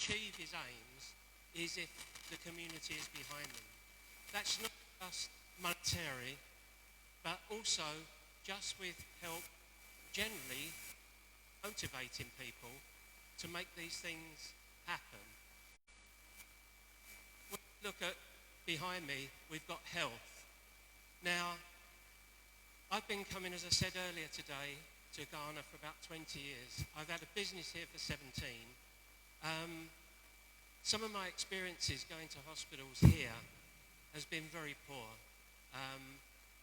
achieve his aims is if the community is behind them. That's not just monetary, but also just with help generally motivating people to make these things happen. When you look at behind me, we've got health. Now, I've been coming, as I said earlier today, to Ghana for about 20 years. I've had a business here for 17. Some of my experiences going to hospitals here has been very poor.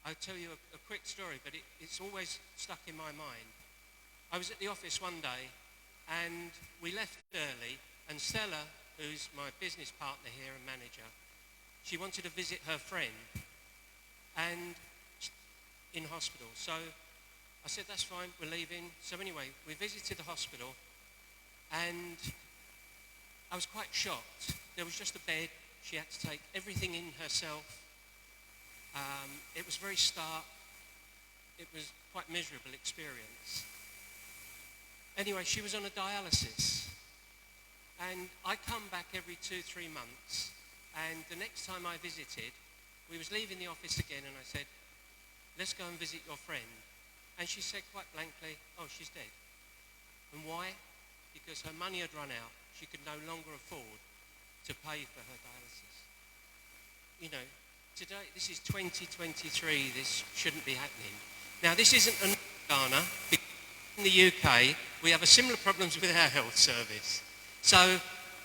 I'll tell you a quick story, but it's always stuck in my mind. I was at the office one day and we left early, and Stella, who's my business partner here and manager, she wanted to visit her friend and in hospital. So I said, that's fine, we're leaving. So anyway, we visited the hospital and I was quite shocked. There was just a bed. She had to take everything in herself. It was very stark. It was quite a miserable experience. Anyway, she was on a dialysis. And I come back every 2-3 months. And the next time I visited, we was leaving the office again and I said, let's go and visit your friend. And she said quite blankly, oh, she's dead. And why? Because her money had run out. She could no longer afford to pay for her dialysis. You know, today, this is 2023, this shouldn't be happening. Now, this isn't a Ghana. In the UK, we have a similar problems with our health service. So,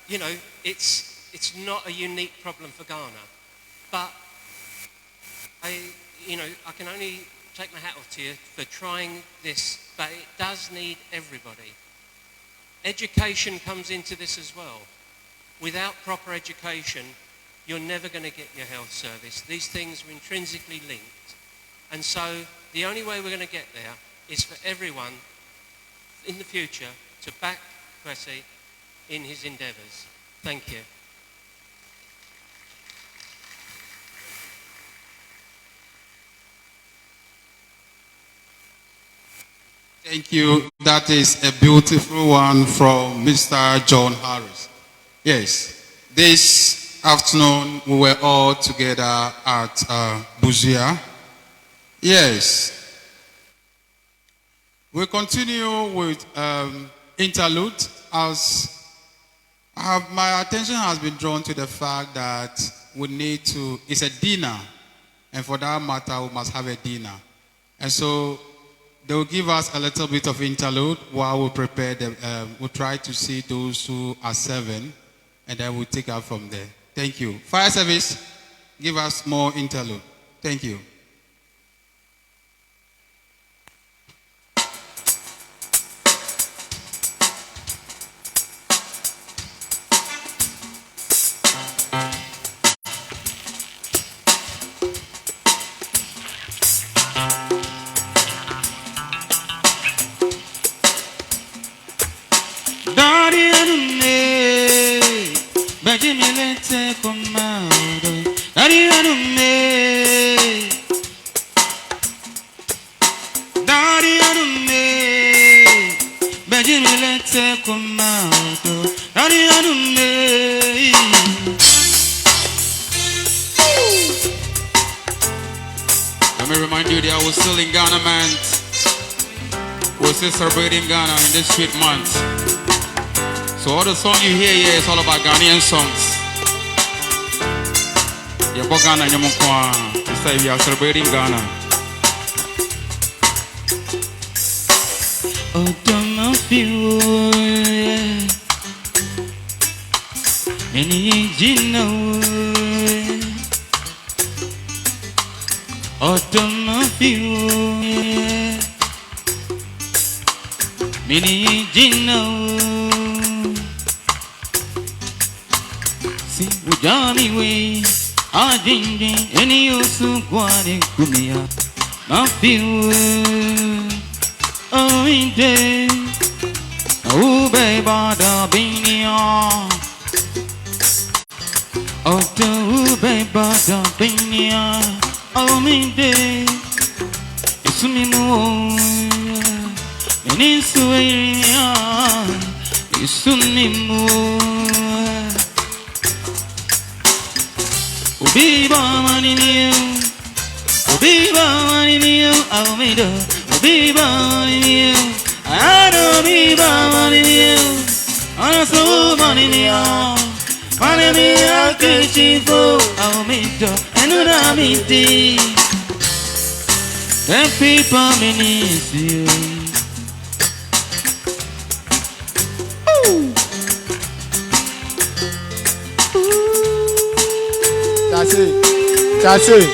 you know, it's not a unique problem for Ghana. But I can only take my hat off to you for trying this, but it does need everybody. Education comes into this as well. Without proper education, you're never going to get your health service. These things are intrinsically linked. And so the only way we're going to get there is for everyone in the future to back Kwesi in his endeavours. Thank you. Thank you. That is a beautiful one from Mr. John Harris. Yes, this afternoon we were all together at Buzia. Yes. We continue with interlude as my attention has been drawn to the fact that we need to, it's a dinner, and for that matter we must have a dinner. And so they will give us a little bit of interlude while we prepare them. We'll try to see those who are serving, and then we'll take out from there. Thank you. Fire service, give us more interlude. Thank you. Let me remind you that we're still in Ghana, man. We're still celebrating Ghana in this sweet month. So all the song you hear here is all about Ghanaian songs. Ghana, it's like we are celebrating Ghana. Oh, don't feel any oh, don't feel many see, we Johnny way. I didn't any osu kwani kumia na feel oh in day oh baby da binia oh do baby da binia oh in day isumi mo eni suya isumi mo be born in you. Be born in you. Oh, me do. Be born in you. I don't be born in you. I'm so born in you. Money me a kitchen for. Oh, me do. And do not me tea. Them people me need you. That's it. That's it.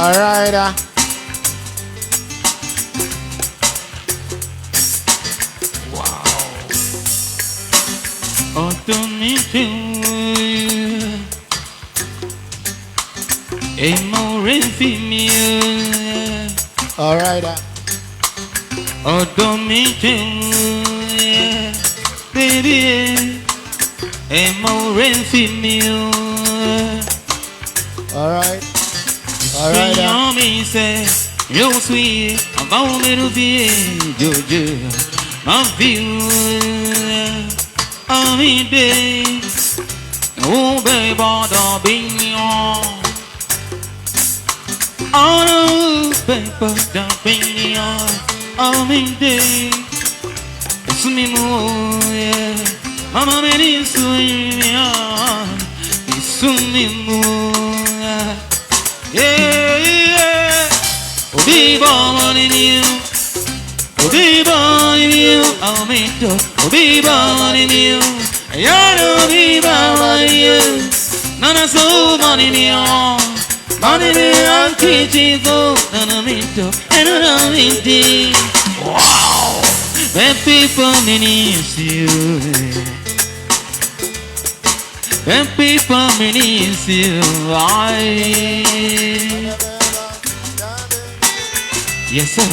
All right. Wow. Oh, don't need to. A more female. All right. Oh, don't need to. Baby. A more female. All right. All right. You me say you're sweet. I'm all little bit, Jojo. My view. I'm in day. Oh, baby, don't be on. Oh, no, baby, don't be on. I'm in day. It's me more, yeah. Mama, man, it's me on. It's me more. Yeah, yeah. Oh, be born in you. Oh, be born in you. Oh, me too. Oh, be born in you. You don't be born in you. None of so born in you. Born in you, I'm teaching for. None of me too. And none of me too. Wow. When people need you. When people need you, yes, sir.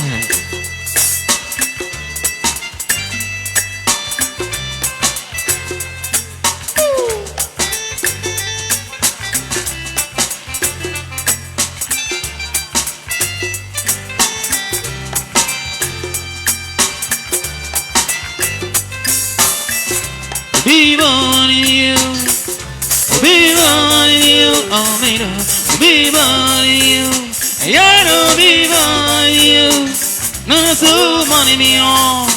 Be born in you. Be born in you, oh me do. Be born in you, I don't be born in you. No so money me on,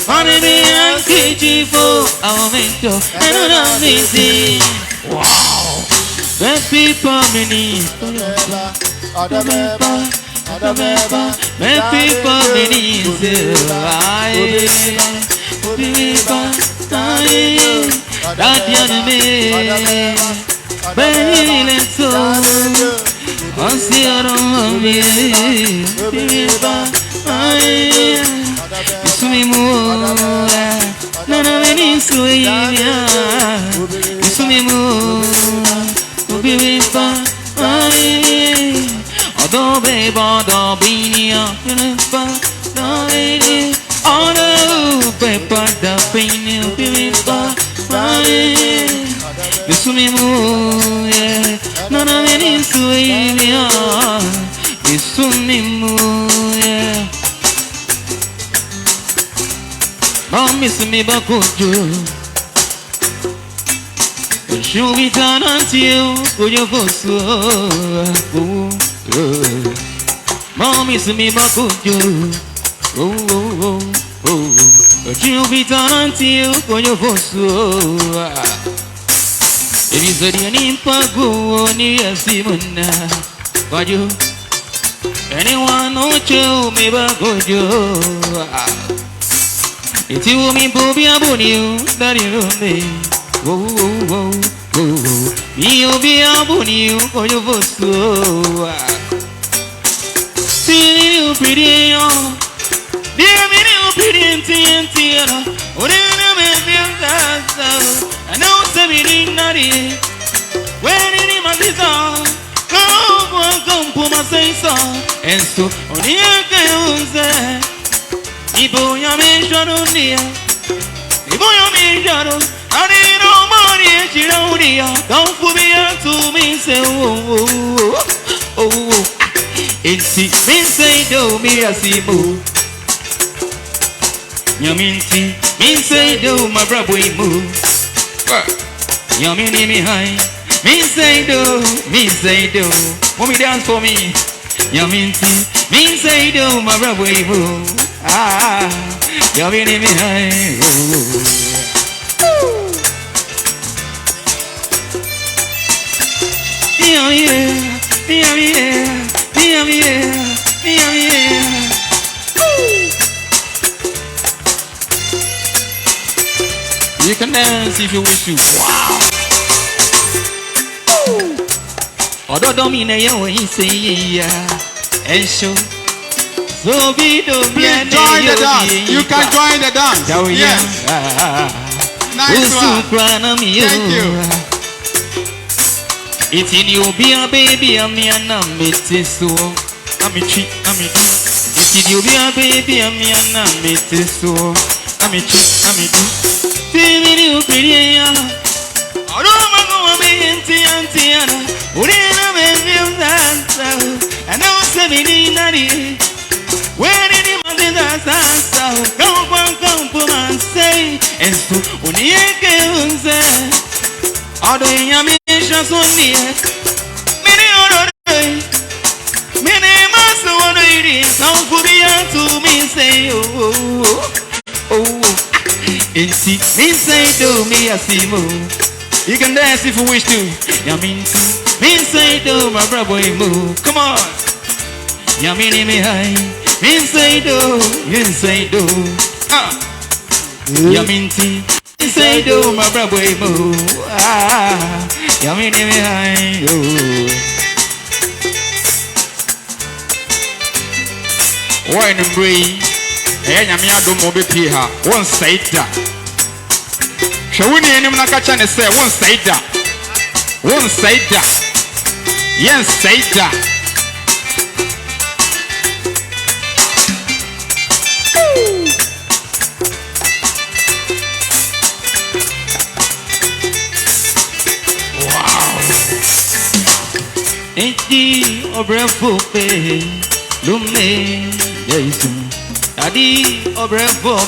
money me on kitchen for. Oh me do, I don't me see. Wow, when people me need. When people me need that young man, baby, so I see I don't me. You see me more, none of any sweet. You see me more, baby, although baby, don't be near. Oh no, paper the pain baby, you see me more, yeah. None of it is sweet, yeah. You see me more, yeah. Mom miss me back with you. She'll be done until you go so. Mom miss me back with you. Oh, oh, oh, oh. She'll be done until you go so. If you said your name, go on your Simona. But you, anyone know you, maybe go you. It's you, me, Bobby, about you, that you know me. Oh, oh, oh, oh. You'll be about you, for your voice. See you pretty young. Dear me, you pretty and TNT. What do you mean? I know something not it. When any man is on, come, put my say so. And so, on the other, Ibo Yami Shadow near. Ibo Yami Shadow, I didn't know money, she don't hear. Don't put me out to me, say, oh, oh, oh, oh. Inti, me say do me a simu. Yaminti, me say do my brother we move. Yamini me high, me say do. Mommy dance for me. Yaminti, me say do my brother we move. Ah, yamini me high. You can dance if you wish to. Wow. Although don't mean you when you say yeah and show. So be don't be join the dance. You can join the dance. Yes. Nice one. Thank you. It's in you be a baby I'm me and I'm it so. I'm it treat, I'm it. It's in you be a baby I'm me and I'm it so. I'm it treat, I'm it. Baby you pretty ya. I don't know me auntie Anna. Uri na me feel dance. I know seven in nari. Where did you man dance? Come man say. And so unieke unze. Ado yami shasoni. Mini orore. Mini maso orore. Some kubia to me say oh. Inti, me say do me a simo. You can dance if you wish to. Yaminti, me say do my brother move. Come on. Yamini me high. Me say do, you say do. Yaminti, me say do my brother move. Ah, yamini me high. Why in the breeze? Hey, Yamia do mobe piha. One say that. Shawuni enim na kacha ne say one say that. One say that. Yes, say that. Wow. Eti obrefo pe lume yesu. Adi obrefo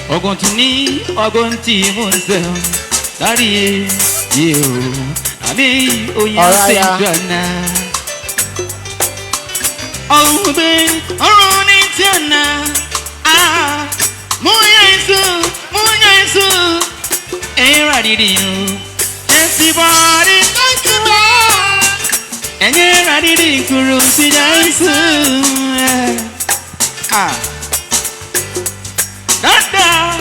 Ogontuni, ogonti monzel. Daddy, you. Abi, oya sejana. Oh, be, tiana. Ah, munyesu. Era didio. Everybody, and you're ready to kurumsi daisu. Ah. Dada,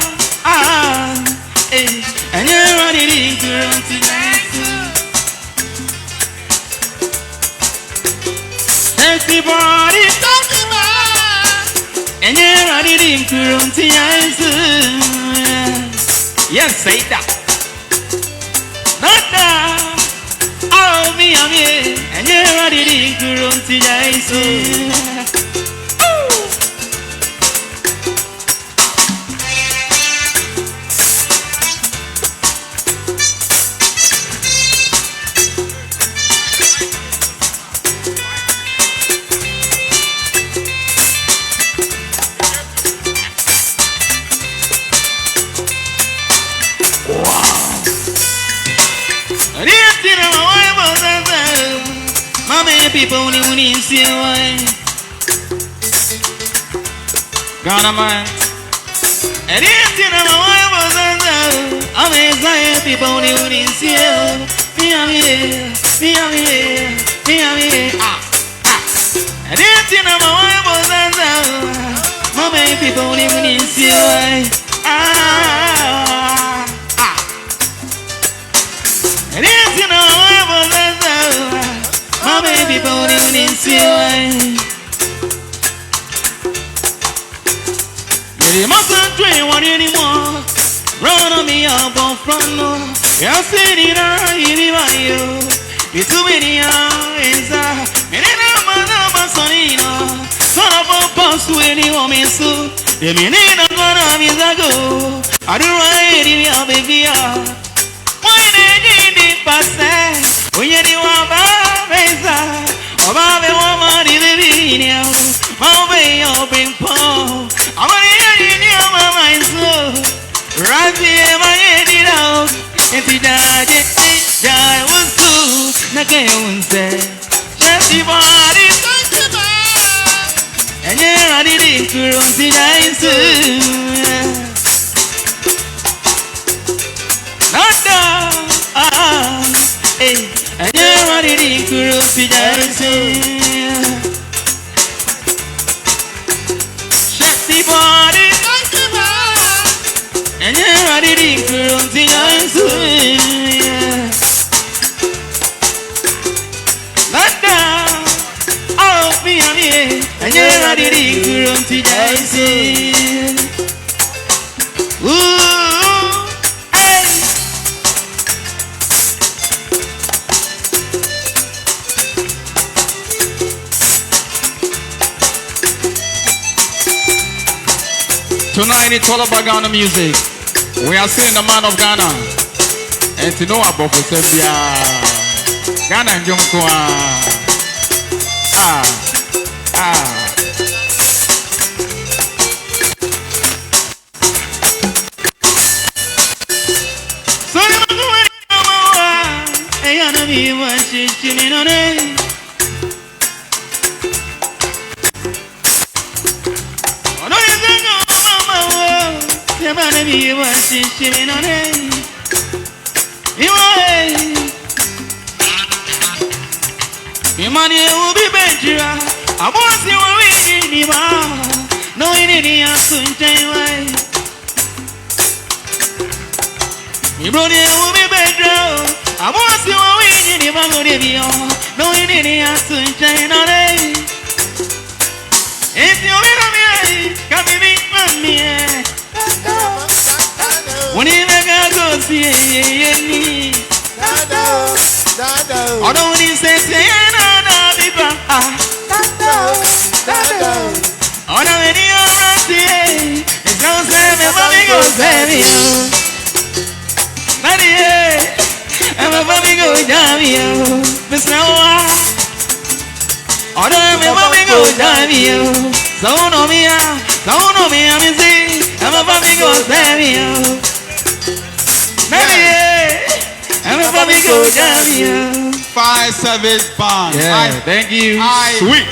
and you're ready to run tonight. Everybody talking about, and you're ready to run tonight. Yes, say that. Dada, oh me, and you're ready to run tonight. People only see why Ghana man and it's in my wife I'm excited people only see me and it's in my wife my people only see why and it's in my wife my baby born in India. You mustn't drink one anymore. Run on me up on front door. You're sitting in you. It's too many eyes. Many numbers sonino. Son of a boss to any woman so. The minute of one of his ago. I do right in your baby. Why did you pass? When you do about see my head it out. And the judge was cool. Nagay unse. Just the body. And you're ready to run the dice. Not down. Hey. And you're ready to run the dice. Shut the body. And you're ready to run the dice. Not down. And you're ready to run to Jason. Ooh, hey. Tonight it's all about Ghana music. We are seeing the man of Ghana. And to know about Serbia. Ghana and Jonkwa. Money will be better. I want to see what we need. No, we need to soon change way. My brother will be better. I want to see what we need. No, we need to soon change way. If you will me, come with me. When you make a go see me. I don't want to say oh, no, when you're right, it's no same as mommy goes, baby. I'm a mommy goes, Jamie. Miss Noah. Oh, no, I'm a mommy goes, Jamie. So, no, me, I'm busy. I'm a mommy goes, baby. I'm a mommy goes, Jamie. Fire service band. Yeah, thank you. Sweet.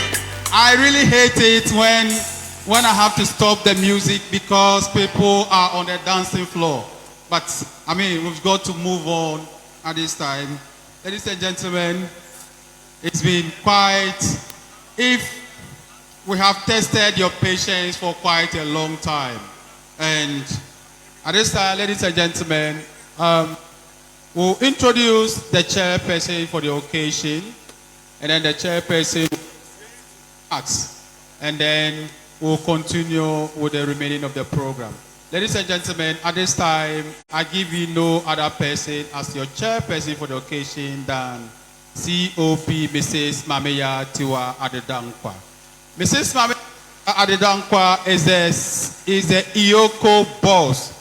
I really hate it when I have to stop the music because people are on the dancing floor. But I mean, we've got to move on at this time. Ladies and gentlemen, it's been quite. If we have tested your patience for quite a long time, and at this time, ladies and gentlemen, we'll introduce the chairperson for the occasion, and then the chairperson acts, and then we'll continue with the remaining of the program. Ladies and gentlemen, at this time, I give you no other person as your chairperson for the occasion than COP Mrs. Mameya Tiwa Adedankwa. Mrs. Mameya Adedankwa is the Iyoko boss.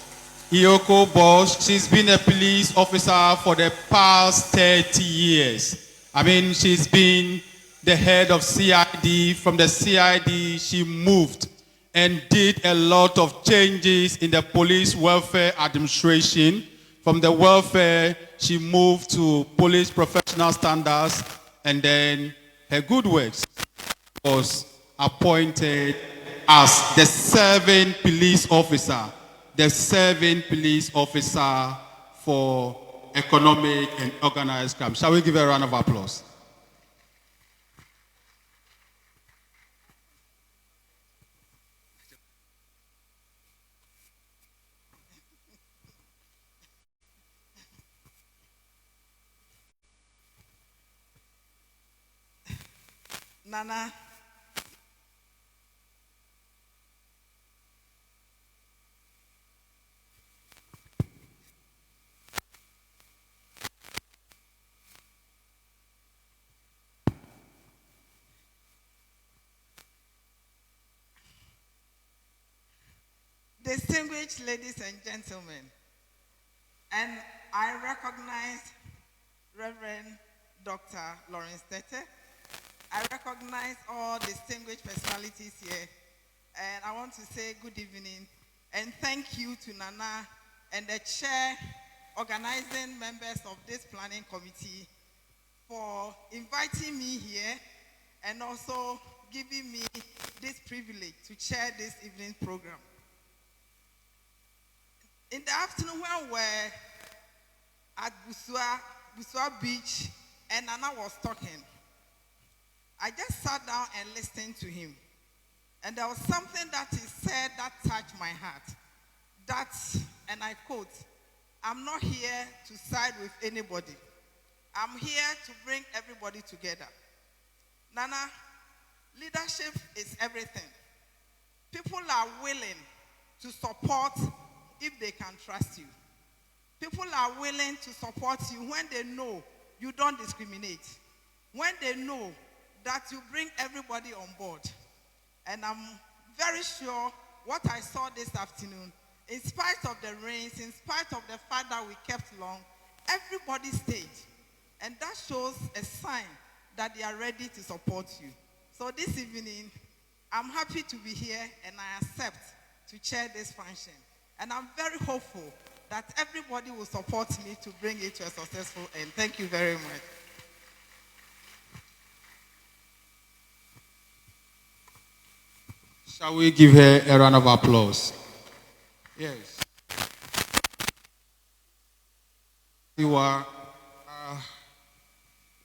Iyoko boss. She's been a police officer for the past 30 years. I mean, she's been the head of CID. From the CID, she moved and did a lot of changes in the police welfare administration. From the welfare, she moved to police professional standards, and then her good works was appointed as the serving police officer. The serving police officer for economic and organized crime. Shall we give her a round of applause? Nana. Distinguished ladies and gentlemen, and I recognize Reverend Dr. Lawrence Tete. I recognize all distinguished personalities here, and I want to say good evening and thank you to Nana and the chair organizing members of this planning committee for inviting me here and also giving me this privilege to chair this evening program. In the afternoon when we were at Busua Beach and Nana was talking, I just sat down and listened to him. And there was something that he said that touched my heart. That, and I quote, "I'm not here to side with anybody. I'm here to bring everybody together." Nana, leadership is everything. People are willing to support if they can trust you. People are willing to support you when they know you don't discriminate. When they know that you bring everybody on board. And I'm very sure what I saw this afternoon, in spite of the rains, in spite of the fact that we kept long, everybody stayed. And that shows a sign that they are ready to support you. So this evening, I'm happy to be here and I accept to chair this function. And I'm very hopeful that everybody will support me to bring it to a successful end. Thank you very much. Shall we give her a round of applause? Yes.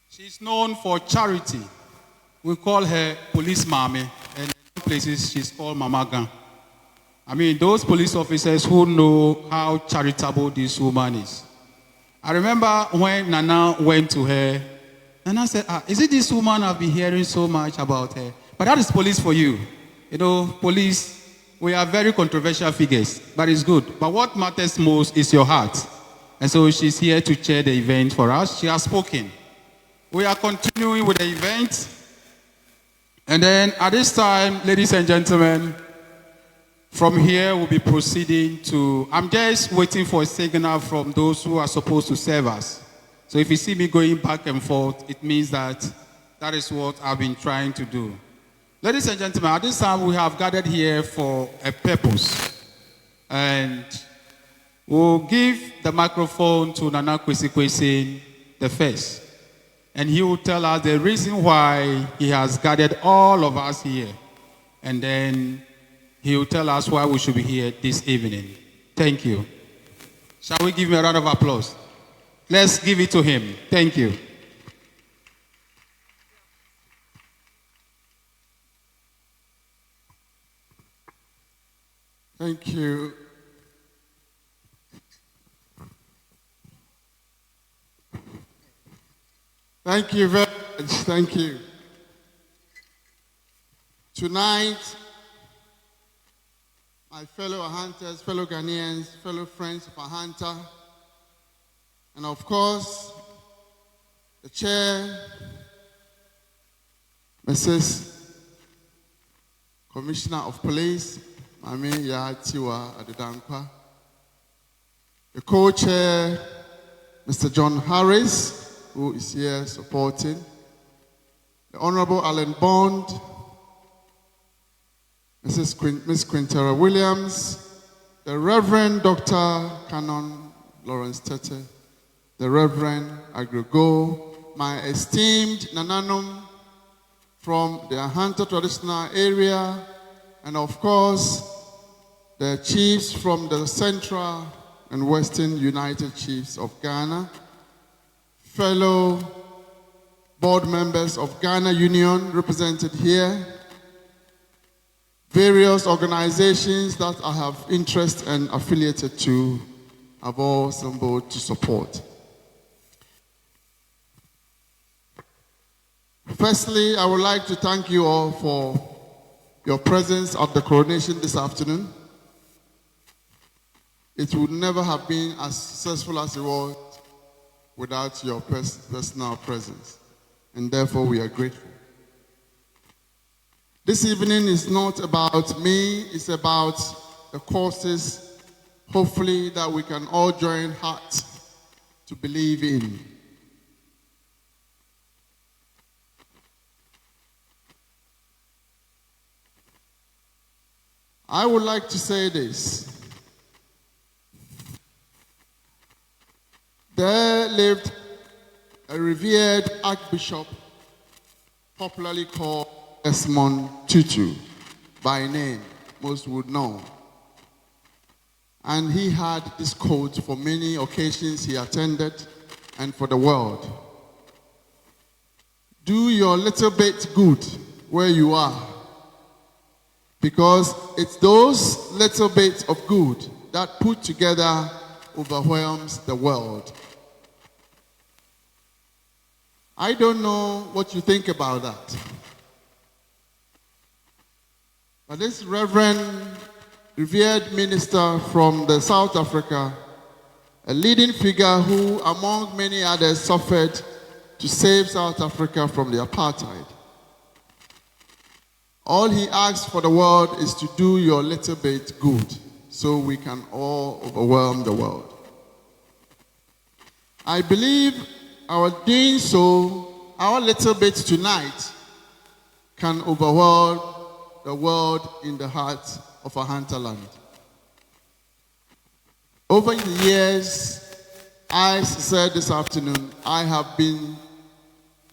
She's known for charity. We call her Police Mommy, and in some places she's called Mama Gan. I mean, those police officers who know how charitable this woman is. I remember when Nana went to her, Nana said, is it this woman I've been hearing so much about her? But that is police for you. You know, police, we are very controversial figures, but it's good. But what matters most is your heart. And so she's here to chair the event for us. She has spoken. We are continuing with the event. And then at this time, ladies and gentlemen, from here we'll be proceeding to, I'm just waiting for a signal from those who are supposed to serve us. So if you see me going back and forth, it means that that is what I've been trying to do. Ladies and gentlemen, at this time we have gathered here for a purpose. And we'll give the microphone to Nana Kwesi Kwesi the first. And he will tell us the reason why he has gathered all of us here. And then he will tell us why we should be here this evening. Thank you. Shall we give him a round of applause? Let's give it to him. Thank you. Thank you. Thank you very much. Thank you. Tonight, my fellow Ahantas, fellow Ghanaians, fellow friends of Ahanta, and of course, the chair, Mrs. Commissioner of Police, Mami Yatiwa Adedankwa, the co-chair, Mr. John Harris, who is here supporting, the Honorable Alan Bond, Miss Quintera Williams, the Reverend Dr. Canon Lawrence Tete, the Reverend Agrego, my esteemed Nananum from the Ahanta traditional area, and of course, the chiefs from the Central and Western United Chiefs of Ghana, fellow board members of Ghana Union represented here, various organizations that I have interest and affiliated to have all assembled to support. Firstly, I would like to thank you all for your presence at the coronation this afternoon. It would never have been as successful as it was without your personal presence, and therefore we are grateful. This evening is not about me, it's about the causes, hopefully, that we can all join hearts to believe in. I would like to say this. There lived a revered archbishop, popularly called Desmond Tutu by name, most would know. And he had this quote for many occasions he attended and for the world. Do your little bit good where you are, because it's those little bits of good that put together overwhelms the world. I don't know what you think about that. But this reverend, revered minister from the South Africa, a leading figure who, among many others, suffered to save South Africa from the apartheid. All he asks for the world is to do your little bit good so we can all overwhelm the world. I believe our doing so, our little bit tonight, can overwhelm the world in the heart of Ahanta land. Over the years, I said this afternoon, I have been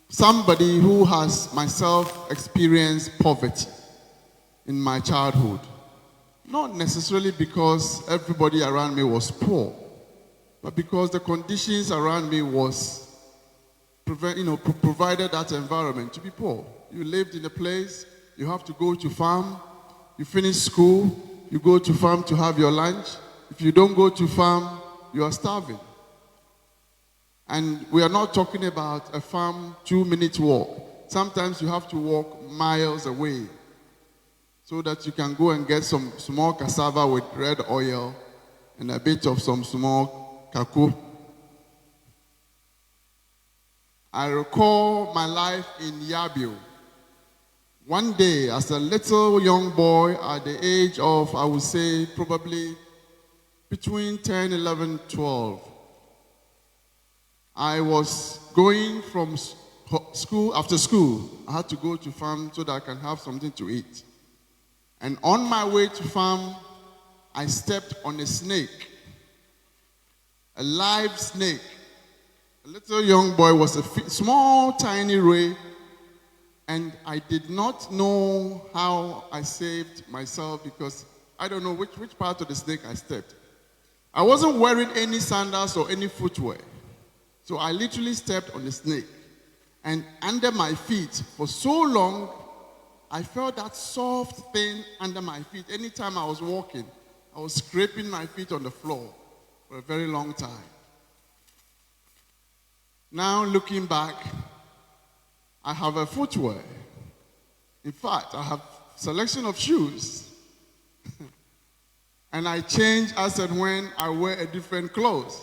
somebody who has myself experienced poverty in my childhood. Not necessarily because everybody around me was poor, but because the conditions around me provided that environment to be poor. You lived in a place, you have to go to farm, you finish school, you go to farm to have your lunch. If you don't go to farm, you are starving. And we are not talking about a farm 2-minute walk. Sometimes you have to walk miles away so that you can go and get some small cassava with red oil and a bit of some small kakoo. I recall my life in Yabio. One day, as a little young boy at the age of, I would say, probably between 10, 11, 12, I was going from school, after school, I had to go to farm so that I can have something to eat. And on my way to farm, I stepped on a snake, a live snake. A little young boy was a small, tiny ray, and I did not know how I saved myself because I don't know which part of the snake I stepped. I wasn't wearing any sandals or any footwear. So I literally stepped on the snake. And under my feet, for so long, I felt that soft thing under my feet. Anytime I was walking, I was scraping my feet on the floor for a very long time. Now looking back, I have a footwear. In fact, I have a selection of shoes. And I change as and when I wear a different clothes.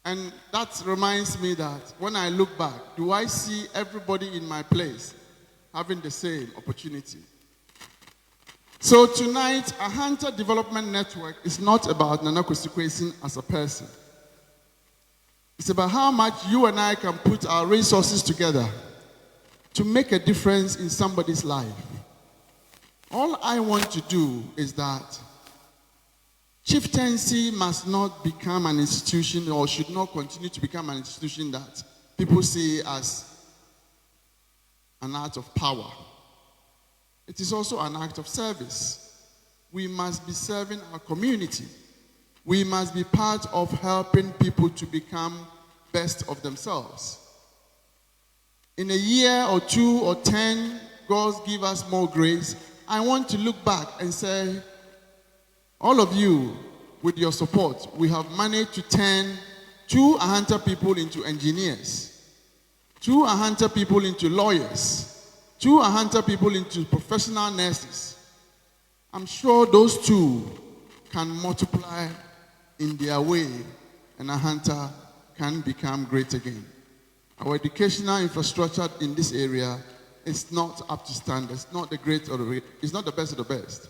And that reminds me that when I look back, do I see everybody in my place having the same opportunity? So tonight, Ahanta Development Network is not about Nana Kwesi as a person. It's about how much you and I can put our resources together to make a difference in somebody's life. All I want to do is that chieftaincy must not become an institution or should not continue to become an institution that people see as an act of power. It is also an act of service. We must be serving our community. We must be part of helping people to become best of themselves. In a year or 2 or 10, God give us more grace. I want to look back and say, all of you, with your support, we have managed to turn 2 Ahanta people into engineers, 2 Ahanta people into lawyers, 2 Ahanta people into professional nurses. I'm sure those 2 can multiply in their way, and Ahanta can become great again. Our educational infrastructure in this area is not up to standards, not the great or the, it's not the best of the best.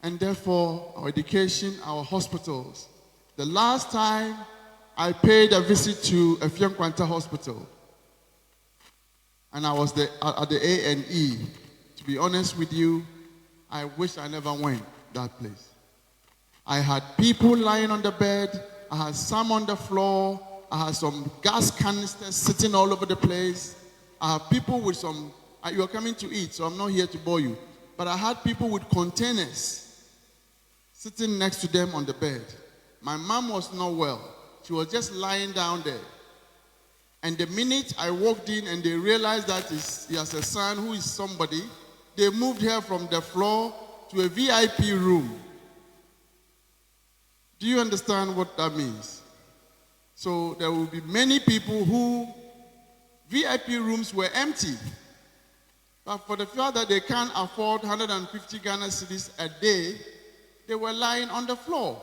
And therefore, our education, our hospitals. The last time I paid a visit to a Fiankwanta hospital, and I was at the A&E. To be honest with you, I wish I never went that place. I had people lying on the bed, I had some on the floor. I had some gas canisters sitting all over the place. I have people with some, you are coming to eat, so I'm not here to bore you. But I had people with containers sitting next to them on the bed. My mom was not well. She was just lying down there. And the minute I walked in and they realized that he has a son who is somebody, they moved her from the floor to a VIP room. Do you understand what that means? So there will be many people who VIP rooms were empty. But for the fact that they can't afford 150 Ghana cedis a day, they were lying on the floor.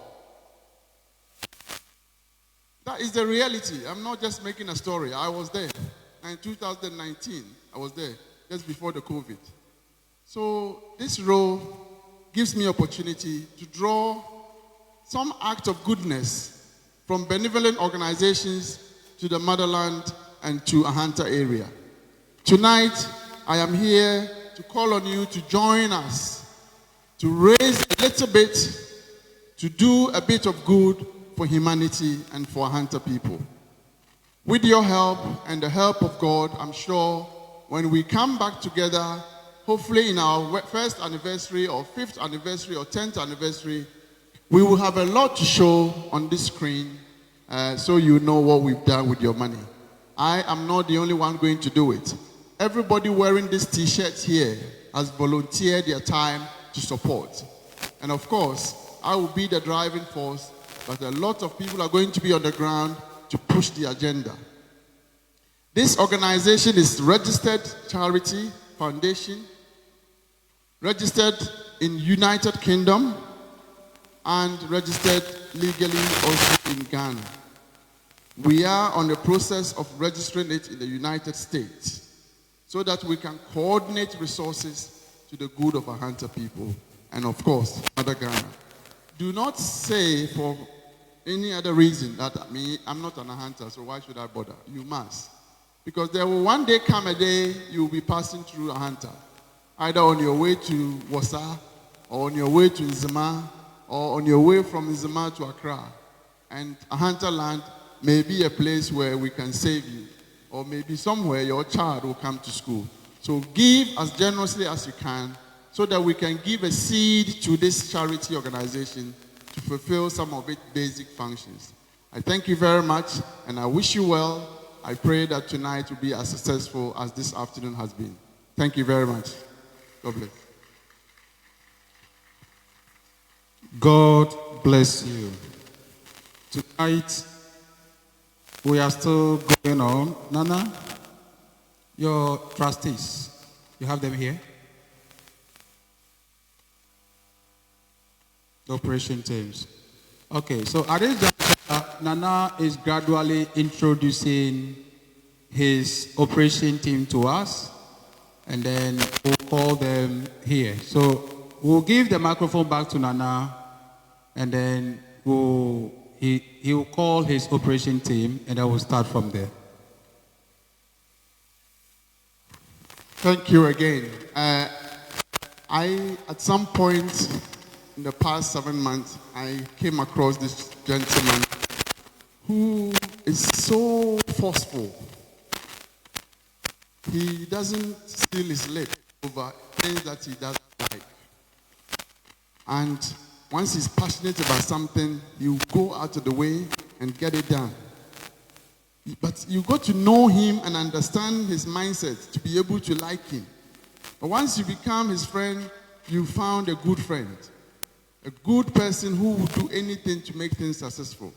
That is the reality. I'm not just making a story. I was there. In 2019, I was there, just before the COVID. So this role gives me opportunity to draw some act of goodness from benevolent organizations to the motherland and to Ahanta area. Tonight, I am here to call on you to join us, to raise a little bit, to do a bit of good for humanity and for Ahanta people. With your help and the help of God, I'm sure when we come back together, hopefully in our first anniversary or 5th anniversary or 10th anniversary, we will have a lot to show on this screen so you know what we've done with your money. I am not the only one going to do it. Everybody wearing this t-shirt here has volunteered their time to support. And of course, I will be the driving force, but a lot of people are going to be on the ground to push the agenda. This organization is registered charity foundation, registered in United Kingdom, and registered legally also in Ghana. We are on the process of registering it in the United States so that we can coordinate resources to the good of Ahanta people and of course, Mother Ghana. Do not say for any other reason that I'm not an Ahanta, so why should I bother? You must. Because there will one day come a day you will be passing through Ahanta, either on your way to Wasa, or on your way to Nzema, or on your way from Nzema to Accra. And Ahanta land may be a place where we can save you, or maybe somewhere your child will come to school. So give as generously as you can so that we can give a seed to this charity organization to fulfill some of its basic functions. I thank you very much and I wish you well. I pray that tonight will be as successful as this afternoon has been. Thank you very much. God bless. God bless you. Tonight, we are still going on. Nana, your trustees, you have them here? The operation teams. Okay, so at this juncture, Nana is gradually introducing his operation team to us, and then we'll call them here. So we'll give the microphone back to Nana, and then he will call his operation team, and then we'll start from there. Thank you again. At some point in the past 7 months, I came across this gentleman who is so forceful. He doesn't seal his lip over things that he doesn't like. And once he's passionate about something, he'll go out of the way and get it done. But you got to know him and understand his mindset to be able to like him. But once you become his friend, you found a good friend. A good person who will do anything to make things successful.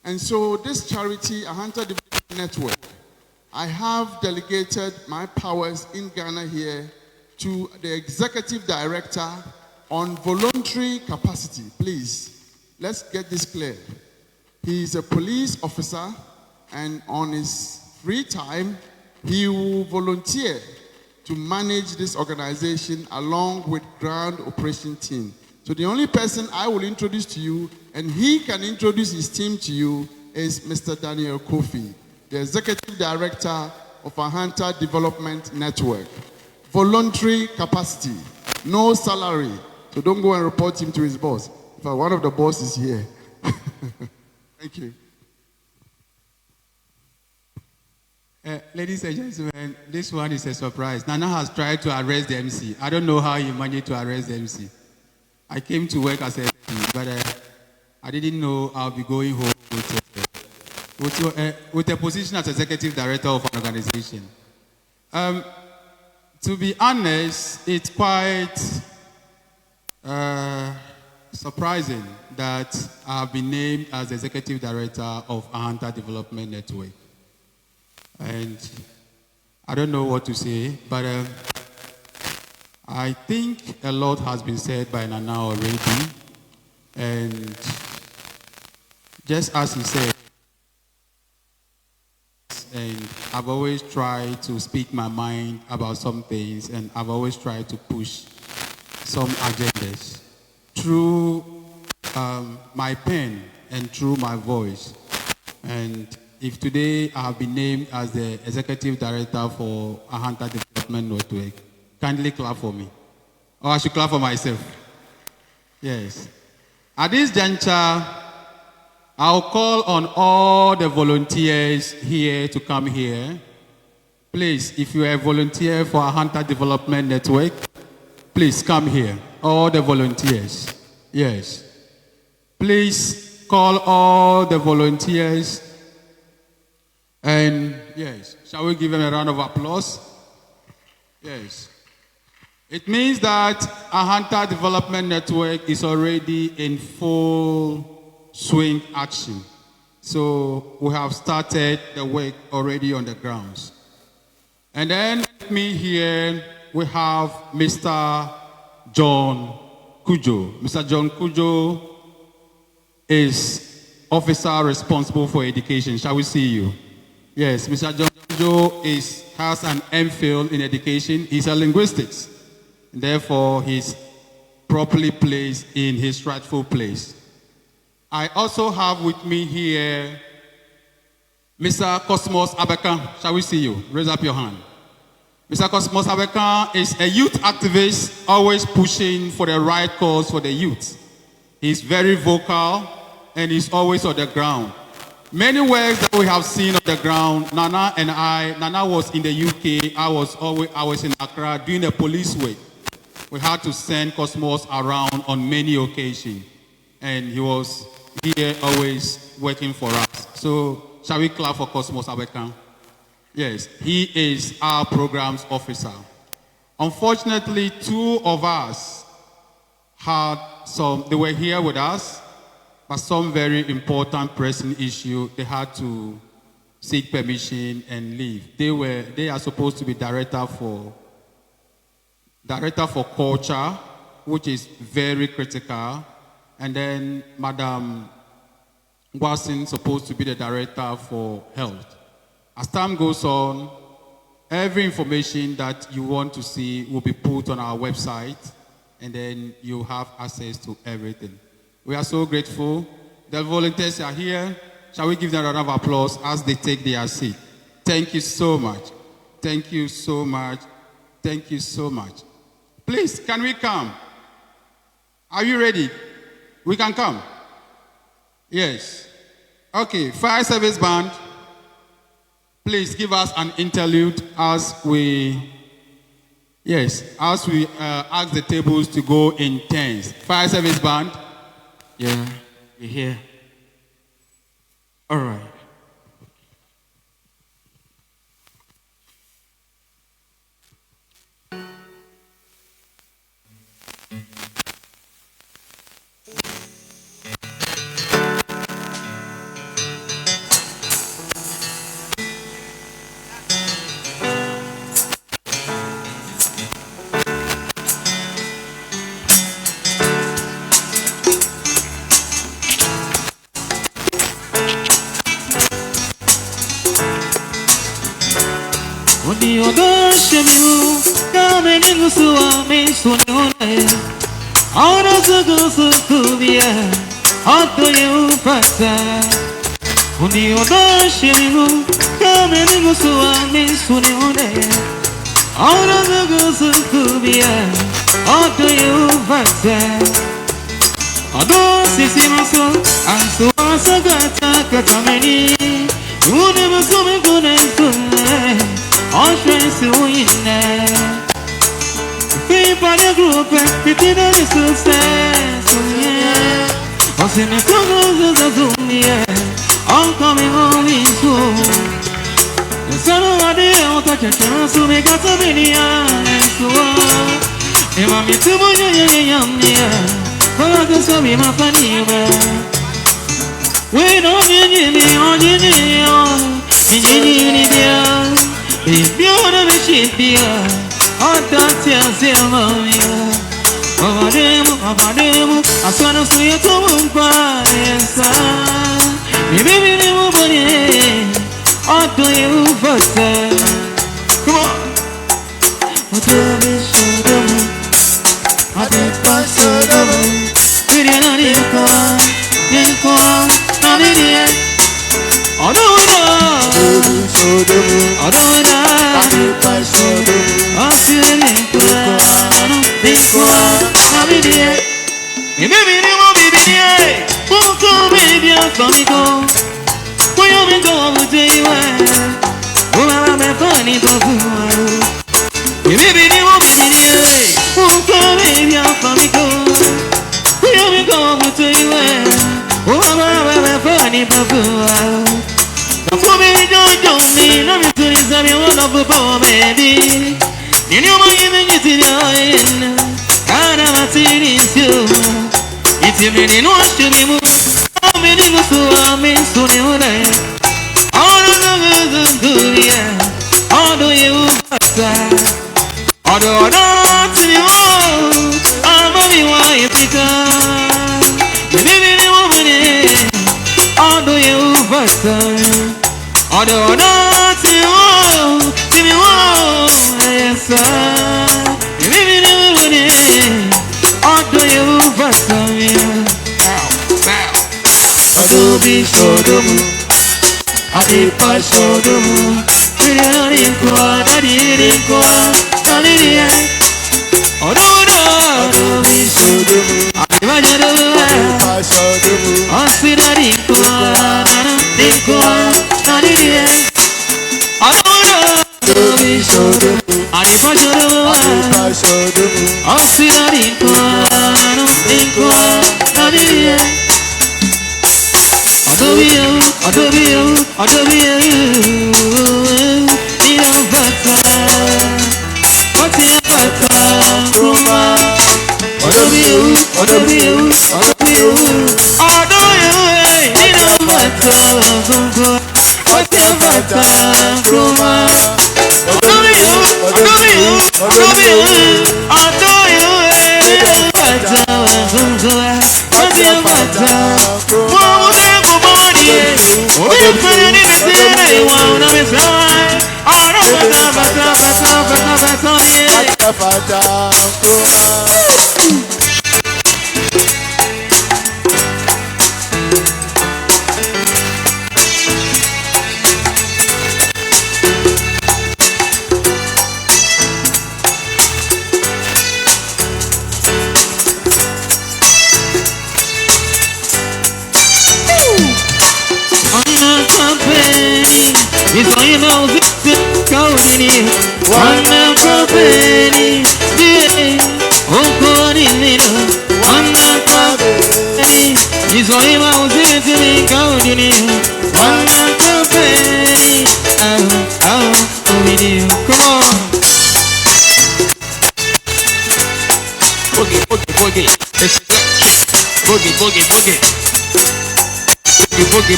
And so this charity, Ahanta Development Network, I have delegated my powers in Ghana here to the executive director on voluntary capacity. Please, let's get this clear. He is a police officer, and on his free time, he will volunteer to manage this organization along with ground operation team. So the only person I will introduce to you, and he can introduce his team to you, is Mr. Daniel KOFI, the executive director of Ahanta Development Network. Voluntary capacity, no salary. So don't go and report him to his boss. In fact, one of the bosses is here. Thank you. Ladies and gentlemen, this one is a surprise. Nana has tried to arrest the MC. I don't know how he managed to arrest the MC. I came to work as a MC, but I didn't know I'll be going home with a position as executive director of an organization. To be honest, it's quite surprising that I've been named as executive director of Ahanta Development Network. And I don't know what to say, but I think a lot has been said by Nana already. And just as he said, and I've always tried to speak my mind about some things, and I've always tried to push some agendas through my pen and through my voice. And if today I have been named as the executive director for Ahanta Development Network, kindly clap for me. Or I should clap for myself. Yes. At this juncture, I'll call on all the volunteers here to come here. Please, if you are a volunteer for Ahanta Development Network, please come here. All the volunteers. Yes. Please call all the volunteers. And yes, shall we give them a round of applause? Yes. It means that Ahanta Development Network is already in full swing action. So we have started the work already on the grounds. And then with me here, we have Mr. John Kujo. Mr. John Kujo is officer responsible for education. Shall we see you? Yes, Mr. John Kujo has an MPhil in education. He's a linguistics. Therefore, he's properly placed in his rightful place. I also have with me here Mr. Cosmos Abekan. Shall we see you? Raise up your hand. Mr. Cosmos Abekan is a youth activist, always pushing for the right cause for the youth. He's very vocal and he's always on the ground. Many works that we have seen on the ground, Nana was in the UK, I was in Accra doing the police work. We had to send Cosmos around on many occasions. And he was here always working for us. So, shall we clap for Cosmos Abekan? Yes, he is our programs officer. Unfortunately, two of us they were here with us, but some very important pressing issue, they had to seek permission and leave. They are supposed to be director for culture, which is very critical. And then Madam Wasin supposed to be the director for health. As time goes on, every information that you want to see will be put on our website, and then you have access to everything. We are so grateful. The volunteers are here. Shall we give them a round of applause as they take their seat? Thank you so much. Thank you so much. Thank you so much. Please, can we come? Are you ready? We can come. Yes. Okay, fire service band. Please give us an interlude as we ask the tables to go in turns. Fire service band. Yeah, we're here. All right. Shemiu, come in Suame, Sunone. All of the girls of Kubia, how do you practice? When you go, Shemiu, come in Suame, Sunone. All of the girls of Kubia, how do you practice? Although Sissy Maso, and so as a gata, Many, you never come and go and go. All friends who in there. People in the group, pretty that is success. I see me come I'm coming home in soon. The son of a day, I'll touch a chance to make us a million. So, if I'm in too much, I'm near. But I can show me my funny man. We don't need me on the neon. It's beautiful shit, dear. I thought you'd say, mommy. Over them, I saw no sweet to one yes, baby, nobody. I do you first. Come on. What do you show them? I did pass them. We didn't need to not idiot. I don't know. I don't know. I did pass them. I see them not idiot. Baby, you won't be here. Won't come, baby, for me go. When you be going to you, oh, I'm a funny bubble. Baby, you won't be here. Won't come, baby, for me go. When you be going to you, oh, I'm a funny bubble. For me, don't me. Let me tell you something wonderful, baby. You know my image is in your hand. And I'm a serious you. It's a minute, no one should be moved. I'm in the so I'm in so new. All the girls do, yeah. All the you, all the other to you. I'm a wife, baby, woman. All the you, all the other to you. Give me one, yes, sir. Baby, woman. All the you, Adobe Sodomu, Adipa Sodomu, we don't inquire, I didn't inquire, I didn't. Adobe Sodomu, Adipa Sodomu, I see that inquire, I didn't. Adobe Sodomu, Adipa Sodomu, I see that inquire, I didn't. Adobe you, you don't butter. What's your butter? Roma. Adobe you, you don't butter. What's your butter? Roma. Adobe you, you don't butter. What's your butter? It's all you know, it's going in. One company, yeah. Oh, God, one company. It's all you know, it's going in. One company. Oh, video. Come on. Boogie. It's electric. Boogie.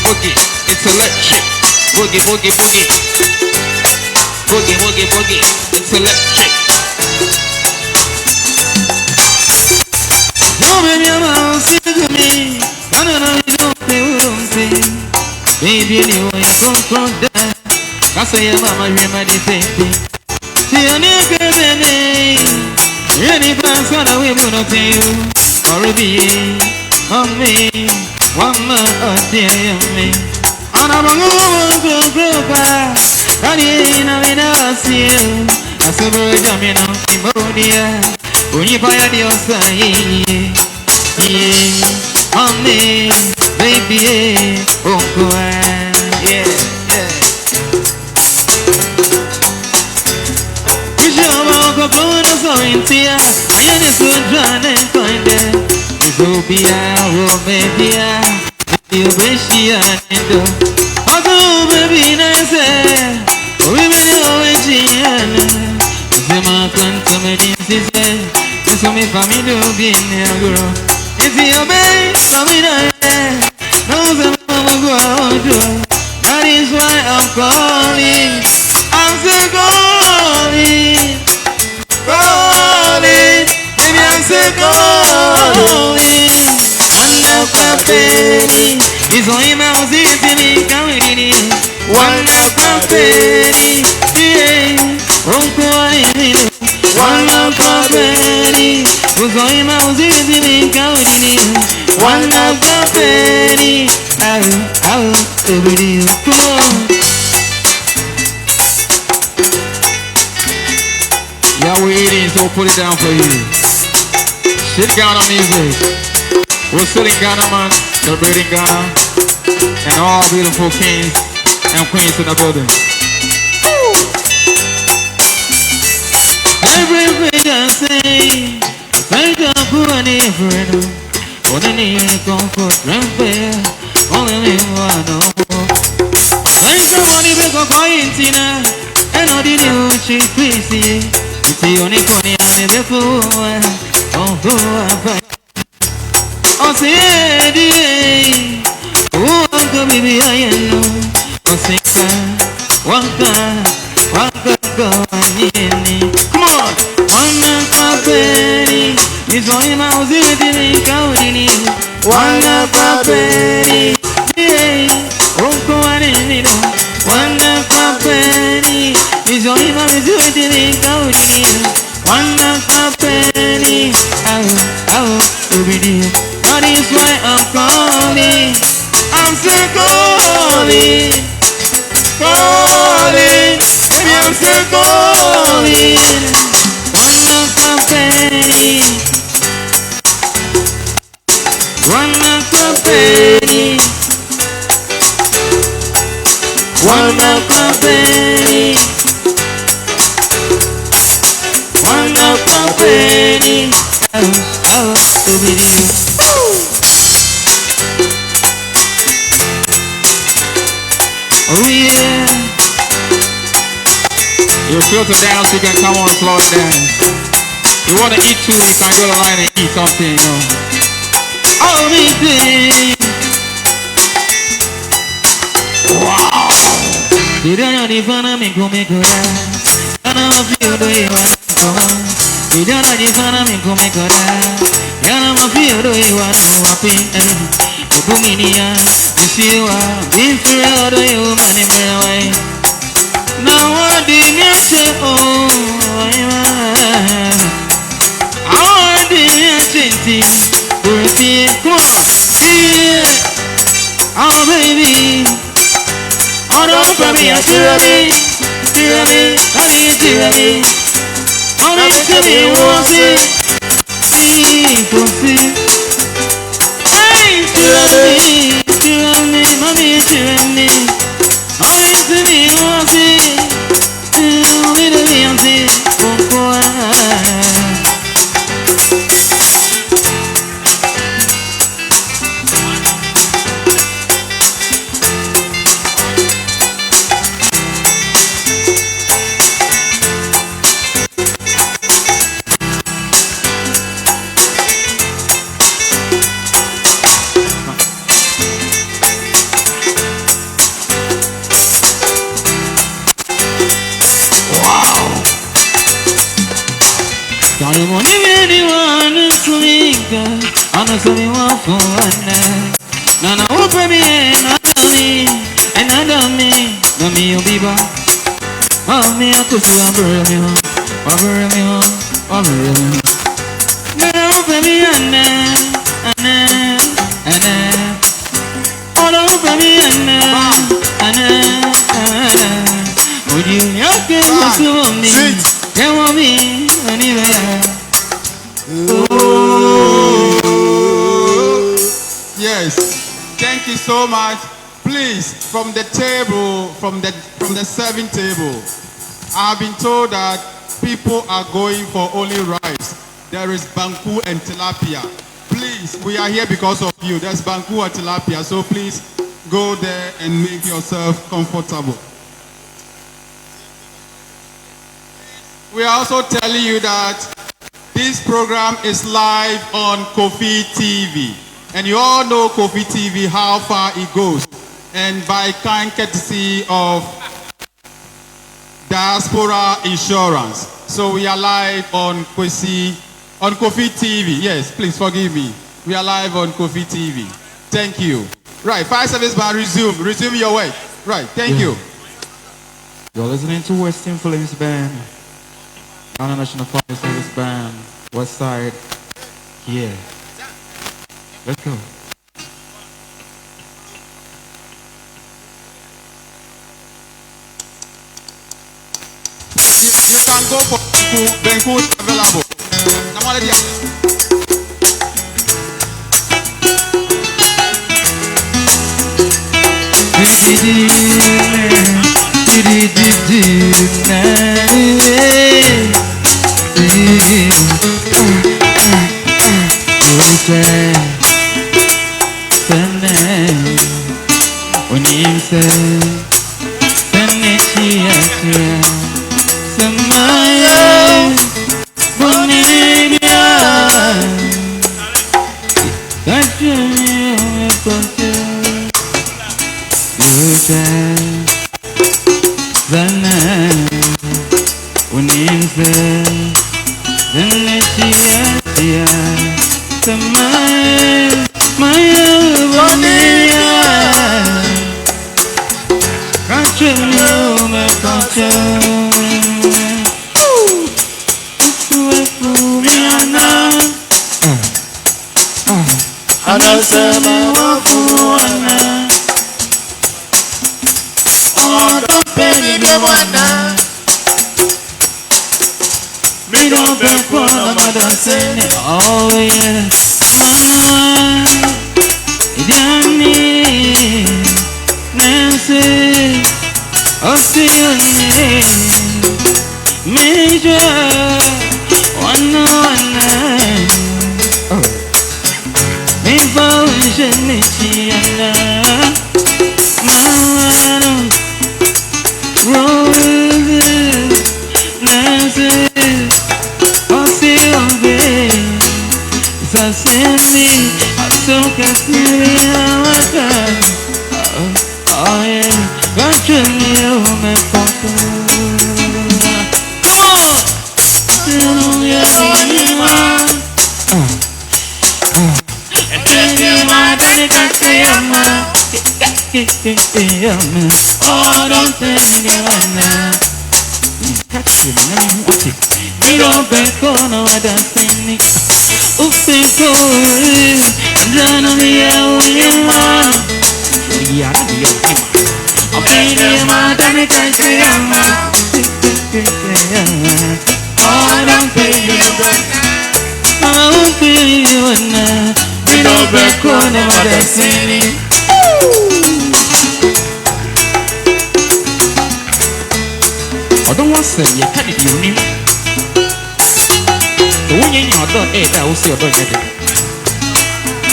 Boogie. It's electric. Boogie. It's electric. No, baby, I'm out, see to me. No, you don't say. Baby, anyway, you come from that. I say, your mama, hear my defense. See, I never get name. Any plans on the way, but not you. Or be on me. One more day on me. And I'm going to grow back. And I never see you. I saw a jamming on Cambodia. When you buy a deal, say, yeah, on me, baby, oh, go ahead. Rubia, Romania, you wish you had it. Oh, baby, nice. We made it always. The mountain to me, this is it. This is my family to be in the girl. Is he obey? Coming on. No, the mama go out. That is why I'm calling. I'm still calling. Calling. Baby, I'm still calling. One of my penny is on him. I was eating me, coming in. One of my penny, yeah. One of my penny was on him. I was eating me, coming in. One of my penny, oh, everybody, come on. Y'all waiting, so put it down for you. Sit Ghana music. We're sitting Ghana, man, celebrating Ghana, and all beautiful kings and queens in the building. Everything I say, thank God for an friend. What I need is comfort and fair. Only me one no more. Thank God for the big cointina, and all the new chick crazy. It's the only funny I never fool. Oh, oh, say, dear, oh, go baby, I know. Oh, say, go, come on. One of my penny is on him. I was eating counting. One of my penny, yeah. Oh, go on in. One of my penny is on him. I was eating counting. One of my penny, oh, every day. That is why I'm calling. I'm still calling. Calling. Baby, I'm still calling. One of my penny. One of my penny. One of my penny. One of my penny. Oh, baby. Oh yeah. You feel to dance, you can come on the floor and dance. You want to eat too, you can go to the line and eat something, you know. Oh, me thing. Wow. You don't know the fun of me, go make a dance. I don't know if you do it, come on. You don't know the fun of me, go make a dance. I don't know if you do it, what do I you see what been through all the you many way. Now what did you say? Oh, I did you say? Come on, yeah. Oh baby, oh don't for me, I me, I need me. Oh need to me, what's it? Hey, me, mommy, me. Oh, it's me, what's it? Little Beyonce, anyone to me, I know someone for one night. No, no, open me and I don't me, you'll be back. Oh, me, I could see I'm burying me home. No, open me and open me would you okay to me? You want me anywhere? Yes, thank you so much. Please, from the table, from the serving table, I've been told that people are going for only rice. There is banku and tilapia. Please, please, we are here because of you. There's Banku or Tilapia, so please go there and make yourself comfortable. We are also telling you that this program is live on KOFI TV. And you all know KOFI TV, how far it goes. And by kind courtesy of Diaspora Insurance. So we are live on KOFI TV. Yes, please forgive me. We are live on KOFI TV. Thank you. Right, fire service band, resume. Resume your work. Right, thank you. You're listening to West Influence Band. Ghana National Fire Service Band. West Side. Yeah. Let's go. You can go for Benku available.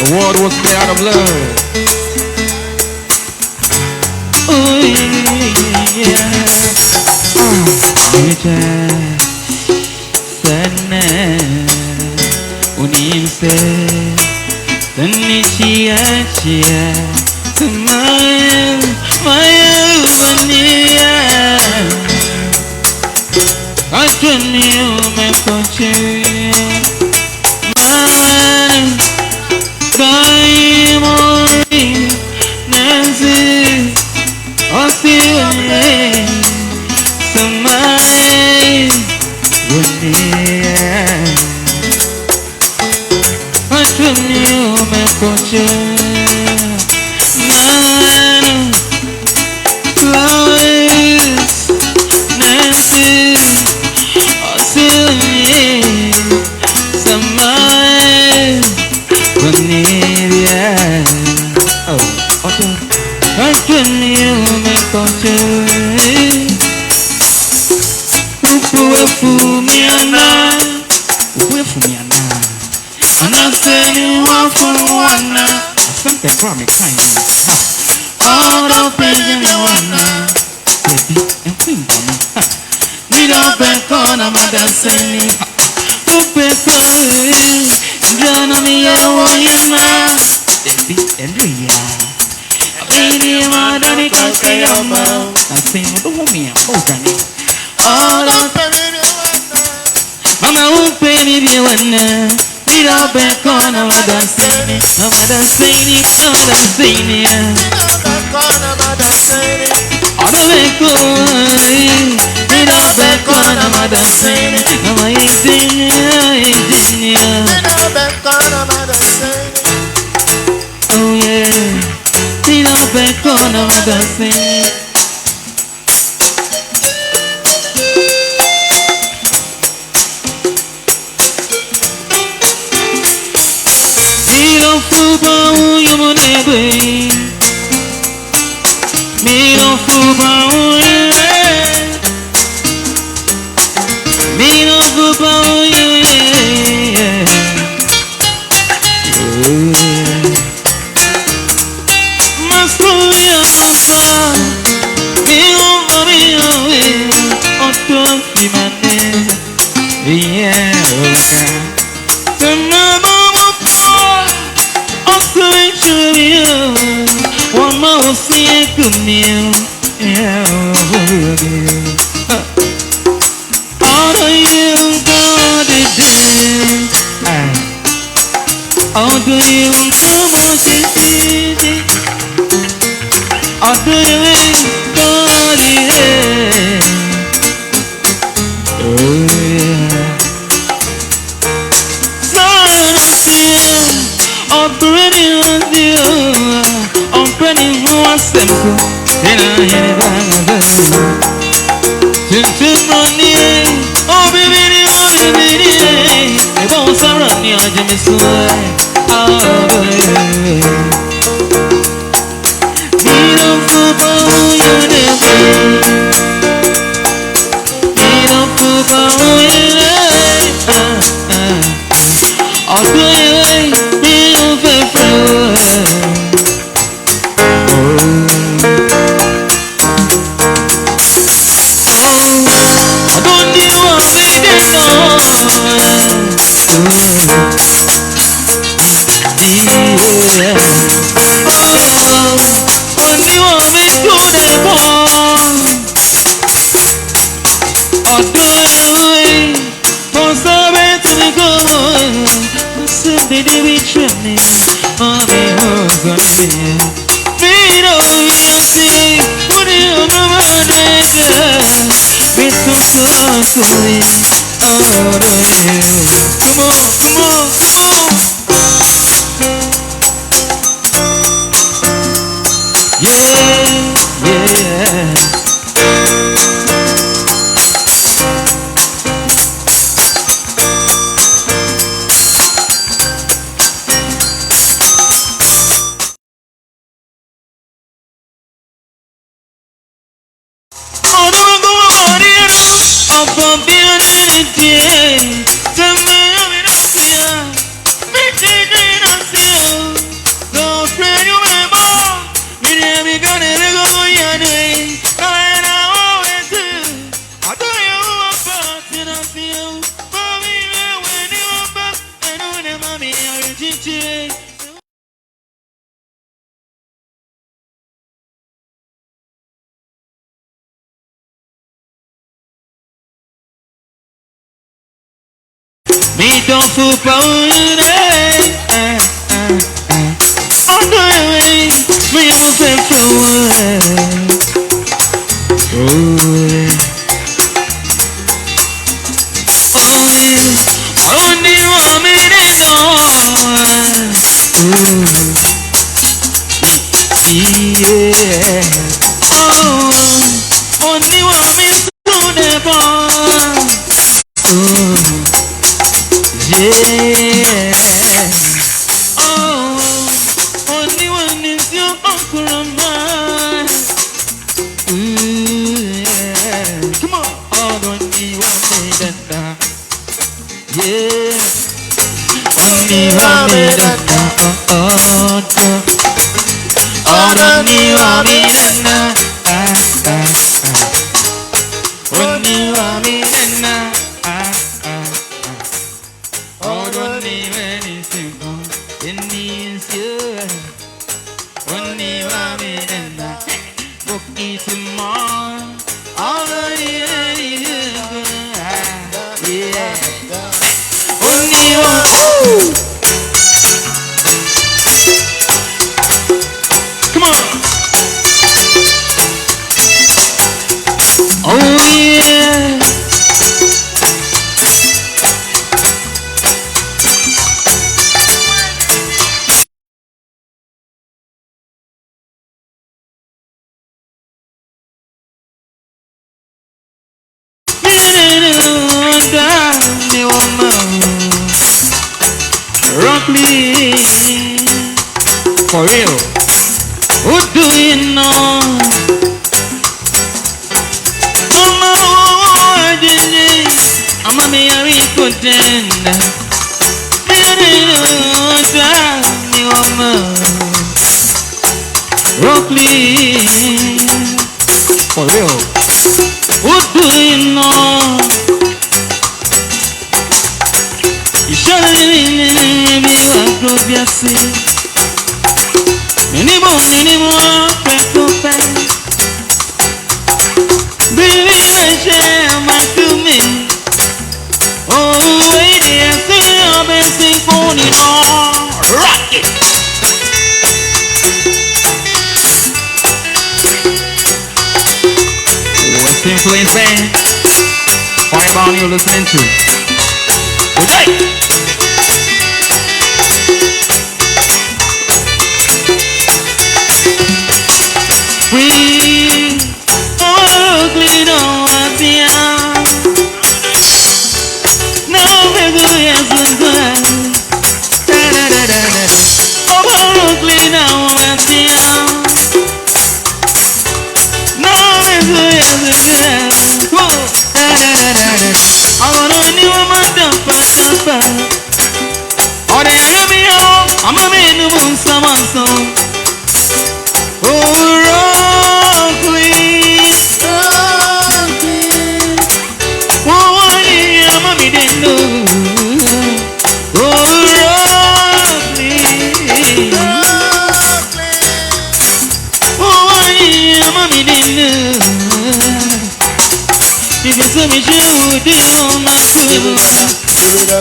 The world was made out of love. Oh yeah. brought me kind. All the pain in your one. Baby, and queen for me. Need a back on a mother saying, who back on John on me, I want you now. Baby, and Ria. Baby, my daddy can say your mouth. I'm saying, don't want me, oh, Danny. All the pain in your one. Mama, who pay me if you want now? Need a back on a mother saying, a mother saying, a mother saying, need a back on a mother saying. All the way going, need a back on a mother saying, I'm a engineer, need a back on a mother saying. Oh yeah, need a back on a mother saying. Miro fuba uyu nebe, miro fuba uyu, miro fuba uyu. Masuya masa, miro miro, oto imane, yeah. One more see good meal, all of you got it done. All do you come on city? All do you got it? Oh yeah. Operating on you, operating on simple, and I have a simple money. Oh, baby, they won't surround you, Jimmy Sway. Oh, baby, need a football, you're the way. Need a football, you're the way. Oh, baby. Me don't fool for you, on the way, me won't pay for only one minute, yeah. Oh, only one minute to the bar. Yeah. mommy and now. Oh, don't need anything in these years. Only mommy and now. Book it tomorrow. All the years. Yeah. Only one. Come on. Oh yeah. Rock me for real. Who do you know? I'm a very good tender. Rock me for real. Who do you know? You should be a good yes. Anymore, baby, I share my to me. Oh, lady, I see your best symphony. Rock it. West Influence Band. Fireball you're listening to. Good day. We all clean on our piano. No, yes, oh, clean on our piano. No, yes, I want to know my dumper. Oh, they are me home. I'm a man who wants someone so.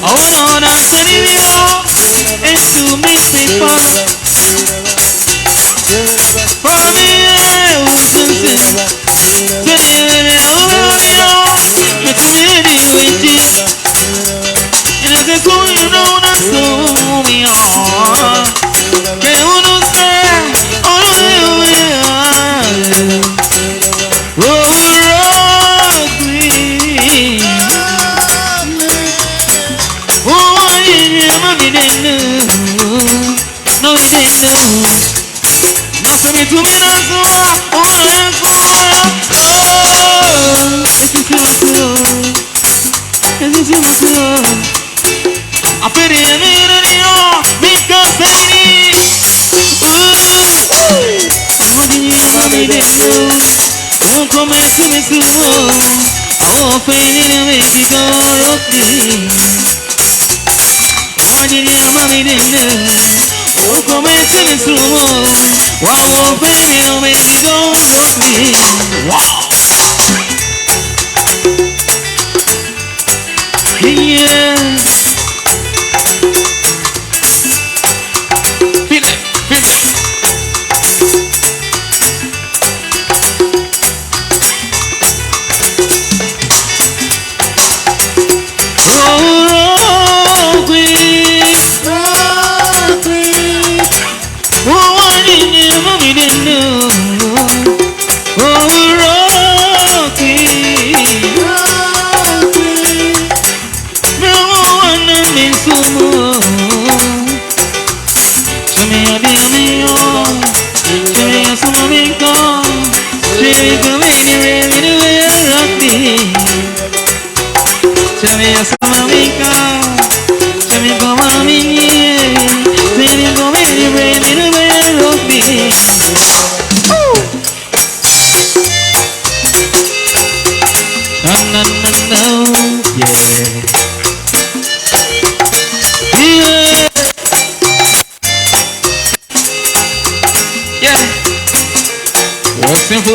Oh no, that's the video. It's to me people. For me, I was something. It's really waiting. And as I go, you know that's so we are. Can you know say? Oh, we are. No, we didn't know. Nothing to me, that's all. I feel the enemy because I need. What do you want me to do? Don't come back to me soon. I won't find any way to go. What do you want me to do? Don't come back to me soon. I won't find any way to go. Wow. Yeah. Feel it. Oh, queen. Oh, I didn't know. Oh, queen.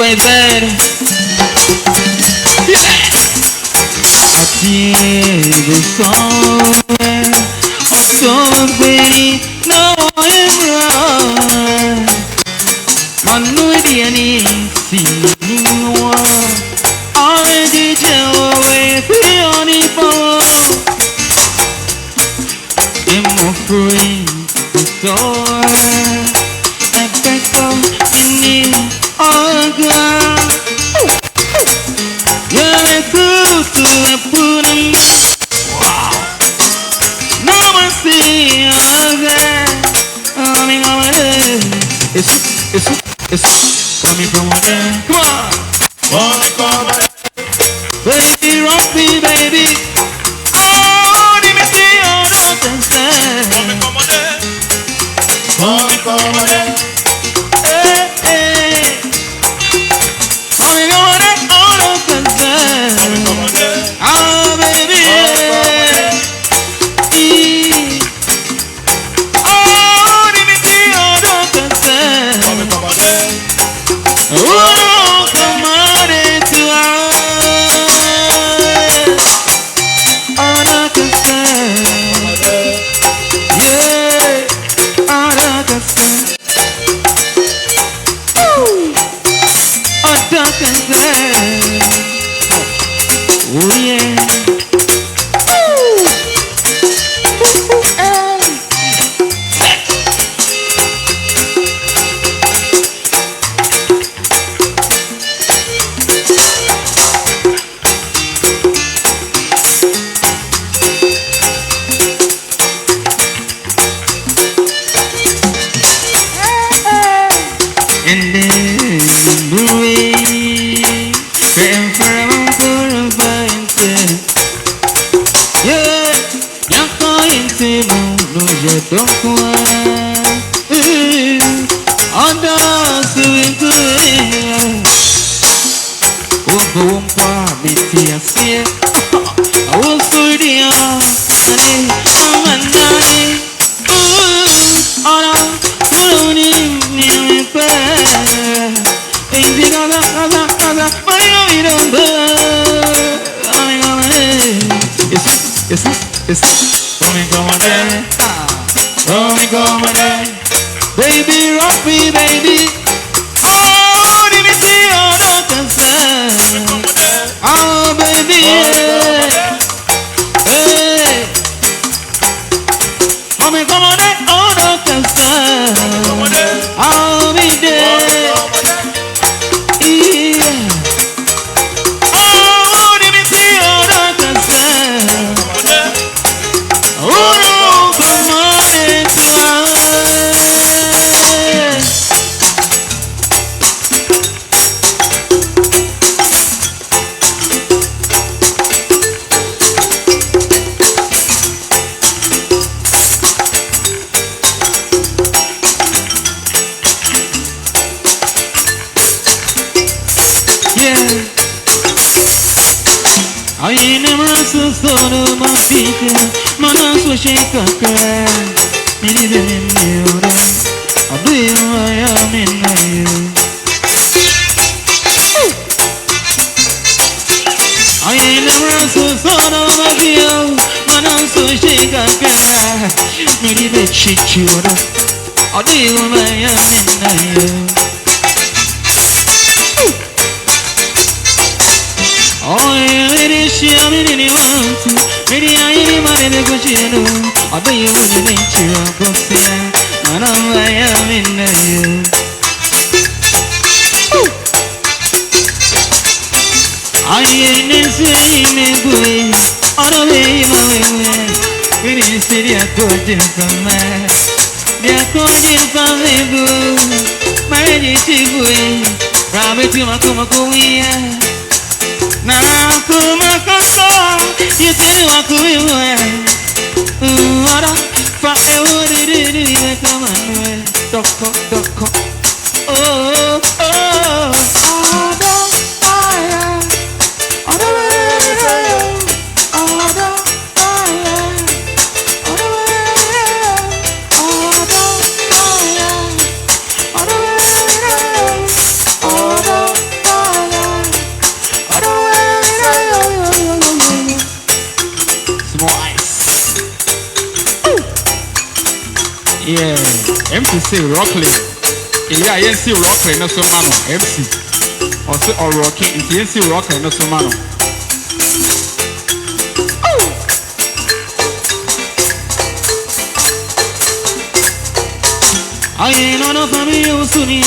my bed. I feel somewhere. So pretty, no I'm wrong. Man, no any see one. I did you away for any power. I'm afraid to soar. I back up in the ground. You're cool to put in. Wow. No one see other. Coming away. It's coming from there. Come on. Come on. Baby, rock me, baby. Oh, let me see your dance. Come on there. Come on there. Hey, hey. Coming on there. Oh, come on there. Oh, baby. Oh, let me see your dance. Come on there. Oh, come on there to us. Oh yeah. And then the way came from yeah, you're going to move, you don't want under swing. Oh, I see. I will see the it's come on there, baby, rock me, baby. Oh, let me see all the concern. Oh, baby, hey, come on there, all the concern. I'll be there. Yeah. Oh, let me see all the concern. Oh no, come on into yeah. I ain't never so solo my feet. Man, I'm so shake a cry. Me living in the I do you I am in you. I ain't never so solo my feet. Man, I'm so shake a cry. Me living shit you I do you I am in you. Oh, it is she, I mean, anyone to. Maybe I ain't money to go to you. I bet you wouldn't think you are going I know I am in you. I ain't saying me good. I don't know my way. We didn't see the according from me. The according from me good. My chief, Rabbit, you are come going. Now come on, you tell what we want. What a fire did it come on, duck. Oh, Yeah, MC Rockland. Yeah, MC Rockland, no so mano. MC. Also, or Rocky, MC Rockland, no so mano. I ain't on a family, you soon here.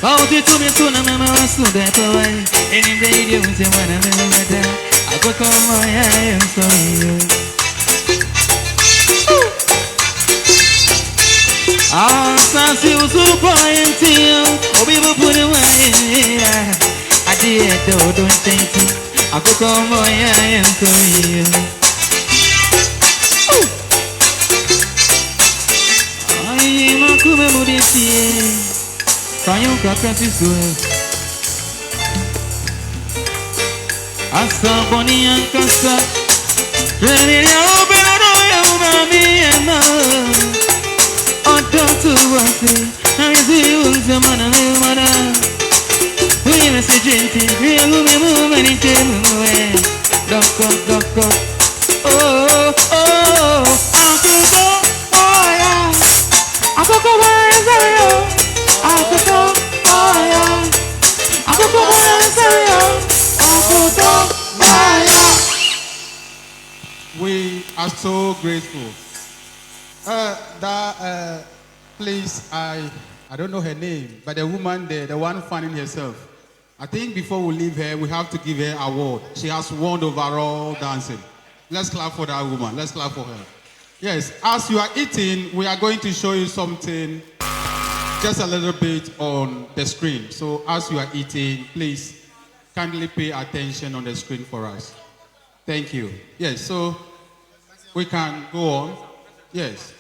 Out it to me soon, I'm a soon that away. Any day you say when I'm in the day, I go come my I am sorry. Ah, Sassy was so quiet, oh, people put away. I did, don't change it. I go come my I am sorry. Kume mudisi, kanyo kakati suwe. Asa boni ankasa, reni ya ubero ya umami ema. Odo tuwasi, namizi uzamana lumana. Uye mesejenti, uye mumani temuwe. Doko, oh, akuko, oh ya. We are so grateful. Please, I don't know her name, but the woman there, the one finding herself. I think before we leave her, we have to give her an award. She has won overall dancing. Let's clap for that woman. Let's clap for her. Yes, as you are eating, we are going to show you something, just a little bit on the screen. So as you are eating, please kindly pay attention on the screen for us. Thank you. Yes, so we can go on. Yes.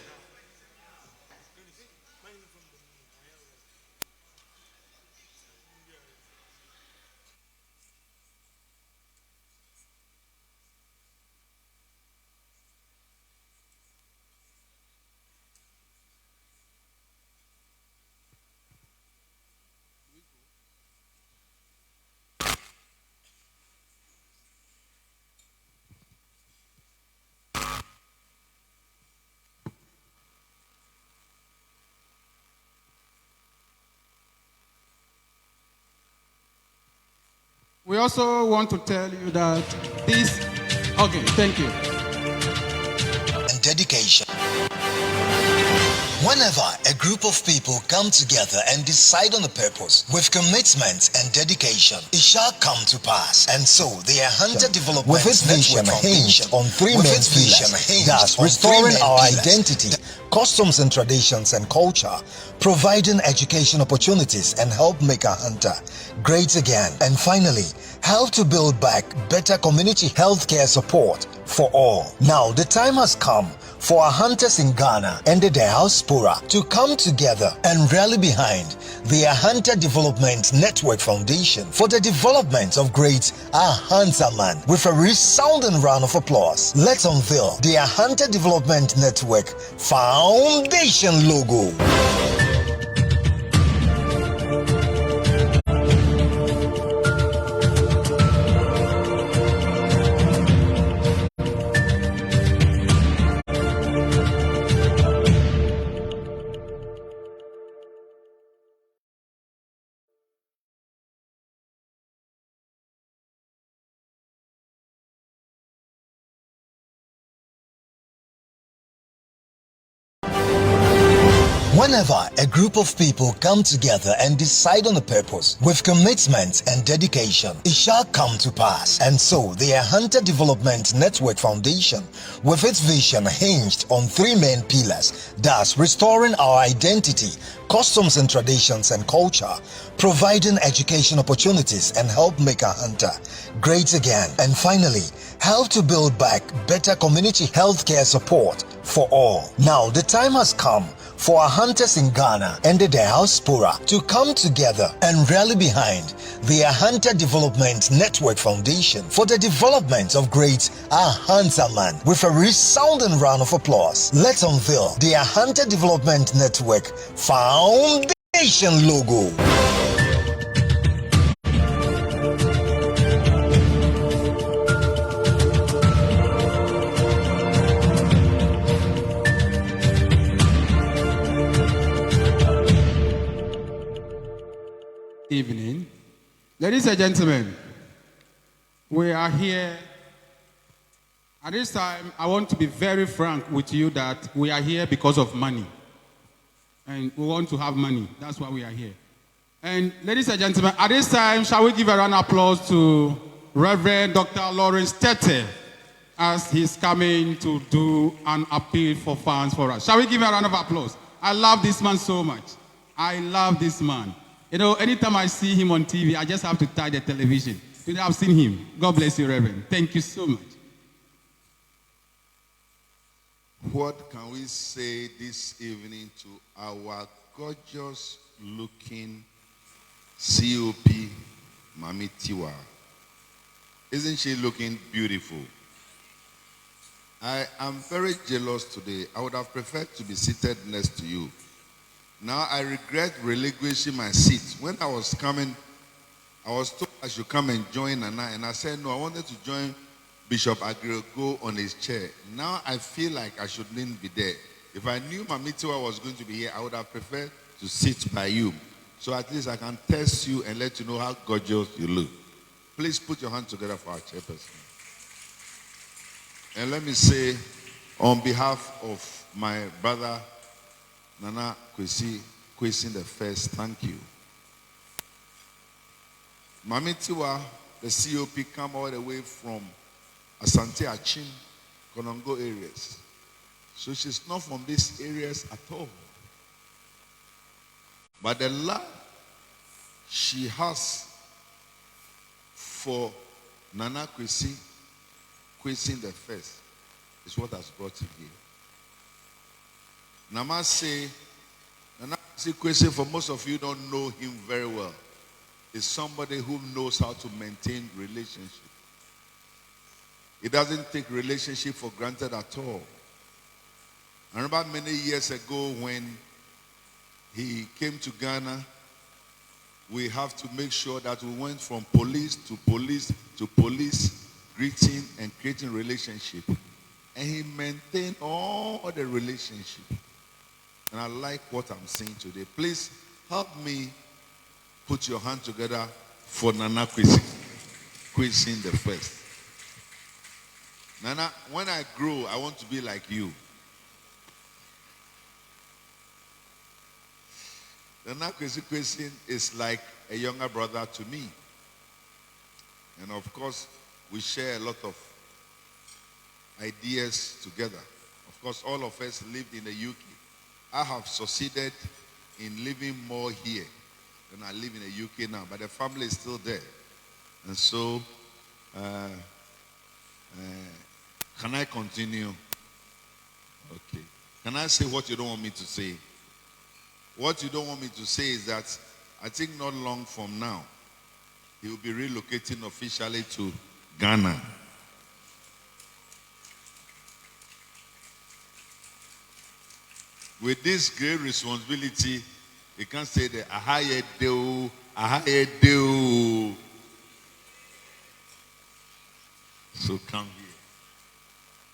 We also want to tell you that this, okay, thank you. And dedication. Whenever a group of people come together and decide on a purpose with commitment and dedication, it shall come to pass. And so the Ahanta Development with its vision hinged on three main pillars, thus restoring our identity, customs and traditions and culture, providing education opportunities and help make Ahanta great again, and finally help to build back better community healthcare support for all. Now the time has come for Ahantas in Ghana and the diaspora to come together and rally behind the Ahanta Development Network Foundation for the development of great Ahanta man. With a resounding round of applause, let's unveil the Ahanta Development Network Foundation logo. Whenever a group of people come together and decide on a purpose with commitment and dedication, it shall come to pass. And so the Ahanta Development Network Foundation, with its vision hinged on three main pillars, thus restoring our identity, customs and traditions and culture, providing education opportunities and help make Ahanta great again, and finally help to build back better community healthcare support for all. Now the time has come for Ahantas in Ghana and the diaspora to come together and rally behind the Ahanta Development Network Foundation for the development of great Ahanta man. With a resounding round of applause, let's unveil the Ahanta Development Network Foundation logo. Ladies and gentlemen, we are here. At this time, I want to be very frank with you that we are here because of money. And we want to have money. That's why we are here. And ladies and gentlemen, at this time, shall we give a round of applause to Reverend Dr. Lawrence Tete as he's coming to do an appeal for funds for us. Shall we give a round of applause? I love this man so much. I love this man. You know, anytime I see him on TV, I just have to tie the television. Today I've seen him. God bless you, Reverend. Thank you so much. What can we say this evening to our gorgeous looking COP, Mami Tiwa? Isn't she looking beautiful? I am very jealous today. I would have preferred to be seated next to you. Now I regret relinquishing my seat. When I was coming, I was told I should come and join Nana, and I said no, I wanted to join Bishop Agrego on his chair. Now I feel like I shouldn't be there. If I knew Mami Tiwa was going to be here, I would have preferred to sit by you. So at least I can test you and let you know how gorgeous you look. Please put your hands together for our chairperson. And let me say, on behalf of my brother, Nana Kwesi the First, thank you. Mami Tiwa, the COP, come all the way from Asante Achim, Konongo areas. So she's not from these areas at all. But the love she has for Nana Kwesi the First is what has brought you here. Nana Kwesi, for most of you don't know him very well, is somebody who knows how to maintain relationship. He doesn't take relationship for granted at all. I remember many years ago when he came to Ghana, we have to make sure that we went from police to police to police, greeting and creating relationship. And he maintained all the relationship. And I like what I'm saying today. Please help me put your hand together for Nana Kwesi the First. Nana, when I grow, I want to be like you. Nana Kwesi is like a younger brother to me. And of course, we share a lot of ideas together. Of course, all of us lived in the UK. I have succeeded in living more here than I live in the UK now, but the family is still there. And so, can I continue? Okay. Can I say what you don't want me to say? What you don't want me to say is that I think not long from now, he will be relocating officially to Ghana. With this great responsibility, you can't say that a higher deal. So come here.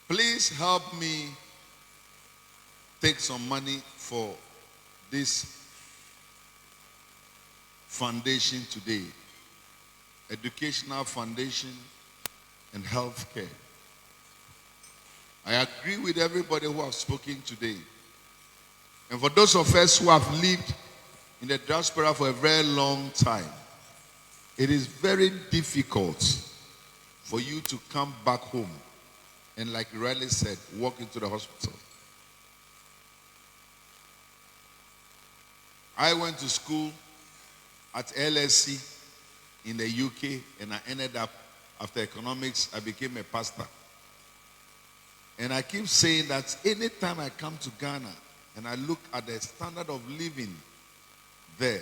Please help me take some money for this foundation today. Educational foundation and health care. I agree with everybody who has spoken today. And for those of us who have lived in the diaspora for a very long time, it is very difficult for you to come back home and, like Riley said, walk into the hospital. I went to school at LSE in the UK, and I ended up, after economics, I became a pastor. And I keep saying that anytime I come to Ghana and I look at the standard of living there,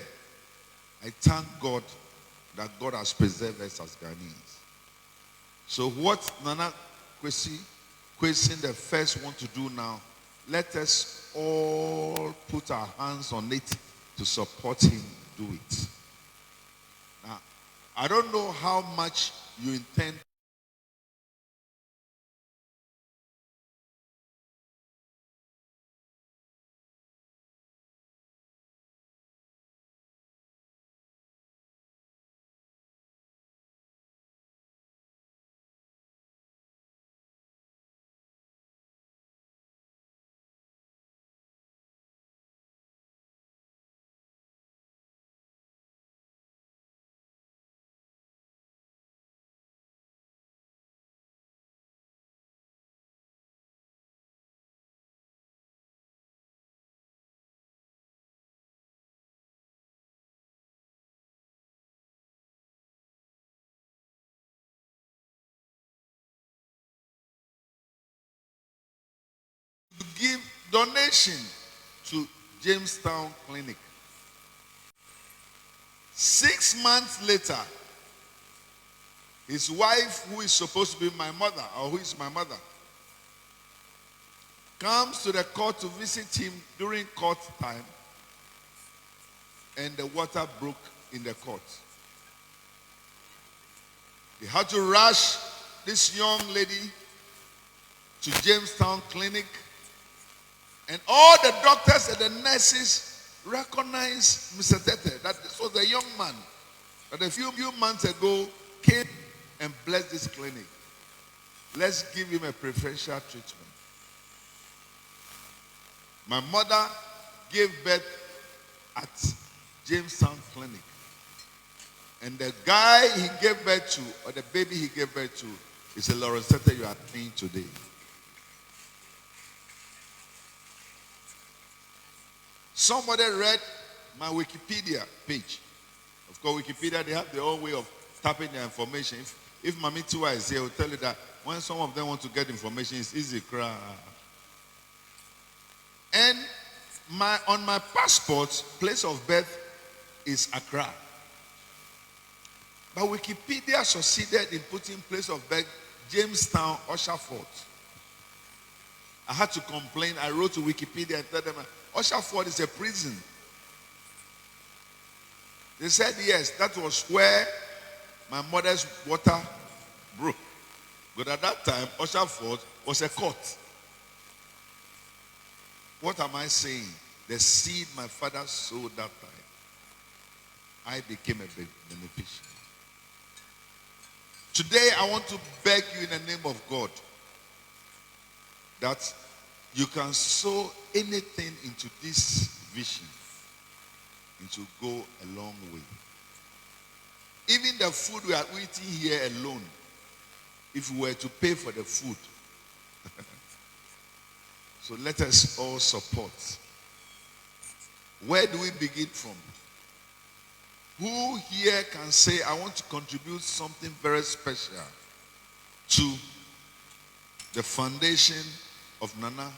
I thank God that God has preserved us as Ghanaians. So what Nana Kwesi the First want to do now, let us all put our hands on it to support him do it. Now, I don't know how much you intend donation to Jamestown Clinic. 6 months later, his wife, who is supposed to be my mother, or who is my mother, comes to the court to visit him during court time, and the water broke in the court. They had to rush this young lady to Jamestown Clinic, and all the doctors and the nurses recognized Mr. Tete, that this was a young man that a few months ago came and blessed this clinic. Let's give him a preferential treatment. My mother gave birth at Jamestown Clinic. And the guy he gave birth to, or the baby he gave birth to, is the Lawrence Tete you are seeing today. Somebody read my Wikipedia page. Of course, Wikipedia, they have their own way of tapping their information. If Mami Tiwa is here, will tell you that when some of them want to get information, it's easy. And on my passport, place of birth is Accra. But Wikipedia succeeded in putting place of birth Jamestown, Usherford. I had to complain. I wrote to Wikipedia and told them, Usherford is a prison. They said yes, that was where my mother's water broke. But at that time, Usherford was a court. What am I saying? The seed my father sowed that time, I became a beneficiary. Today, I want to beg you in the name of God that you can sow anything into this vision and to go a long way. Even the food we are eating here alone, if we were to pay for the food, so let us all support. Where do we begin from? Who here can say, I want to contribute something very special to the foundation of Nana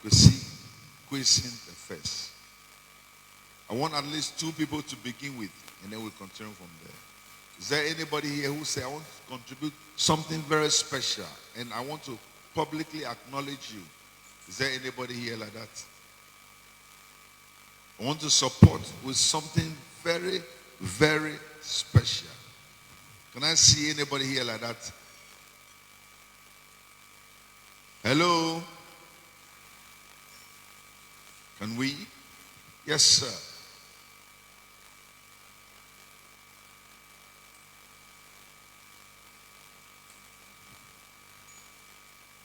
Kwesi the first? I want at least 2 people to begin with, and then we'll continue from there. Is there anybody here who say, I want to contribute something very special, and I want to publicly acknowledge you? Is there anybody here like that? I want to support with something very, very special. Can I see anybody here like that? Hello? Can we? Yes, sir.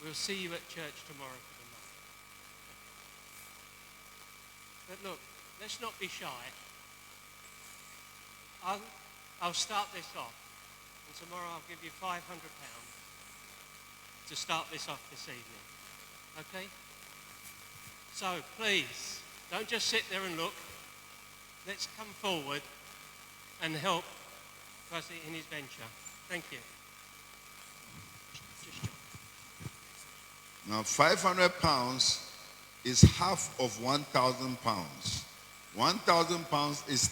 We'll see you at church tomorrow for the month. But look, let's not be shy. I'll start this off, and tomorrow I'll give you £500 to start this off this evening. Okay? So please, don't just sit there and look. Let's come forward and help Kwesi in his venture. Thank you. Now, £500 is half of £1,000. £1,000 is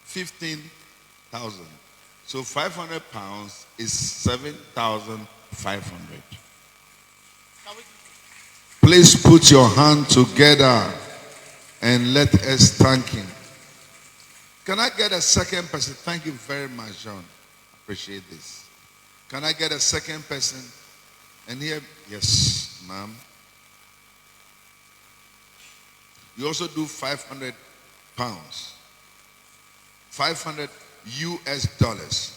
15,000. So £500 is 7,500. Please put your hand together and let us thank him. Can I get a second person? Thank you very much, John. Appreciate this. Can I get a second person? And here, yes, ma'am. You also do £500. 500 US dollars.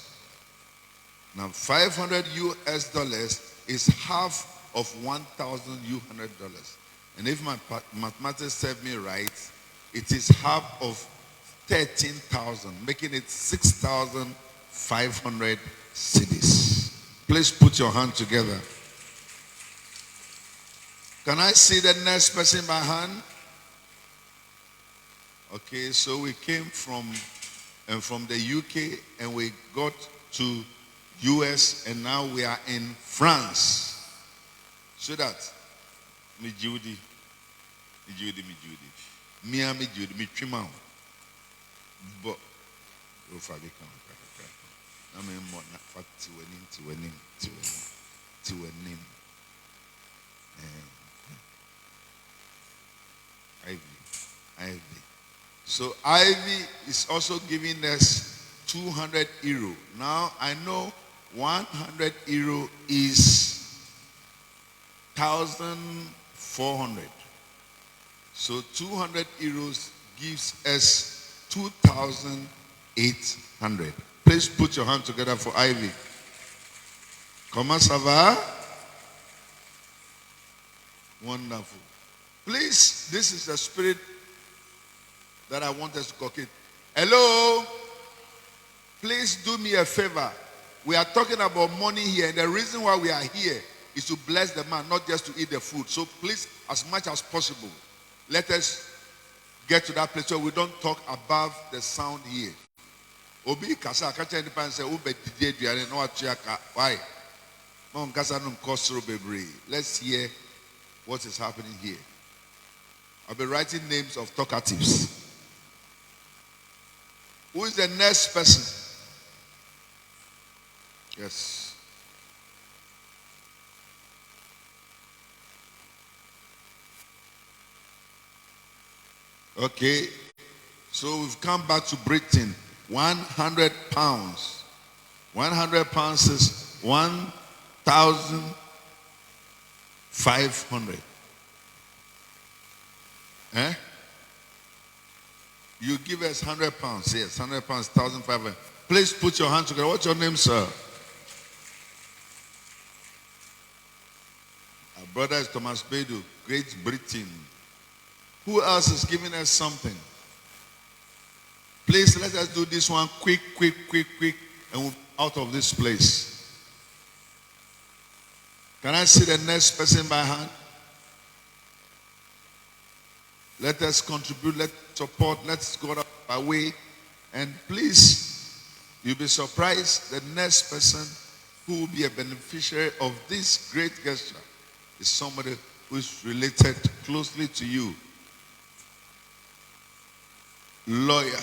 Now, 500 US dollars is half of $1,200. And if my mathematics serve me right, it is half of 13,000, making it 6,500 cedis. Please put your hand together. Can I see the next person by hand? Okay, so we came from the UK and we got to US and now we are in France. So that, me Judy, Judy. Me Judy, me Trimau. But, oh, Vacant. I mean, more not for to a name. Ivy. So Ivy is also giving us 200 euro. Now I know 100 euro is 1,400. So 200 euros gives us 2,800. Please put your hand together for Ivy. Comment ça va? Wonderful. Please, this is the spirit that I want us to cook it. Hello? Please do me a favor. We are talking about money here, and the reason why we are here is to bless the man, not just to eat the food. So please, as much as possible, let us get to that place where we don't talk above the sound here. Obi kasa kacha independence say ube DJ duane no atuaka. Why? Mon kasa no kosoro bebre. Let's hear what is happening here. I'll be writing names of talkatives. Who is the next person? Yes. Okay. So we've come back to Britain. 100 pounds. 100 pounds is 1,500. Eh? You give us 100 pounds. Yes, 100 pounds, 1,500. Please put your hands together. What's your name, sir? Our brother is Thomas Bedu, Great Britain. Who else is giving us something? Please let us do this one quick, and we'll be out of this place. Can I see the next person by hand? Let us contribute, let's support, let's go up our way. And please, you'll be surprised, the next person who will be a beneficiary of this great gesture is somebody who is related closely to you. Lawyer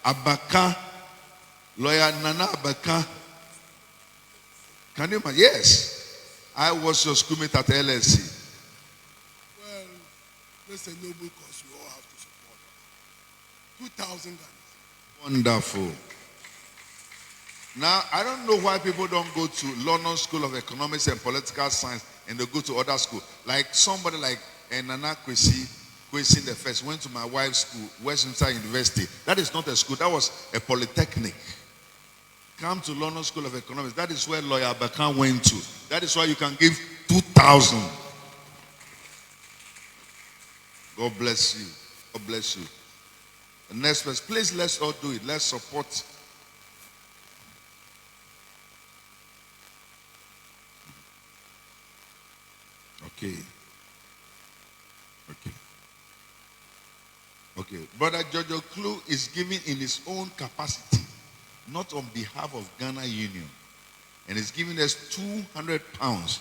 Abaka, Lawyer Nana Abaka. Can you imagine? Yes. I was your schoolmate at LSC. Well, that's a noble cause we all have to support. 2,000 Ghana. Wonderful. Now, I don't know why people don't go to London School of Economics and Political Science and they go to other schools. Like somebody like Nana Kwesi the first went to my wife's school, Westminster University. That is not a school. That was a polytechnic. Come to London School of Economics. That is where Lawyer Vacant went to. That is why you can give 2,000. God bless you. God bless you. The next person, please let's all do it. Let's support. Okay. Brother Jojo Klu is giving in his own capacity, not on behalf of Ghana Union. And he's giving us 200 pounds.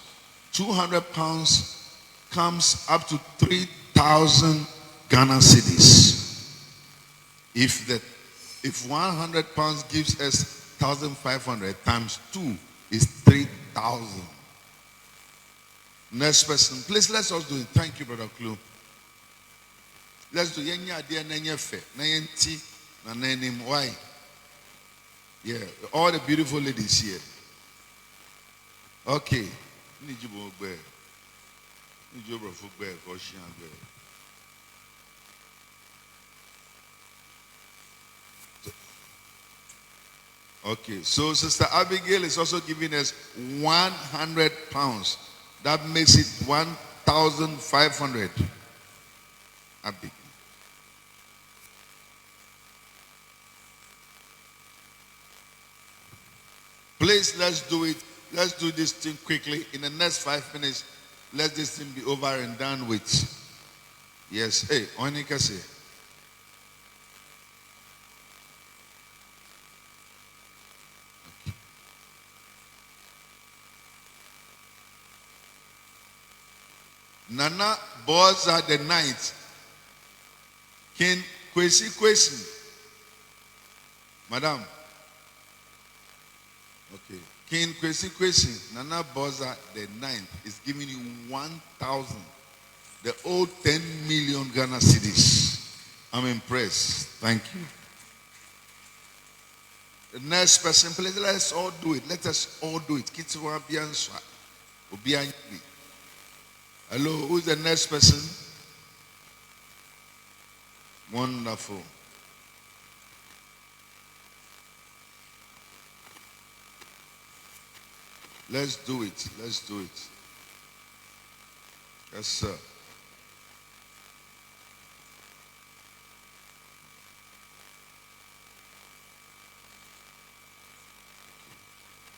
200 pounds comes up to 3,000 Ghana cedis. If 100 pounds gives us 1,500 times 2 is 3,000. Next person, please let's all do it. Thank you, Brother Klu. Let's do yenya idea nanya fe nayenti na nanim. Why? Yeah, all the beautiful ladies here. Okay. Okay, so Sister Abigail is also giving us 100 pounds. That makes it 1,500. Abigail. Please, let's do it. Let's do this thing quickly. In the next 5 minutes, let this thing be over and done with. Yes. Hey, Onika say. Nana Boza the ninth. King Kwesi. Madam. Okay. King Kwesi, Nana Boza the ninth is giving you 1,000. The old 10 million Ghana cedis. I'm impressed. Thank you. The next person, please, let's all do it. Let us all do it. Hello, who's the next person? Wonderful. Let's do it. Let's do it. Yes, sir.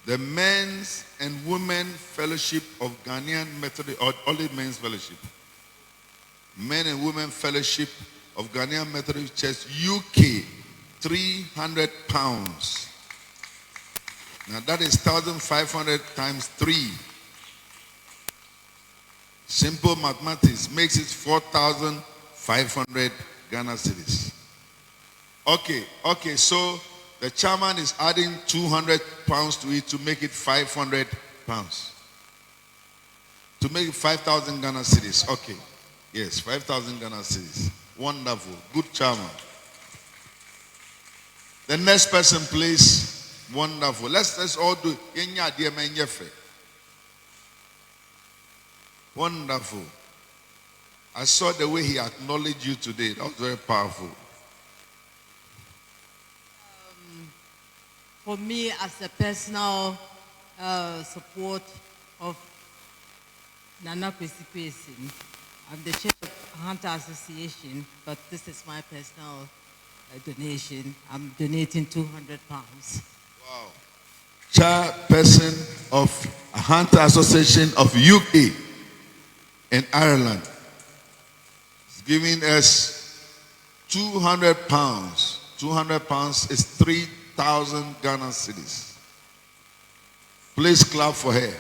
The Men's and Women Fellowship of Ghanaian Methodist, or only Men's Fellowship. Men and Women Fellowship of Ghanaian Methodist Church, UK, £300. Now that is 1,500 times 3. Simple mathematics makes it 4,500 Ghana cedis. Okay, so the chairman is adding £200 to it to make it £500. To make it 5,000 Ghana cedis. Okay. Yes, 5,000 Ghana cedis. Wonderful. Good chairman. The next person, please. Wonderful. Let's all do it. Wonderful. I saw the way he acknowledged you today. That was very powerful. For me, as a personal support of Nana Kwesi, I'm the chair of Ahanta Association, but this is my personal donation. I'm donating £200. Wow. Chairperson of Ahanta Association of UK and Ireland is giving us £200. £200 is 3,000 Ghana cedis. Please clap for her.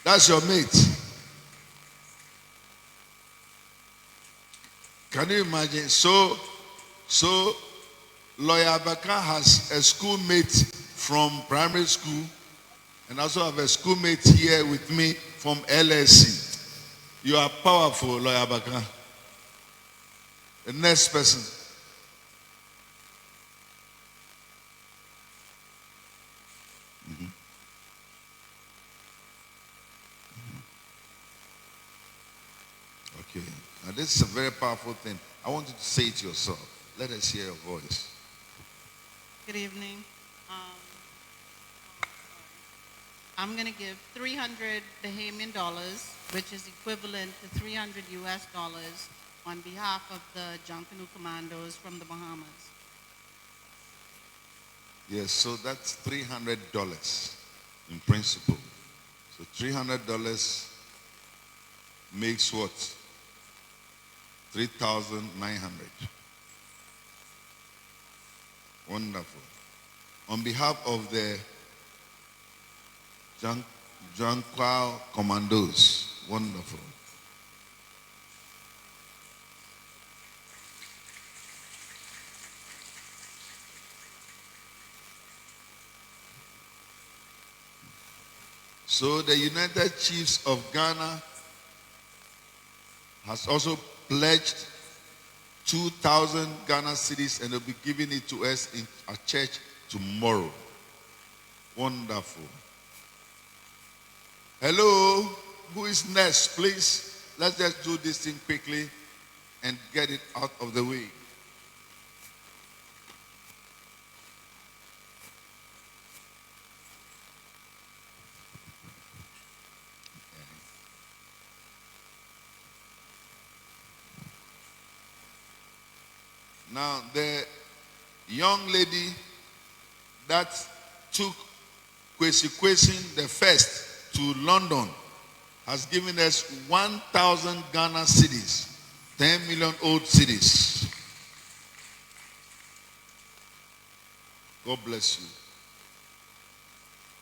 That's your mate. Can you imagine? So Lawyer Vacant has a schoolmate from primary school, and also have a schoolmate here with me from LSC. You are powerful, Lawyer Vacant. The next person. Okay. Now this is a very powerful thing. I want you to say it yourself. Let us hear your voice. Good evening. I'm going to give 300 Bahamian dollars, which is equivalent to 300 US dollars, on behalf of the Junkanoo Commandos from the Bahamas. Yes, so that's $300 in principle. So $300 makes what? 3,900. Wonderful. On behalf of the Junkanoo Commandos, wonderful. So the United Chiefs of Ghana has also pledged 2,000 Ghana cedis, and they'll be giving it to us in our church tomorrow. Wonderful. Hello, who is next, please? Let's just do this thing quickly and get it out of the way. Now, the young lady that took Kwesi the first to London has given us 1,000 Ghana cedis, 10 million old cedis. God bless you.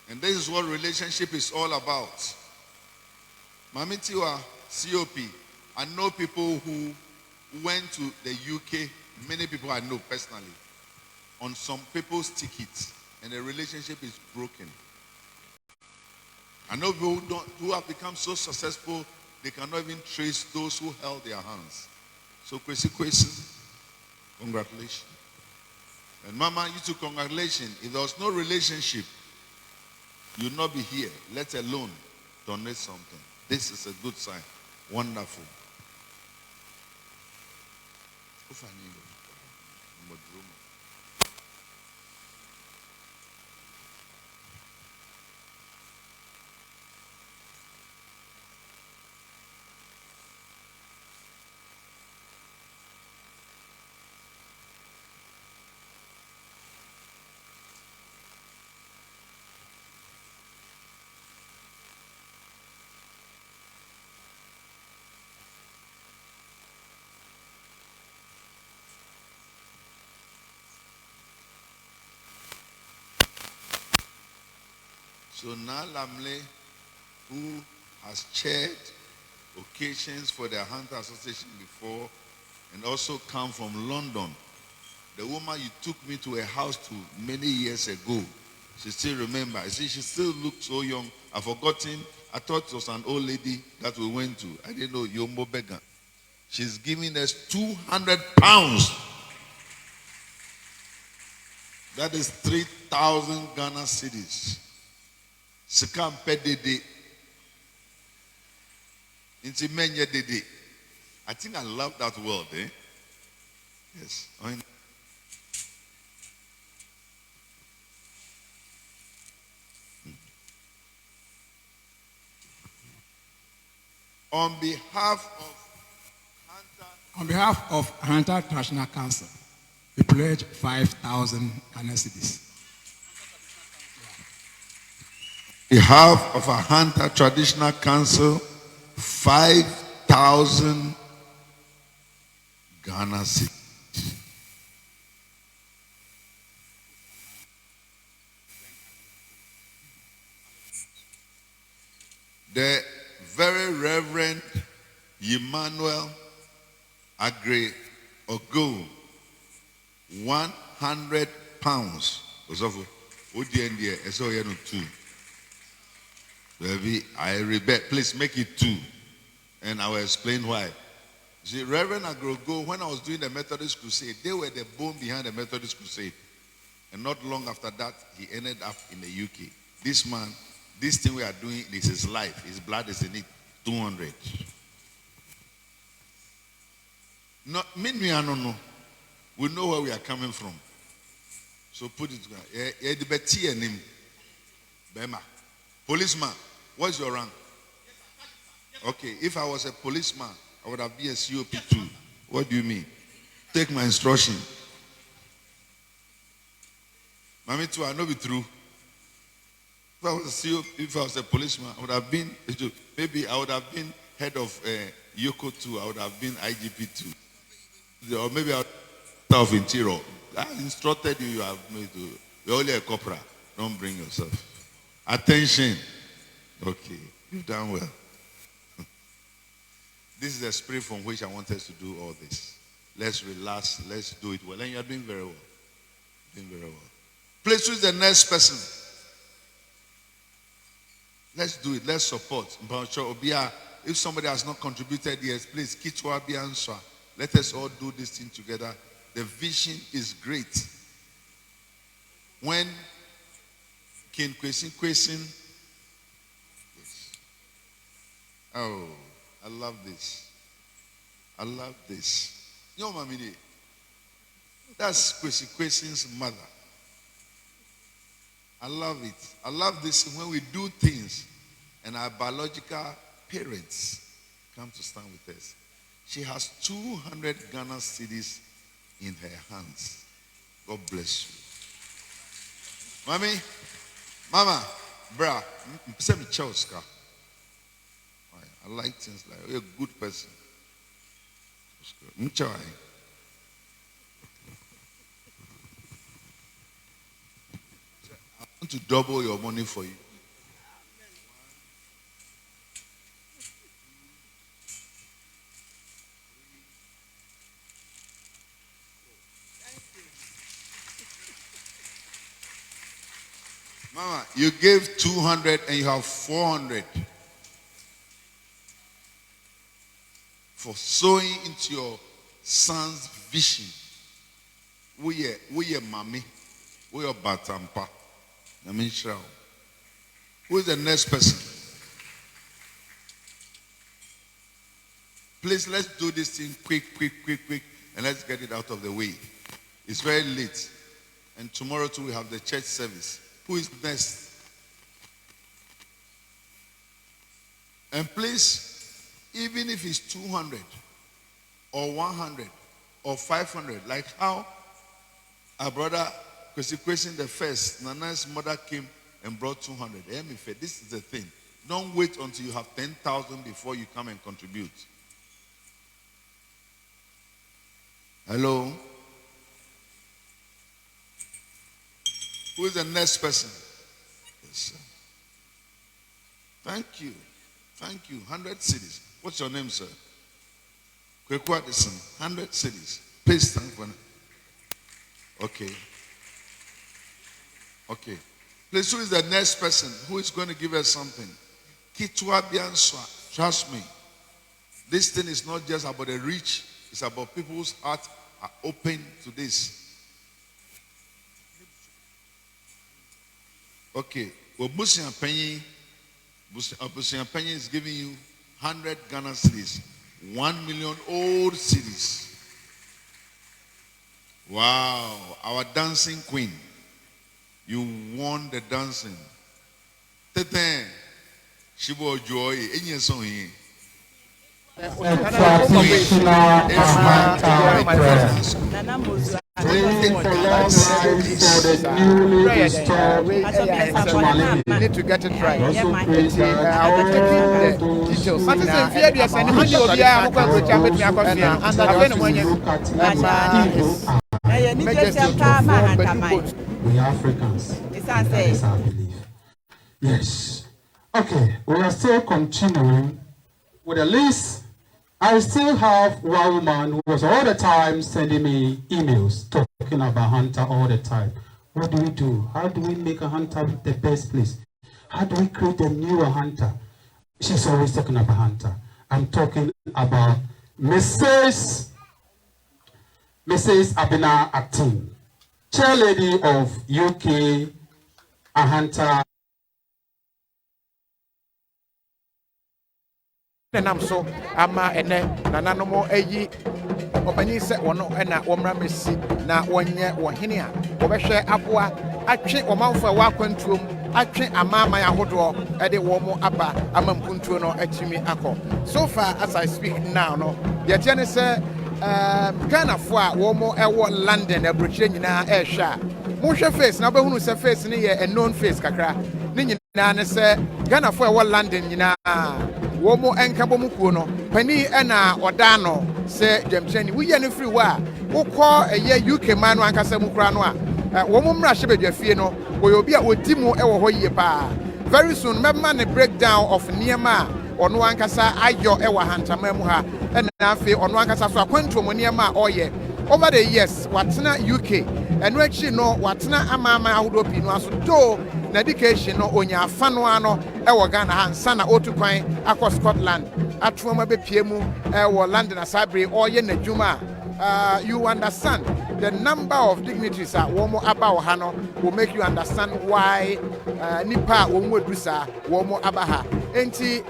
And this is what relationship is all about. Mamitiwa, COP. I know people who went to the UK, many people I know personally, on some people's tickets, and the relationship is broken. I know people who have become so successful, they cannot even trace those who held their hands. So, Kwesi, congratulations. And Mama, you too, congratulations. If there was no relationship, you'd not be here, let alone donate something. This is a good sign. Wonderful. So now Lamle, who has chaired occasions for the Ahanta Association before and also come from London, the woman you took me to a house to many years ago, she still remember. I see she still looks so young. I've forgotten. I thought it was an old lady that we went to. I didn't know, Yombo Began. She's giving us 200 pounds. That is 3,000 Ghana cedis. Sikam pedede. Inti menye dede. I think I love that word, eh? Yes. On behalf of Ahanta International Council, we pledge 5,000 Ghana cedis. On behalf of Ahanta Traditional Council, 5,000 Ghana cedis. The very Reverend Emmanuel Agre Ogo, 100 pounds. Baby, I rebel. Please make it 2. And I will explain why. See, Reverend Agrogo, when I was doing the Methodist Crusade, they were the bone behind the Methodist Crusade. And not long after that, he ended up in the UK. This man, this thing we are doing is his life. His blood is in it. 200. No, me, I don't know. We know where we are coming from. So put it together. Bema. Policeman, what's your rank? Okay, if I was a policeman, I would have been a COP2. What do you mean? Take my instruction. Mami too, I know be true. If I was a policeman, I would have been, maybe I would have been head of Yoko 2, I would have been IGP 2. Or maybe I would have of interior. I instructed you, you have made to, you're only a corporal. Don't bring yourself. Attention. Okay, you've done well. This is the spirit from which I want us to do all this. Let's relax, let's do it well. And you're doing very well. Doing very well. Please choose the next person. Let's do it. Let's support. If somebody has not contributed yet, please, let us all do this thing together. The vision is great. When King Kwesin, oh, I love this. I love this. Yo, Mamidi, that's Kwesin's mother. I love it. I love this when we do things and our biological parents come to stand with us. She has 200 Ghana cedis in her hands. God bless you. Mommy, Mama, brah, send me Chelsea. I like things like you're a good person. I want to double your money for you. You gave 200 and you have 400 for sowing into your son's vision. We are mommy. We are batampa. I mean, who is the next person? Please, let's do this thing quick, and let's get it out of the way. It's very late. And tomorrow too we have the church service. Who is next? And please, even if it's 200 or 100 or 500, like how our brother Kwesi the first, Nana's mother came and brought 200. This is the thing. Don't wait until you have 10,000 before you come and contribute. Hello? Who is the next person? Yes, sir. Thank you. 100 cities. What's your name, sir? Kweku Addison. 100 cities. Please stand for it. Okay. Please, who is the next person? Who is going to give us something? Kitwa Bianswa. Trust me. This thing is not just about the rich. It's about people's hearts are open to this. Okay. Obusian Penny is giving you 100 Ghana cedis. 1 million old cedis. Wow. Our dancing queen. You won the dancing. Tete. Shibo joy. Enye song here. Need to get it right. I will take the details. We are Africans. That is our belief. Yes. Okay, we are still continuing with the list. I still have one woman who was all the time sending me emails talking about Ahanta all the time. What do we do? How do we make Ahanta the best place? How do we create a new Ahanta? She's always talking about Ahanta. I'm talking about Mrs. Abina Atin, chair lady of UK Ahanta. I'm so ama ene nananom eyi opani se wono na womra mesi na wonye wohene a obehwe aboa atwe omanfo wa kwantuom atwe amama ya hodo e de wo mo aba amampuntuo no atimi akọ. So far as I speak now no ye tie ne se Ghana fo a wo mo ewo London abrochire nyina ehwe a mo hwe face na obehunu se face ne ye a known face kakra ne nyina ne se Ghana fo ewo London nyina womo enkabo mukuo no pani na odano se jamchani wiye no free wa wokọ eye UK man no ankasa mukura no a womo mra hye fie no woyo bi a odimu ewo ho yie pa. Very soon memma ne breakdown of niema ono ankasa ayo ewo hantama mu ha na afi ono ankasa so akwantu mo niema oye over the years watena UK eno achi no watena amama ahodo pi no aso do na education no onya afano ano ewo Ghana hansa na otukwan akọ Scotland atwoma be piemu ewo London asabre oye na djuma. You understand the number of dignitaries that womo aba ha no will make you understand why nipa womo edusa womo aba ha enti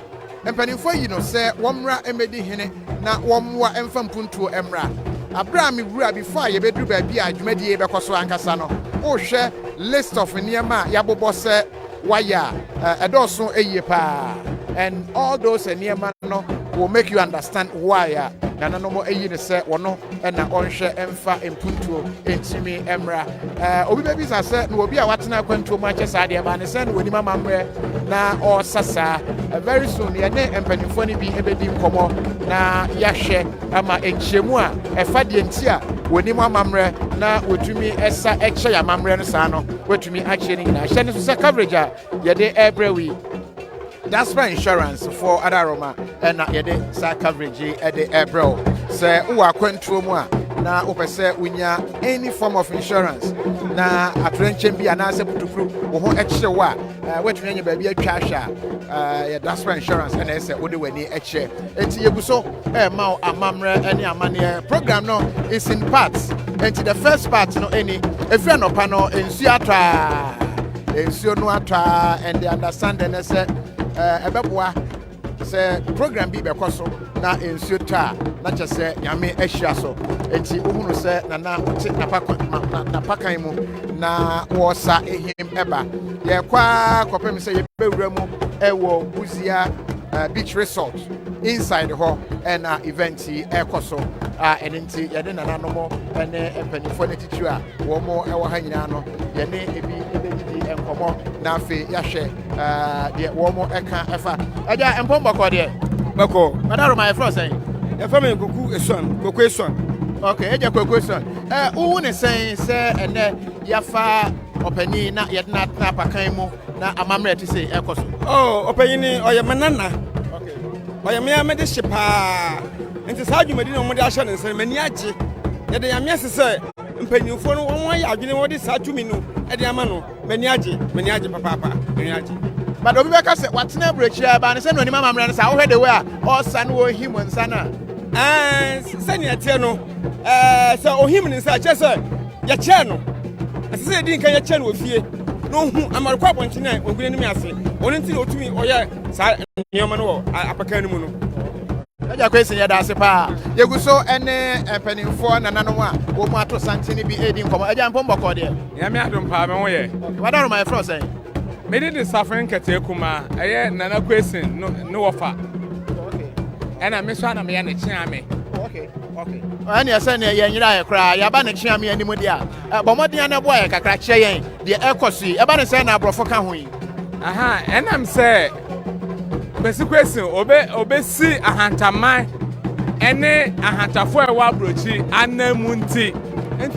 empanifo yi no se womra emedi hene na womwa emfa mpuntuo emra Abraham wura before ye bedru ba bia adwumadi ye bekoso ankasa no o hwe list of niema yabobo se waya edoso eye pa and all those niema no will make you understand why nananom eyi ne se wono na onhwe emfa empuntuo entimi emra obi bebi sa se no obi a watena kwantuo ma che sa de ba ne se no woni mama mre na o sasa very soon ye ne empanifo ni bi ebedi nkomo na yahwe ama enchemu a efa de enti a woni mama mre na wotumi esa eche ya mamre no sa no wotumi ache ni na hye ne so se coverage a ye de every that's for insurance for Adaroma and yede sa coverage at the April. Say, who are quentuum, na opese unya any form of insurance na atrenchen bi ana se putukuru wo ho ekye wa wetumi anya ba bi atwa hwa ya diaspora insurance na ese wo de wani ekye enti yeguso ma amamre ene amane program no is in parts enti the first part no any if you no pa no ensu atwa and the understanding is ebeboa say program bi bekoso na ensu ta na chese nyame ehia so enti ohunu se na oti na pakan mu na wosa ehim eba ye kwa kopem se ye bewura mu ewo buzia beach resort inside ho and event ekoso and enti ye de nananom ene empanifo ne titu a wo mo ewo ha nyina no ye ne ebi enkomo na afi yahwe de wo mo eka efa aja empombo ko de bako madaro my friend say ya family koku esuan okay eja koku esuan uhu ne say ene yafa opani na ye na pakan mu na amamre ti say ekoso opani ni oyemanana okay oyemya me de shipa enti sa adwumadi no mo de ahye ne nse mani age ye de yame sese mpanyufo no won ya adwene wo de sa tumi no e de ama no mani age papa mani age but obi beka se watena brechia ba ne se no ni mama mra ne sa wo hwe de we a osa no ohim nsa na se ne atie no se ohim ne nsa che se ye che no se di nkan ye che no ofie no hu amarkwa bonche na ogune ni mi ase oni nti otumi oye sa nyoma no apaka ni mu no aja kwesi ya da ase pa yeguso ene empanimfo nananom a wo mu ato santini bi edi nkomo aja mpombo ko de ya me adom pa me ho ye wadaro my friend say me did suffering kete kuma eye nana kwesi no wofa okay ena me so ana me ya ne chia me okay ani ase ne ye nyira ye kra ya ba ne chia me animu dia bomodin na boy kakra chia yen de ekosi e ba ne se na abrofo ka ho yi aha enam se besi kwesi obe si ahantaman ene ahantafo e wa brochi anamu nti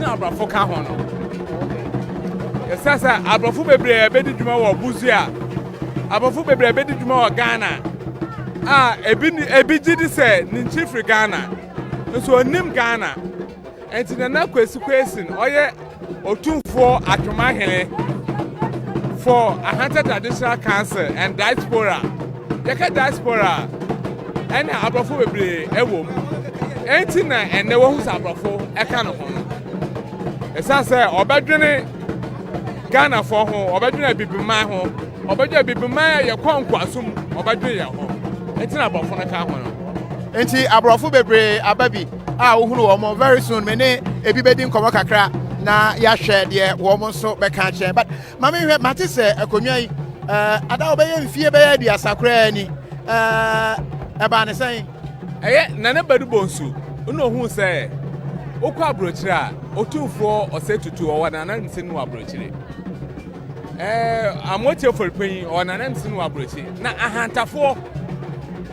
na abrafo ka ho no sasa abrafo bebre ebedi dwuma wo buzua abrafo bebre ebedi dwuma wo Ghana ebi gidi se ni chief Ghana nso onim Ghana enti na kwesi oye otumfo Atwimahene for Ahanta Traditional Council and Diaspora yaka diaspora ene abrafo bebre ewo enti na ene wo hu abrafo eka no ho esa se obedwene Ghana for ho obedwene bibiman ho obedwene bibiman ye kwankwasom obedwene ye ho enti na abrafo no ka ho no enti abrafo bebre ababi wo hu wo mo very soon me ne ebi bedi nkomo kakra na ya hwe de wo mo so beka che but mama hwe mate se akonwa yi ada obeye mfie be ya di asakra ni eba ne sen eye nana badu bonsu no hu se okwa abrochire a otufo osetutu o wana nan sinu abrochire amotie forpen o nana sinu abrochire na ahantafo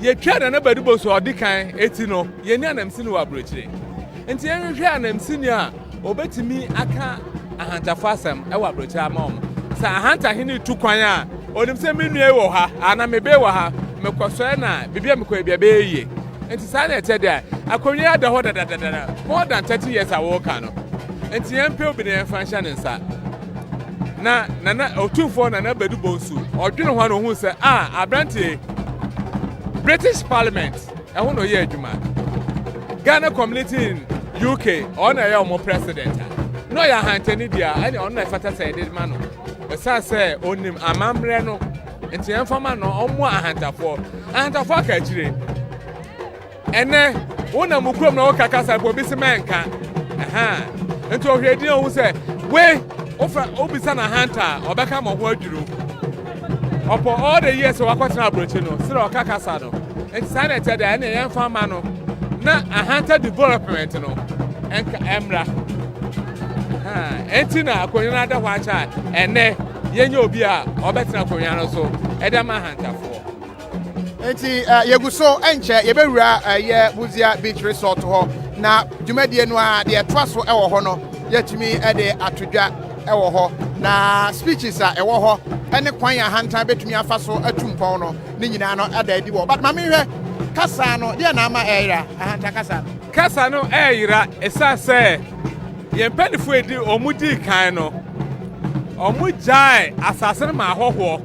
ye twa nana badu bonsu odikan eti no ye ni anam sinu abrochire enti ye hwe anam sinu a obetimi aka ahantafo asam e wa abrochire amom sa ahanta hini tukwan a onim se menue wo ha ana mebe wo ha mekoso na bibia mekọ bia be ye enti sa na ete dia akonwa da ho dadadada more than 30 years awo ka no enti yempe obi na function nsa na otufo na badu bonsu odwene ho na hu se abrante British Parliament ho no ye adwuma Ghana community in UK on na ya president no ya hantani dia ani on na fata say dey man no esa say onim amamre no enti enfama no omo ahantafo ka kire ene wona mukrom na wokaka sa bo bisi menka enti ohwedi ohun say we ofa obisa na Ahanta obeka mo ho adwuru opo all the years wakwatena abrochi no sire okaka sa no enti sa na ete da ene enfama no na Ahanta development no enka emra enti na akonya na da hwacha ene yenye obi a obetena akonya no so edama Ahantafo enti yeguso enche yebewura ye buzia beach resort ho na dwumadie no a de etwaso ewo ho no yatumi ede atodwa ewo ho na speeches a ewo ho ene kwan Ahanta betumi afa so atumpon no ni nyina no ada edi wo but mama hwe kasa no dia na ama era ahanta kasa no kasa no eyira esa se ye mpanifu edi omudi kan no omujai asase ma ahoho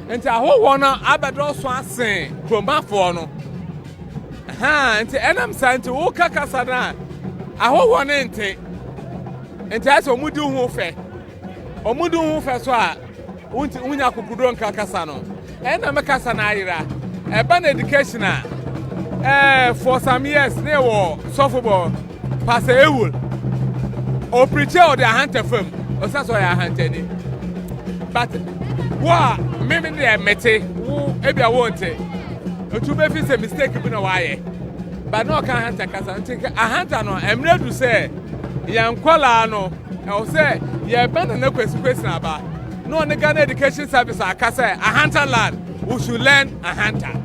enti ahoho no abedo so asen kromafo no enti enam santi wo kasa na ahoho ne enti ase omudi hu fe so a unya kukudo nka kasa no enam kasa na ayira urban education for some years they were softball pass a wool or preacher or the Ahanta film or that's why Ahanta ni but what maybe they met it maybe I want it to be a mistake in a way but no can Ahanta kasa Ahanta no I'm ready to say young kwala no I say yeah ben no question about no on the Ghana education service kasa Ahanta land we should learn Ahanta.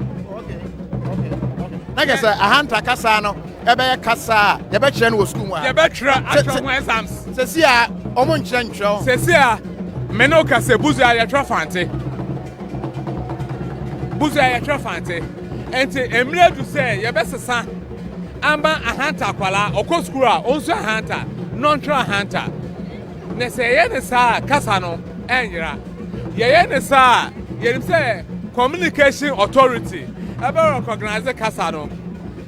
Like I said, Ahanta kasa no, ebe kasa, ebe chere no school wa. Ebe chere actual exams. Sesi a omo nche ncho. Sesi a meno kase buzu ya trafante. Buzu ya trafante. Enti emre du say yebe sesa amba Ahanta kwala okọ school a onso Ahanta, non-tra Ahanta. Ne say ye ne sa kasa no enyira. Ye ne sa ye say communication authority ebe recognize kasa no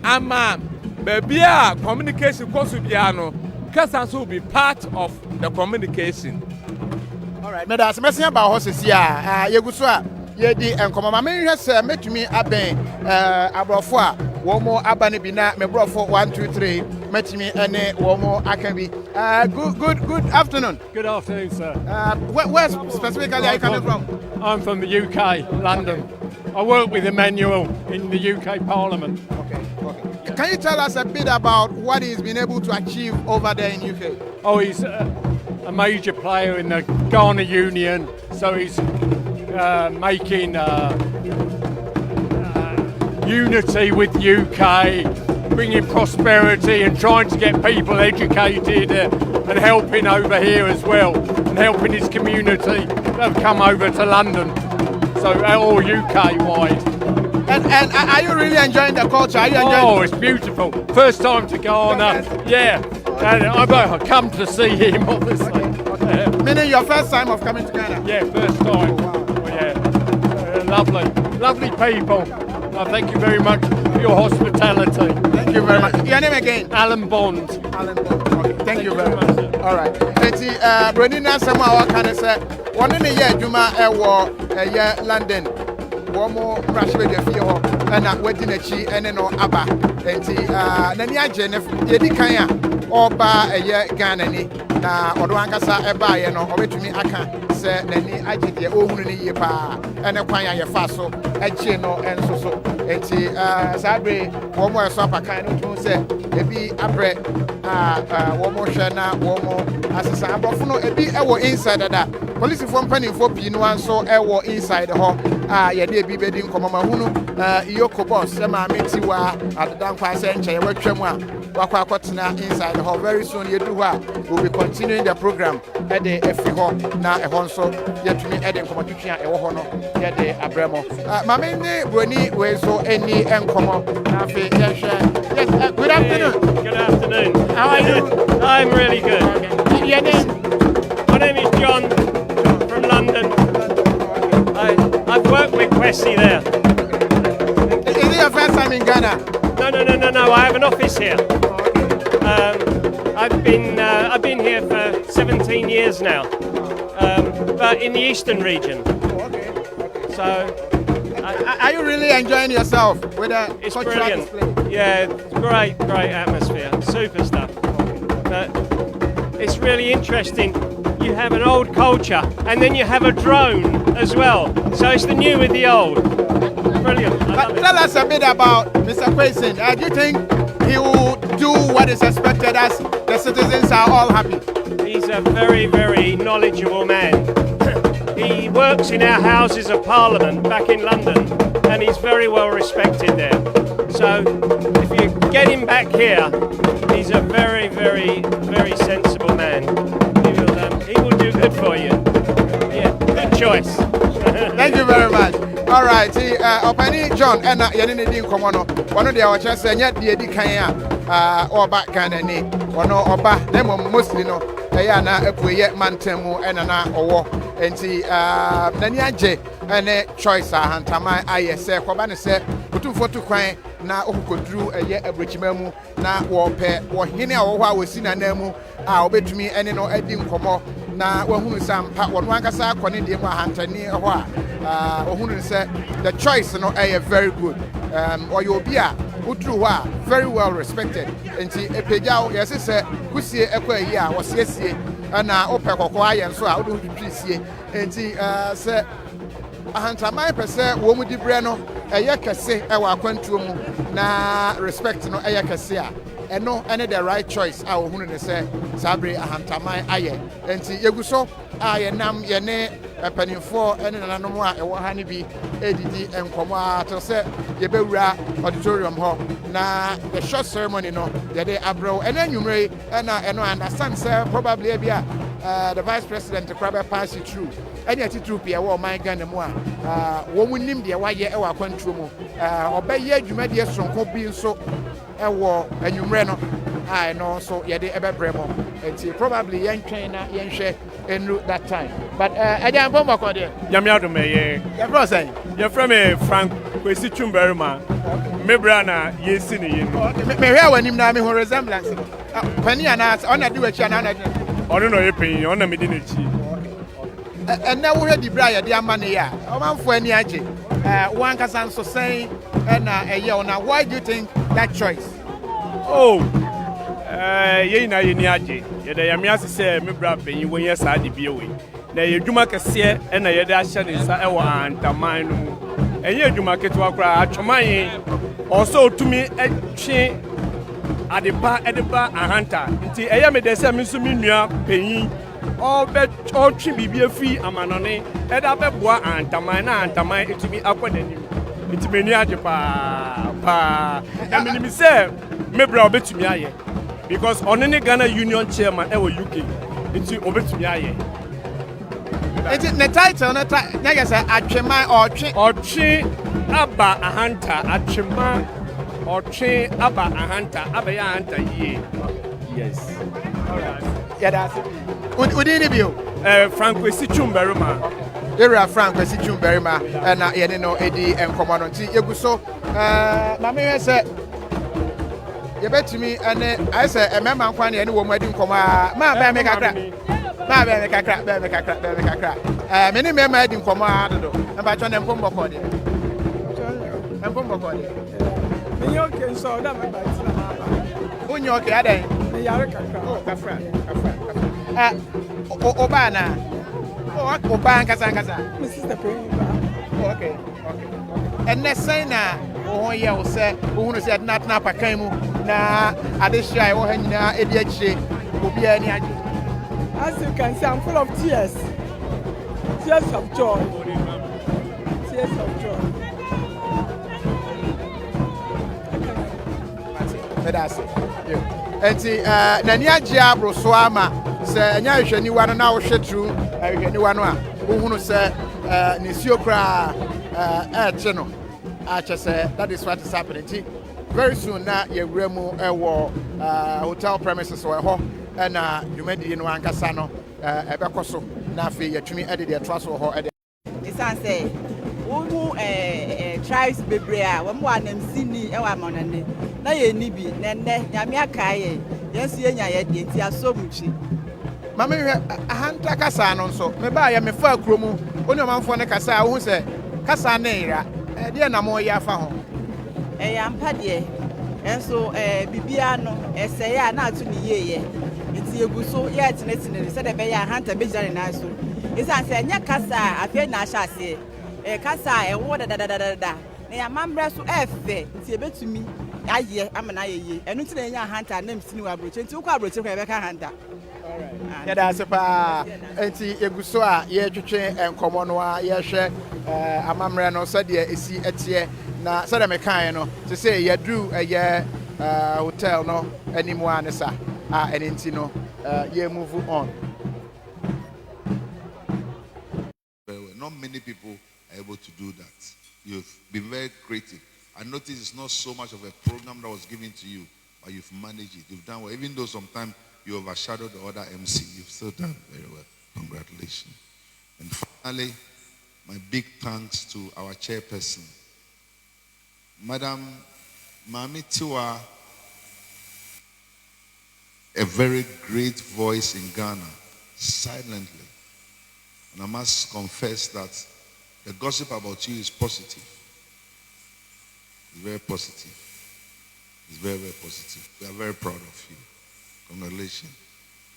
ama bebia communication course bia no kasa so will be part of the communication. All right, me da semesi aba ho sesi a yeguso a ye di enkomo ma me hwe se metumi aben abrofo a wo mo abane bi na me brofo 1 2 3 metumi ene wo mo aka bi. Good afternoon. Good afternoon, sir. Where specifically are you coming from? I'm from the UK, London. I work with Emmanuel in the UK Parliament. Okay. Can you tell us a bit about what he's been able to achieve over there in UK? Oh, he's a major player in the Ghana Union, so he's making unity with UK, bringing prosperity and trying to get people educated and helping over here as well, and helping his community that have come over to London. So all UK-wide. And are you really enjoying the culture? Are you enjoying? Oh, it's beautiful. First time to Ghana. Yeah. And I've come to see him, obviously. Okay. Meaning your first time of coming to Ghana? Yeah, first time. Oh, wow. Yeah. Lovely people. Thank you very much for your hospitality. Thank you very much. Your name again? Alan Bond. Alan Bond. Okay. Thank you very much. All right. Brenina Samawa can say, one in a year, Juma, London. One more rush with your fear, and a wedding a chi and no abba. And Nania Jennifer, Yedikaya, or bar a year Ganani, Odoankasa, a buyer, no, or to me, I can't say, Nani, I did your own year pa, and a quaya your faso, a chino, and so. And Sabre, one more supper kind of say, maybe a bread, one more shana, one more, as a sample, no, a bit our inside that. Police from Penny for Pino, so I war inside the hall. Yadi be bedding Komamahunu, Yoko boss, Sema Metiwa, at the Danqua Century, Wachema, Wakwakotina inside the hall. Very soon, Yedua will be continuing the program at the FI hall, now a honso, yet to me, Eden Komatukia, a Hono, yet the Abramo. Mamene, Bruni, where so any Encomo, yes, good afternoon. Good afternoon. How are you? I'm really good. Okay. Your name? My name is John from London. I've worked with Kwesi there. Is it your first time in Ghana? No. I have an office here. I've been here for 17 years now, but in the eastern region. Okay. So, are you really enjoying yourself with the it's cultural brilliant. display? Yeah, it's great atmosphere, super stuff. But it's really interesting. You have an old culture, and then you have a drone as well. So it's the new with the old. Brilliant. Tell us a bit about Mr. Kwesi. Do you think he will do what is expected as the citizens are all happy? He's a very, very knowledgeable man. He works in our Houses of Parliament back in London, and he's very well respected there. So if you get him back here, he's a very, very, very sensible man. He will do good for you. Yeah, good choice. Thank you very much. All right, Opani John, and Yanini Din Komono, one of the our chess, and yet the Kaya, or back Ghanaian, or no, or back, them mostly no, Ayana, if we yet Mantemu, and or and see Naniaje, and a choice, Ahanta, my I say, Kobana said, put for to cry, now who drew a year a bridge memo, now or pair, or Hina or what was in a nemo, I'll bet to me, and no, I didn't come up. Na wahunu sampa wanwangasa kwani die mu Ahanta ni ho a wahunu se the choice no very good or you be a udru ho a very well respected enti epejao yesi se kusie ekwa yi a wosiesie na opɛ kɔkɔ ayɛ nso a wodu twisie enti se Ahanta man pese wo mu dibre no kɛse ɛwɔ akwantuo mu na respect no kɛse a eno any the right choice a ohunu ne se sabre Ahantaman aye enti yeguso a ye nam ye ne panimfo ene nananom a ewo ha ne bi edidi enkomo a to se ye bewura auditorium ho na the short ceremony no ye de abro ene nwumre eno understand say probably bia the vice president krabe pass it through any attitude be wo man Ghana mu a wo mu nim de waye e wa kwantuo mu obaye adwuma de sonko bi nso ewo anwumre no I know so ye de ebebre mo enti probably yentwen na yenhwe enru that time but ajan bomba ko de nyame adom ye bro say ye from Frank Kwesi Chumberima me bra na yesi ne ye no me hwe awanim na me ho resemblance pani ana ona di wachi ana na ono no ye pen ona me di na chi na wo hwe di bra ye de ama ne ya o manfo ani age one kasa nso say na eye ona why do you think that choice ye na ye ni age ye da yame asese me bra penyi won ye saa de bie we na ye dwuma kese e na ye da ahye ne sa e wo Ahantaman no mu enye dwuma ketwa kra atwoman also otumi etwe adepa edeba Ahanta nti eye me de se me so me nua penyi otwe bibie fi amanone e da beboa Ahantaman na Ahantaman etumi akwaдаnim nti me ni age pa na me ni se me bra obetumi aye because on any Ghana Union chairman ewo UK nti obetumi aye it the title na ya say Atwema otwe aba Ahanta Atwema otwe aba Ahanta aba ya Ahanta ye yes all right yeah that's it udini bio Frank Kwesi Chumberima area Frank Kwesi Chumberima na ye no edi enkomo no nti yeguso ma me say ye betimi ene I say emema nkwa ne ene wo mu adi nkomo a ma ba me kakra me ni mema adi nkomo a dodo na ba chone mpombo ko de me yo ke so da me ba tina ma ba unyo ke adan me yare kakra kafra oba na oba nkasa me sister pray okay enne say na wo ye wo se wo hunu se na pakan mu na adehia wo ha nyina edi akire obi ani age. As you can see, I'm full of tears of joy, tears of joy. That's it. Enti nani age abro so ama se anya hwani wa no na wo hwetru hwani wa no a wo hunu se nisio kra no that is what is happening. Very soon now ye remu hotel premises or ho and you no ankasa no ebekoso na afi yetumi ede de trust ho ede isan say wo mu tribes bebre a wo mu anamsi ni e wa monane na ye ni bi nenne nyame aka ye yesu yenya ye de ti asomuchi mama hwe Ahanta kasa no nso me ba ye me fa akromu oni omanfo ne kasa wo hu se kasa na ira de na mo ya fa ho ampa de enso bibia no eseye a na atu ni yeye nti eguso ye tinetine se de be ya Ahanta be jare na so isa se nya kasa afi na ahya ase kasa wo da na ya mambre so efe nti ebetumi aye amana yeye enu ti na nya Ahanta na msini wa broche nti ukwa broche kwa be ka Ahanta alright ya da se pa nti eguso a ye twetwe enkomo no a ye hwe amamre no se de esi etie na sada me kan no to say ya drew a hotel no anymore anesa and enti no ye move on. Not many people are able to do that. You've been very creative. I noticed it's not so much of a program that was given to you, but you've managed it. You've done well. Even though sometimes you overshadow the other MC, you've still done very well. Congratulations. And finally, my big thanks to our chairperson, Madam Mami Tiwa, a very great voice in Ghana, silently. And I must confess that the gossip about you is positive. It's very positive. It's very, very positive. We are very proud of you. Congratulations.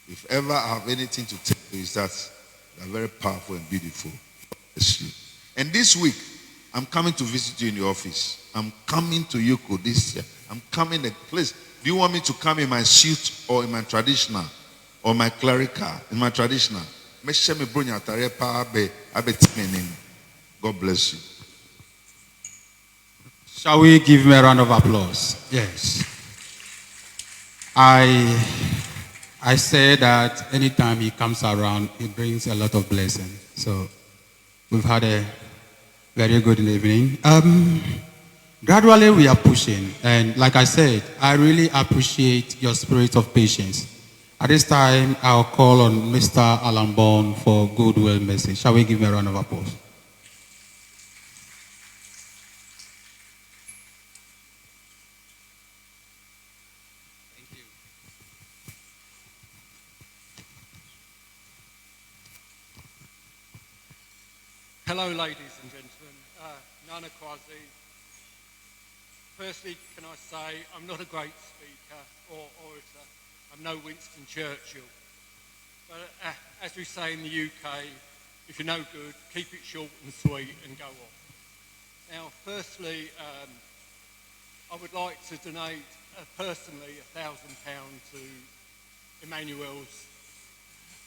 If ever I have anything to tell you, is that you are very powerful and beautiful. Bless you. And this week, I'm coming to visit you in your office. I'm coming to Yuko this year. I'm coming to place. Do you want me to come in my suit or in my traditional or my clerical? In my traditional. God bless you. Shall we give him a round of applause? Yes. I say that anytime he comes around, he brings a lot of blessing. So we've had a very good evening. Gradually we are pushing, and like I said, I really appreciate your spirit of patience. At this time, I'll call on Mr. Alan Bond for Goodwill message. Shall we give him a round of applause? Thank you. Hello, ladies and gentlemen. Nana Kwazi. Firstly, can I say I'm not a great speaker or orator. I'm no Winston Churchill. But as we say in the UK, if you're no good, keep it short and sweet and go on. Now, firstly, I would like to donate personally £1,000 to Emmanuel's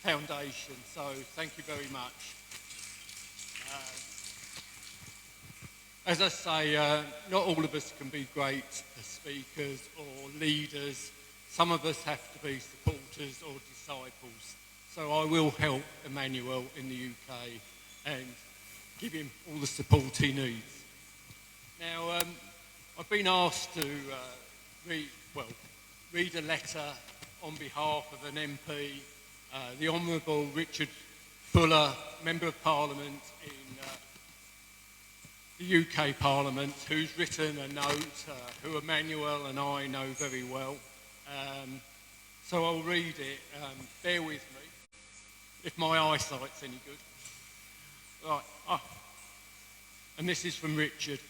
foundation. So thank you very much. As I say, not all of us can be great speakers or leaders. Some of us have to be supporters or disciples. So I will help Emmanuel in the UK and give him all the support he needs. Now, I've been asked to read a letter on behalf of an MP, the Honourable Richard Fuller, Member of Parliament in the UK Parliament, who's written a note who Emmanuel and I know very well. So I'll read it. Bear with me, if my eyesight's any good. Right. And this is from Richard.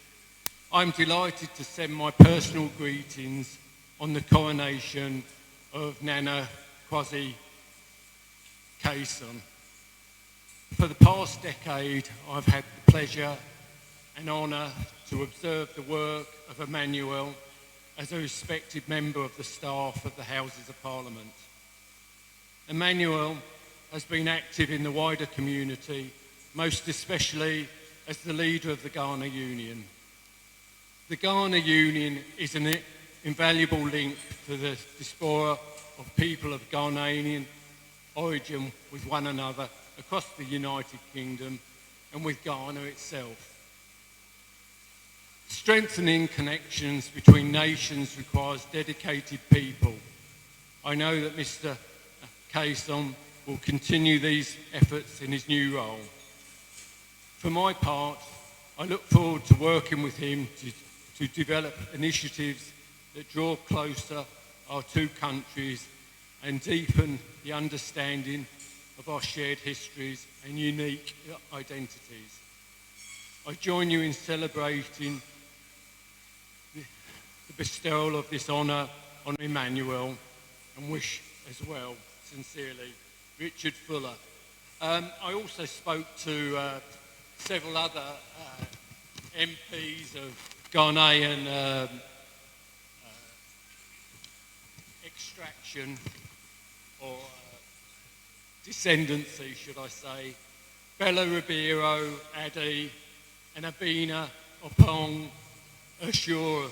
I'm delighted to send my personal greetings on the coronation of Nana Kwasi Kayson. For the past decade, I've had the pleasure and honour to observe the work of Emmanuel as a respected member of the staff of the Houses of Parliament. Emmanuel has been active in the wider community, most especially as the leader of the Ghana Union. The Ghana Union is an invaluable link to the diaspora of people of Ghanaian origin with one another across the United Kingdom and with Ghana itself. Strengthening connections between nations requires dedicated people. I know that Mr. Kayson will continue these efforts in his new role. For my part, I look forward to working with him to develop initiatives that draw closer our two countries and deepen the understanding of our shared histories and unique identities. I join you in celebrating the bestowal of this honour on Emmanuel and wish as well, sincerely, Richard Fuller. I also spoke to several other MPs of Ghanaian extraction or descendancy, should I say. Bella Ribeiro, Adi, and Abina Opong Ashura,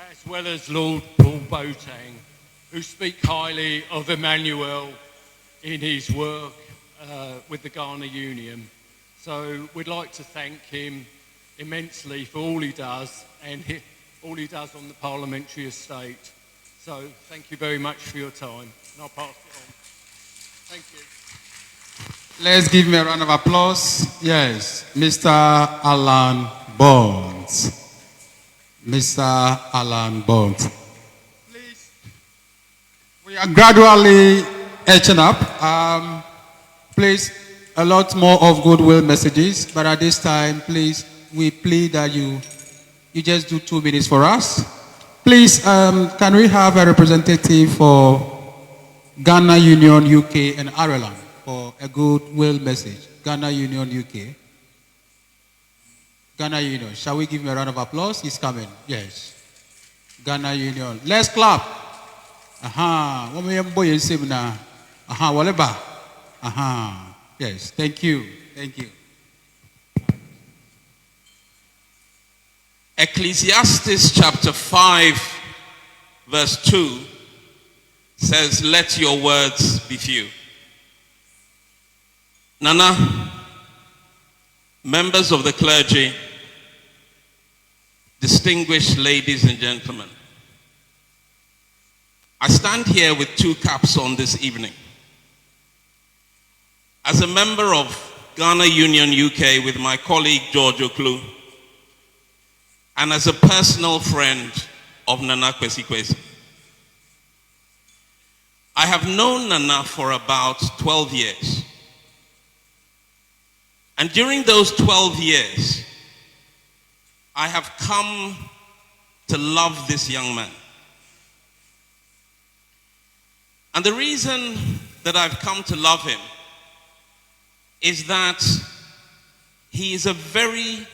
as well as Lord Paul Boateng, who speak highly of Emmanuel in his work with the Ghana Union. So we'd like to thank him immensely for all he does and all he does on the parliamentary estate. So thank you very much for your time, and I'll pass it on. Thank you. Let's give him a round of applause. Yes, Mr. Alan Bonds. Mr. Alan Bonds. Please, we are gradually etching up. Please, a lot more of goodwill messages, but at this time, please, we plead that you just do 2 minutes for us. Please, can we have a representative for Ghana Union, UK, and Ireland for a goodwill message? Ghana Union, UK. Ghana Union. Shall we give him a round of applause? He's coming. Yes. Ghana Union. Let's clap. Aha. Aha. Whatever. Aha. Yes. Thank you. Thank you. Ecclesiastes chapter 5 verse 2 says, let your words be few. Nana, members of the clergy, distinguished ladies and gentlemen, I stand here with 2 caps on this evening. As a member of Ghana Union UK with my colleague George Oklu, and as a personal friend of Nana Kwesi Kwesi. I have known Nana for about 12 years. And during those 12 years, I have come to love this young man. And the reason that I've come to love him is that he is a very,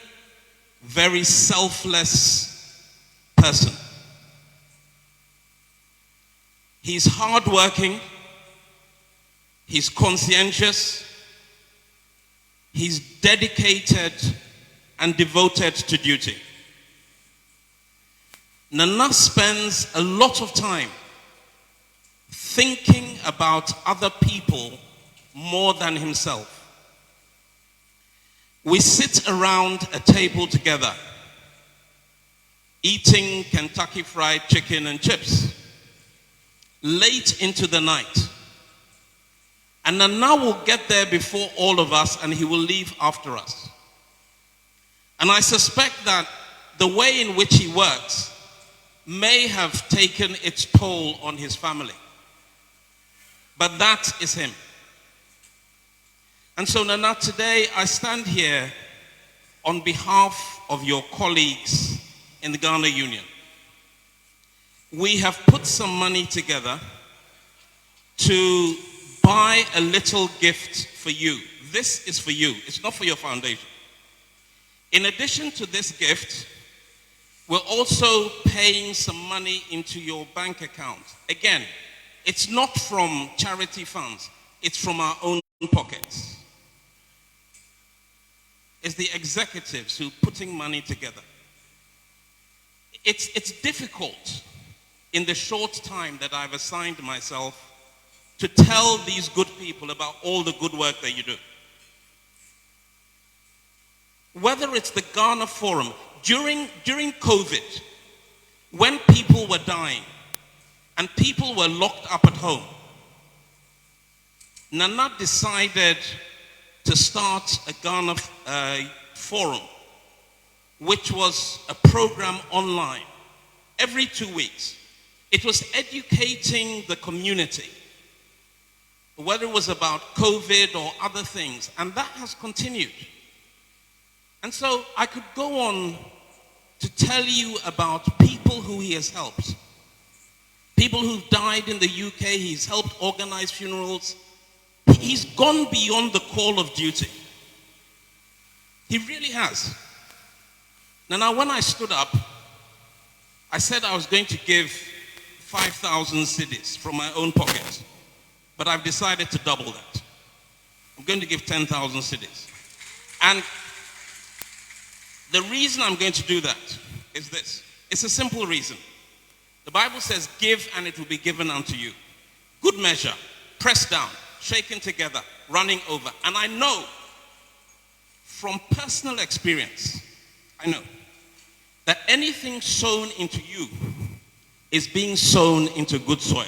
very selfless person. He's hardworking, he's conscientious, he's dedicated and devoted to duty. Nana spends a lot of time thinking about other people more than himself. We sit around a table together, eating Kentucky Fried Chicken and chips, late into the night. And Nana will get there before all of us, and he will leave after us. And I suspect that the way in which he works may have taken its toll on his family. But that is him. And so, Nana, today I stand here on behalf of your colleagues in the Ghana Union. We have put some money together to buy a little gift for you. This is for you. It's not for your foundation. In addition to this gift, we're also paying some money into your bank account. Again, it's not from charity funds. It's from our own pockets. It's the executives who are putting money together. It's difficult in the short time that I've assigned myself to tell these good people about all the good work that you do. Whether it's the Ghana Forum, during COVID, when people were dying and people were locked up at home, Nana decided to start a Ghana Forum, which was a program online every 2 weeks. It was educating the community, whether it was about COVID or other things, and that has continued. And so I could go on to tell you about people who he has helped. People who've died in the UK, he's helped organize funerals. He's gone beyond the call of duty. He really has. Now, when I stood up, I said I was going to give 5,000 cedis from my own pocket, but I've decided to double that. I'm going to give 10,000 cedis. And the reason I'm going to do that is this. It's a simple reason. The Bible says, give and it will be given unto you. Good measure, pressed down, shaken together, running over. And I know from personal experience, I know that anything sown into you is being sown into good soil.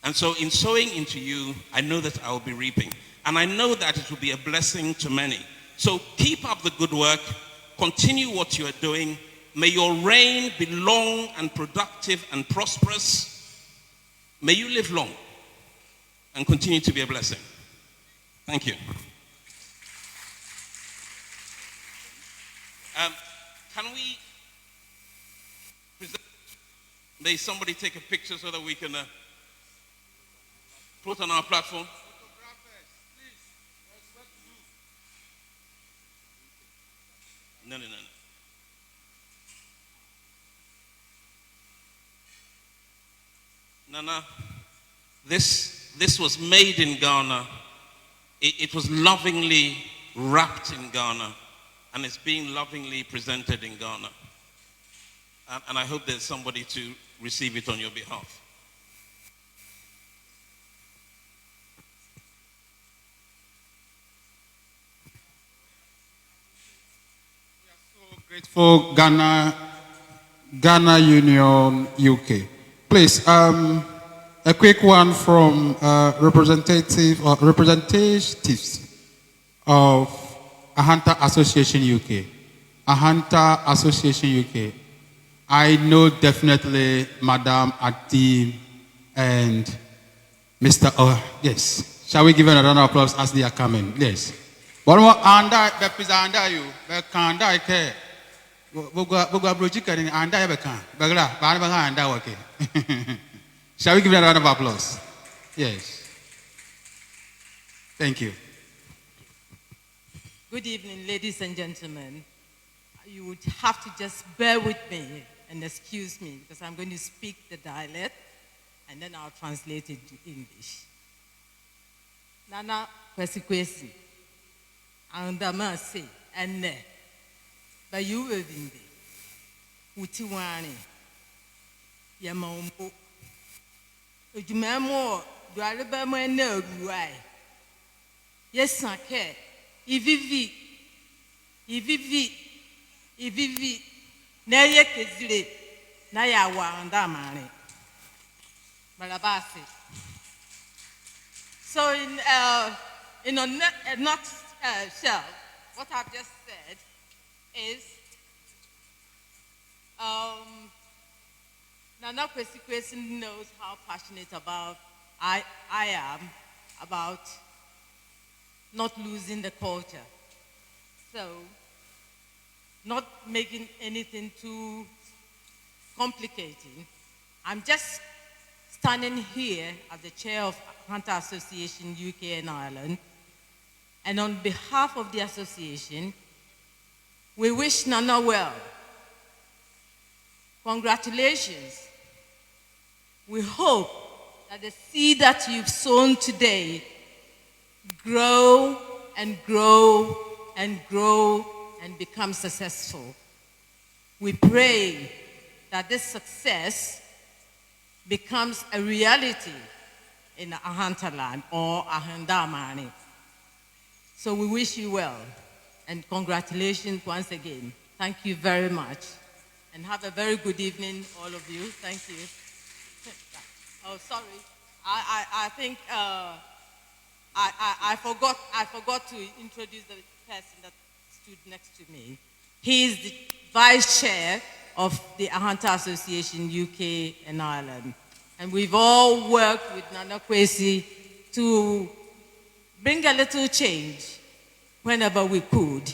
And so in sowing into you, I know that I will be reaping. And I know that it will be a blessing to many. So keep up the good work. Continue what you are doing. May your reign be long and productive and prosperous. May you live long and continue to be a blessing. Thank you. Can we present? May somebody take a picture so that we can put on our platform? No. Nana, this was made in Ghana. It was lovingly wrapped in Ghana, and it's being lovingly presented in Ghana. And I hope there's somebody to receive it on your behalf. Grateful Ghana Union UK. Please, a quick one from representatives of Ahanta Association UK. Ahanta Association UK. I know definitely Madam Atim and Mr. Yes. Shall we give them a round of applause as they are coming? Yes. But what anda represent you? Bekanda ke. Shall we give them a round of applause? Yes. Thank you. Good evening, ladies and gentlemen. You would have to just bear with me and excuse me because I'm going to speak the dialect and then I'll translate it to English. Nana kwesi andama say and but you will be Utiwani Yamambo Ujumamo Dualabama no why. Yes, I care. Ivivi Naya Kizri Naya Wandamani Malabasi. So in a nutshell, what I've just said is Nana Kwesi knows how passionate about I am about not losing the culture. So, not making anything too complicating. I'm just standing here as the chair of Ahanta Association UK and Ireland. And on behalf of the association, we wish Nana well. Congratulations. We hope that the seed that you've sown today grow and grow and grow and become successful. We pray that this success becomes a reality in Ahanta land or Atwimahene. So we wish you well and congratulations once again. Thank you very much and have a very good evening, all of you. Thank you. Oh, sorry. I think I forgot to introduce the person that stood next to me. He is the vice chair of the Ahanta Association UK and Ireland. And we've all worked with Nana Kwesi to bring a little change whenever we could.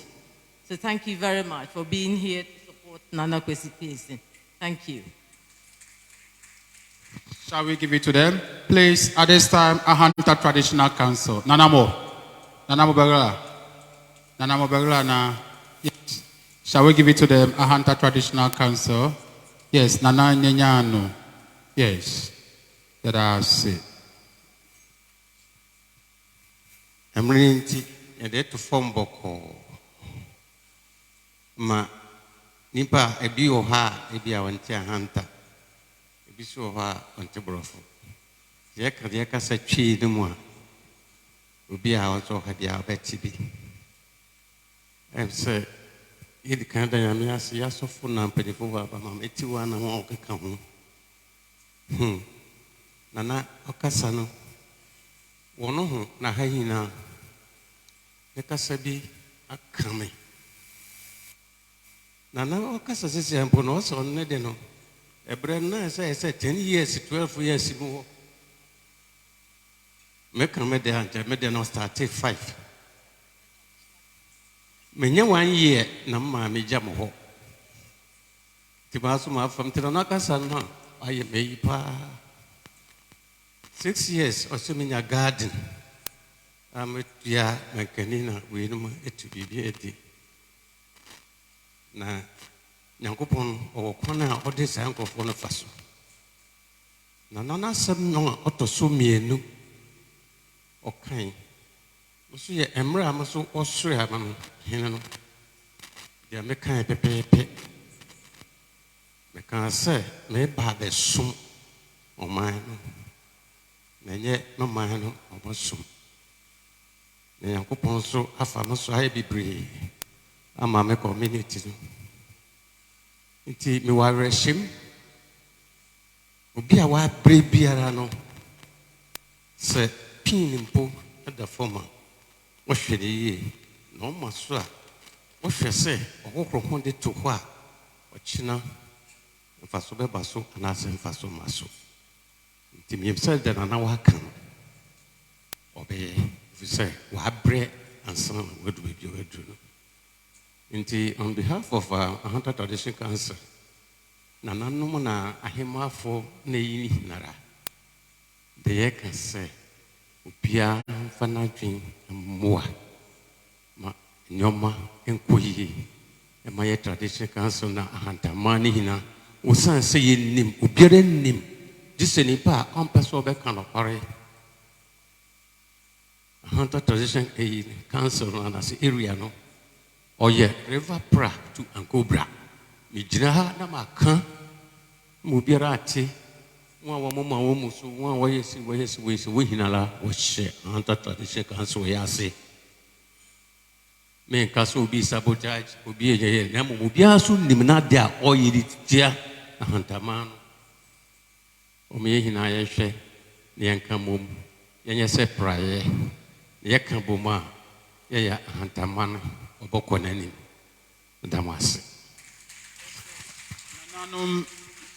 So thank you very much for being here to support Nana Kwesi. Thank you. Shall we give it to them? Please, at this time, Ahanta Traditional Council. Nanamo Bagala na. Yes. Shall we give it to them? Ahanta Traditional Council. Yes, Nana Nyanyano. Yes. That's it. I'm ready to form boko. Ma nipa ebi oha ebi awanti Ahanta. Ebi so oha wanti brofo. Yeka sa twi demu a obi a waso ha dia beti bi. And say, you can't diamias, yes, of Funam, Pedifova, Mamma, 81 and walk a come. Nana Okasano, one na Hina, the Casabi are coming. Nana Okasa says, I'm Bonos on Nedeno. A brand nice, I said 10 years, 12 years ago. Make a median start 5. Many 1 year, Namma me jamo. Tibasuma from Tiranaka Sana, I may pa 6 years or so in a garden. I'm with ya, my canina, we know it to be beauty. Na Yankopon or Kona or this uncle for the faso. Nana some no autosumi no. Okay. Monsieur Emra Maso Austria, Mamma, Hino. They are making a pepe. I can't say, may buy the sum or mine. And yet, no mine or sum. The young coupon so affirms I be brave. I'm a community. It me wire shim. Be a white brave beerano. Say, pin impo at the former. What should he? No, Masra. What should I say? Or walk from it to what? What China? Faso Basso and I send Faso Maso. Tim himself that an hour can obey. If you say, what bread and son would be your on behalf of Ahanta Tradition Council, Nana Numana Ahima for Nei Nara. The can say, Upia Fanajin and Moa, Nyoma and Kuyi, and my Tradition Council na Ahanta Manina, Usan saying Nim, Ubiren Nim, this any pa, Compasso Becano Pare. Ahanta Tradition Council and as area no. Oh yeah, River Pra to Ankobra. Mijinaha Namaka Mubirati. One woman almost one way, we hinala, which Ahanta Tradition Council, I say. Men Castle be sabotage, will be a name will be a soon Niminadia or Yidit Tia, Ahanta man. O me hinaya she, Yankamum, Yanyase Praye, Yakabuma, Yaya Ahanta man. Damasi.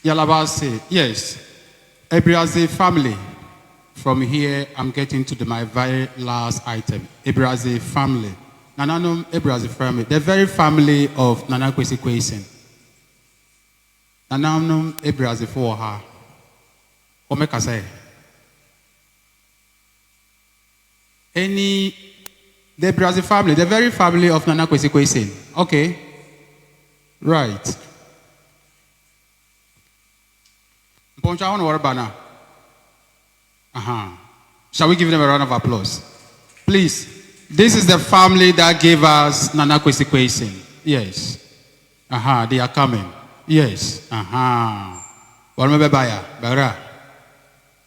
Yalabasi, yes. Ebriazi family. From here, I'm getting to my very last item. Ebriazi family. Nananum Ebriazi family. The very family of Nana Kwesi Kwesin. Nananum Ebriazi for her. Omeka say. Any the Brazil family, the very family of Nana Kwesi Kwesin. Okay. Right. Poncha on Warabana. Shall we give them a round of applause? Please. This is the family that gave us Nana Kwesi Kwesin. Yes. They are coming. Yes. Bara.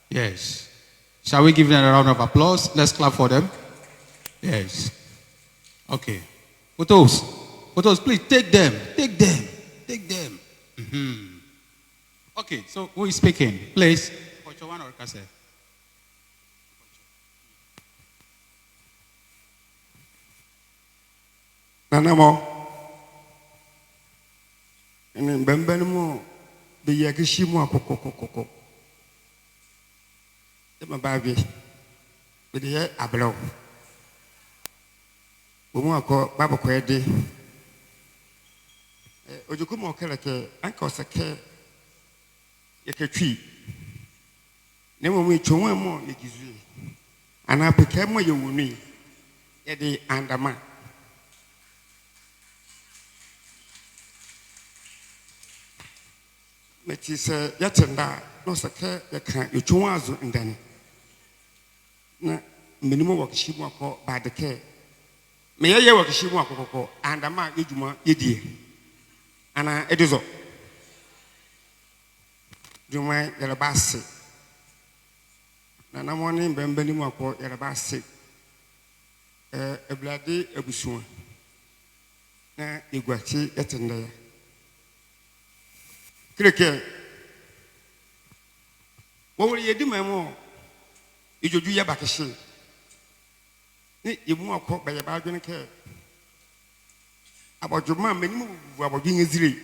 Yes. Shall we give them a round of applause? Let's clap for them. Yes. Okay. Photos, please take them. Take them. Okay, so who is speaking? Please. Nanamo. And Bembenmo, the Yakishimo Coco. The baby. With the air ablow. Umako Baba Kwedi Ojukumo Keleke, Uncle Sake Yakatri. Never we chum more Yakizu. And I became more you will need Eddie Andama. Metis Yatenda, no Sake, you chuazu and then minimum work she walk by the care. May I work she walk and a man Yujuma Yidi. And it is all. Do my Yarabasi. Nana morning, Bembenimo, Yarabasi. A bloody Ebusun. na igwachi etenda ya kreke wo wori yedi mamo ijoju ya bakehye ni yemu akọ baye ba adwene ke abodwuma menimu bubu abodwen ezire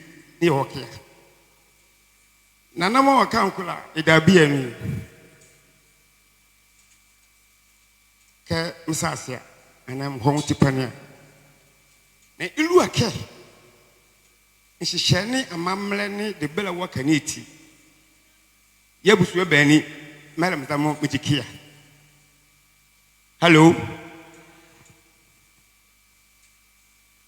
ni hokia nana mo ka nkula idabi ani ke msasia anam hon tipania na ilu ake nhyehyɛ ne amammerɛ ne de bela waka ne ti yabusu bani madam tamo mijikia hello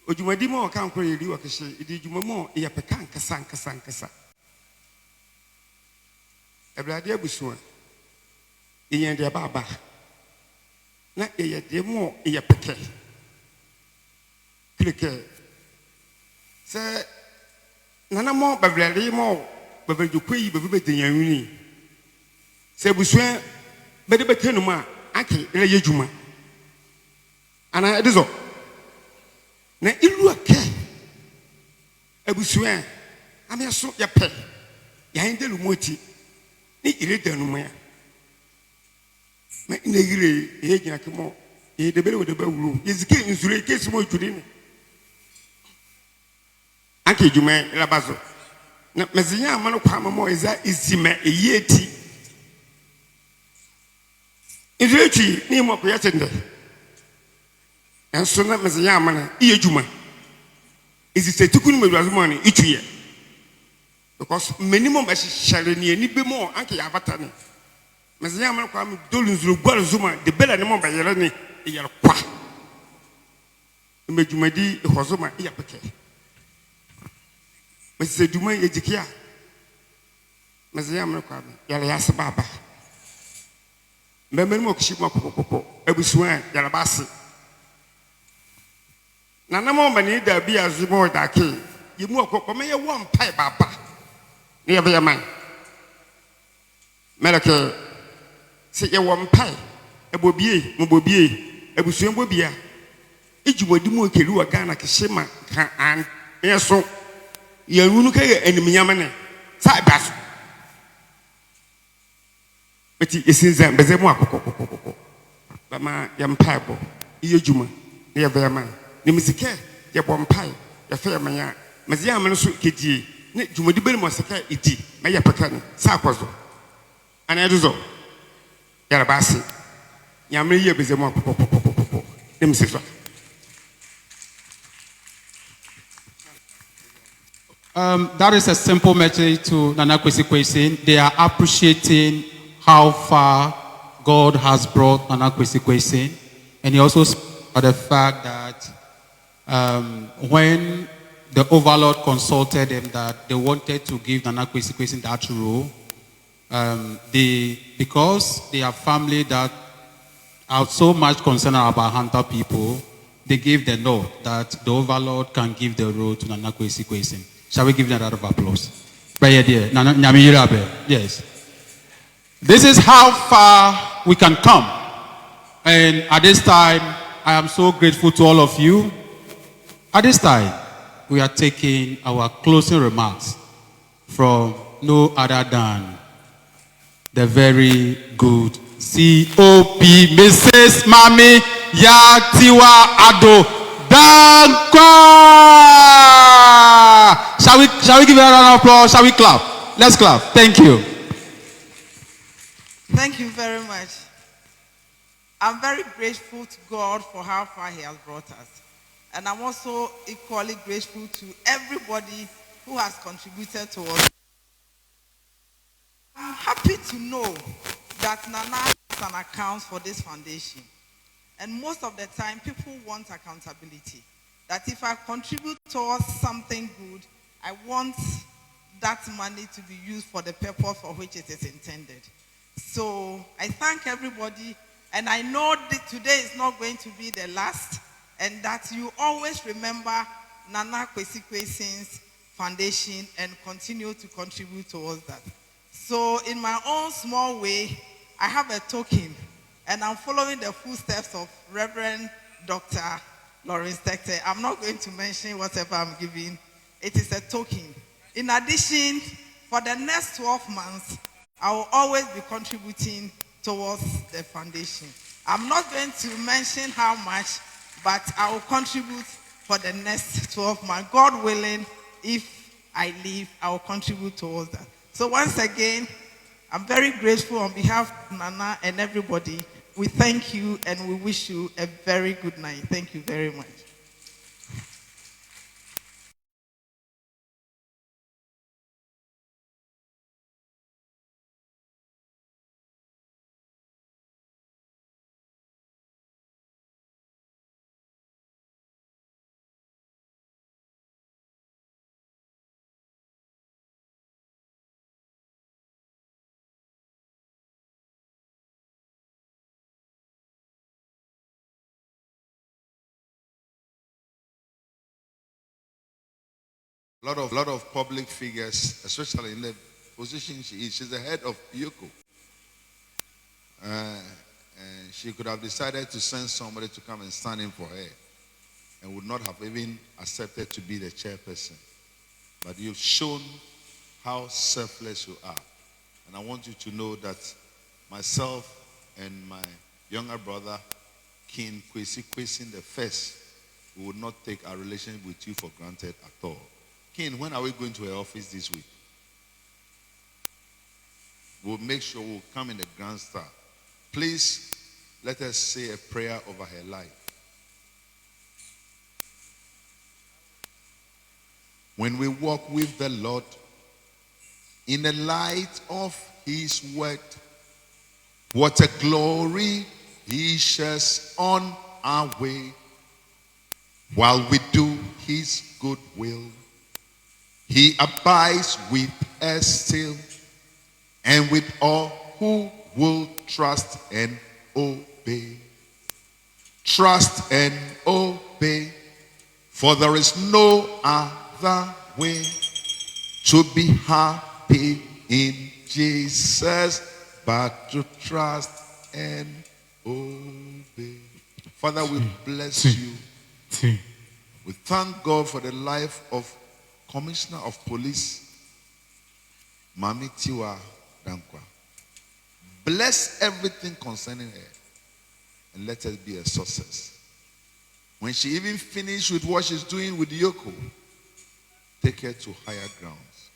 ojumadi mo kan ko yiri wakehye idi jumamo ya pekan kasa eblade abusu iyen de baba na ye de mo ya peke klike se nana mo bablade mo babajukui babebe yanwini se busu bede betenu ma ake ile yejuma ana edizo na ilu ake abusu ameso ya pe ya indelu moti ni ire danu ma ma ina ire ye gina kemo ye de bele wo de ba wuru yezike nzure kesi mo juri ni ake juma ila bazo na mezinya amano kwa mamo eza izime eyeti nzure ni mo ko yatende enso na mezinya amana iye juma izise tukunu medwazo ni itwiye because minimum ba share ni ani be mo anke ya avata ni mezinya amana kwa me dolu nzuro gwaro zuma de bela ni mo ba yere ni yere kwa mejumadi hozuma iya peke mesise duma yejikia mezinya amana kwa me yale yase baba mbemeni mo kishi mo kokoko ebusuan yale basi nana mo mani da bi azimo da ke yimu okoko me ye won pai baba ne ye be man meleke se ye won pai ebobie mo bobie ebusuan bobia ejumodi mo kelu wa Ghana ke shema kan an yeso ye runu ke eniminyam ne sa baso beti esinza beze mo akoko bama ye mpai bo iye juma ne ye be man ni misike ye bompai ye fe manya mazia amene so kedie ne jumadi bere mo saka edi me ye peka ne sa akwazo ana edozo ya basi nyamre ye beze mo akoko ne misifra That is a simple message to Nana Kwesi Kwesi. They are appreciating how far God has brought Nana Kwesi Kwesi, and he also spoke about the fact that when the overlord consulted them that they wanted to give Nana Kwesi Kwesi that role, because they are family that are so much concerned about Ahanta people, they gave the note that the overlord can give the role to Nana Kwesi Kwesi. Shall we give them a round of applause? Right here, yes. This is how far we can come. And at this time, I am so grateful to all of you. At this time, we are taking our closing remarks from no other than the very good COP, Mrs. Mami Yatiwa Ado Dankwa. Shall we give her a round of applause? Shall we clap? Let's clap. Thank you. Thank you very much. I'm very grateful to God for how far He has brought us. And I'm also equally grateful to everybody who has contributed to us. I'm happy to know that Nana has an account for this foundation. And most of the time, people want accountability. That if I contribute towards something good, I want that money to be used for the purpose for which it is intended. So I thank everybody, and I know that today is not going to be the last, and that you always remember Nana Kwesi Kwesi's foundation and continue to contribute towards that. So in my own small way, I have a token, and I'm following the footsteps of Reverend Dr. Lawrence Tector. I'm not going to mention whatever I'm giving. It is a token. In addition, for the next 12 months, I will always be contributing towards the foundation. I'm not going to mention how much, but I will contribute for the next 12 months. God willing, if I leave, I will contribute towards that. So once again, I'm very grateful on behalf of Nana and everybody. We thank you and we wish you a very good night. Thank you very much. A lot of public figures, especially in the position she is. She's the head of Yoko. And she could have decided to send somebody to come and stand in for her and would not have even accepted to be the chairperson. But you've shown how selfless you are. And I want you to know that myself and my younger brother, King Kwesi the first, we would not take our relationship with you for granted at all. King, when are we going to her office this week? We'll make sure we'll come in the Grand Star. Please, let us say a prayer over her life. When we walk with the Lord in the light of his word, what a glory he shares on our way while we do his good will. He abides with us still, and with all who will trust and obey. Trust and obey, for there is no other way to be happy in Jesus but to trust and obey. Father, we bless you. We thank God for the life of Commissioner of Police, Mami Tiwa Dankwa. Bless everything concerning her and let her be a success. When she even finishes with what she's doing with Yoko, take her to higher grounds.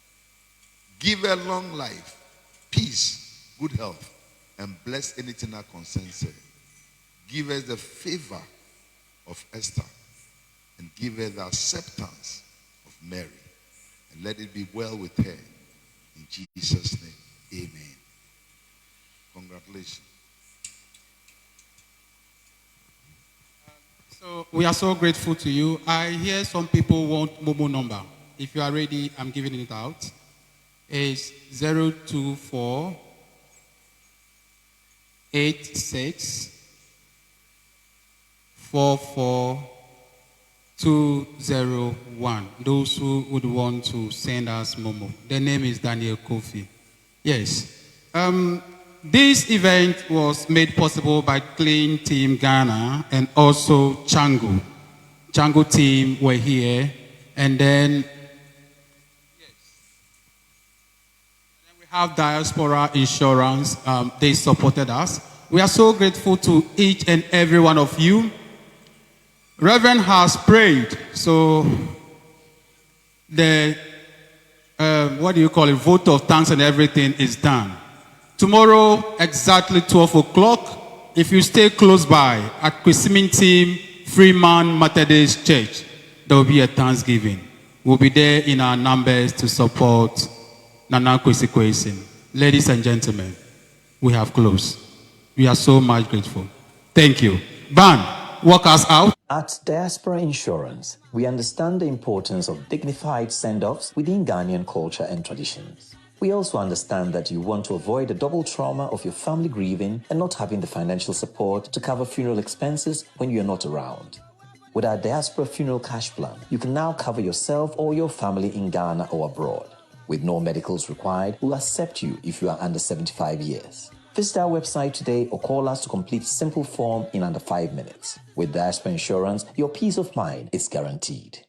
Give her long life, peace, good health, and bless anything that concerns her. Give her the favor of Esther and give her the acceptance of Mary. And let it be well with her. In Jesus' name, amen. Congratulations. So we are so grateful to you. I hear some people want Momo number. If you are ready, I'm giving it out. It's 024 86 44 201. Those who would want to send us Momo. The name is Daniel KOFI. Yes. This event was made possible by Clean Team Ghana and also Changu. Changu team were here. And then we have Diaspora Insurance. They supported us. We are so grateful to each and every one of you. Reverend has prayed, so the vote of thanks and everything is done. Tomorrow, exactly 12 o'clock, if you stay close by at Kwesimintim Freeman Methodist Church, there will be a Thanksgiving. We'll be there in our numbers to support Nana Kwesi. Ladies and gentlemen, we have closed. We are so much grateful. Thank you. Ban, walk us out. At Diaspora Insurance, we understand the importance of dignified send-offs within Ghanaian culture and traditions. We also understand that you want to avoid the double trauma of your family grieving and not having the financial support to cover funeral expenses when you're not around. With our Diaspora Funeral Cash Plan, you can now cover yourself or your family in Ghana or abroad. With no medicals required, we'll accept you if you are under 75 years. Visit our website today or call us to complete a simple form in under 5 minutes. With Diaspora Insurance, your peace of mind is guaranteed.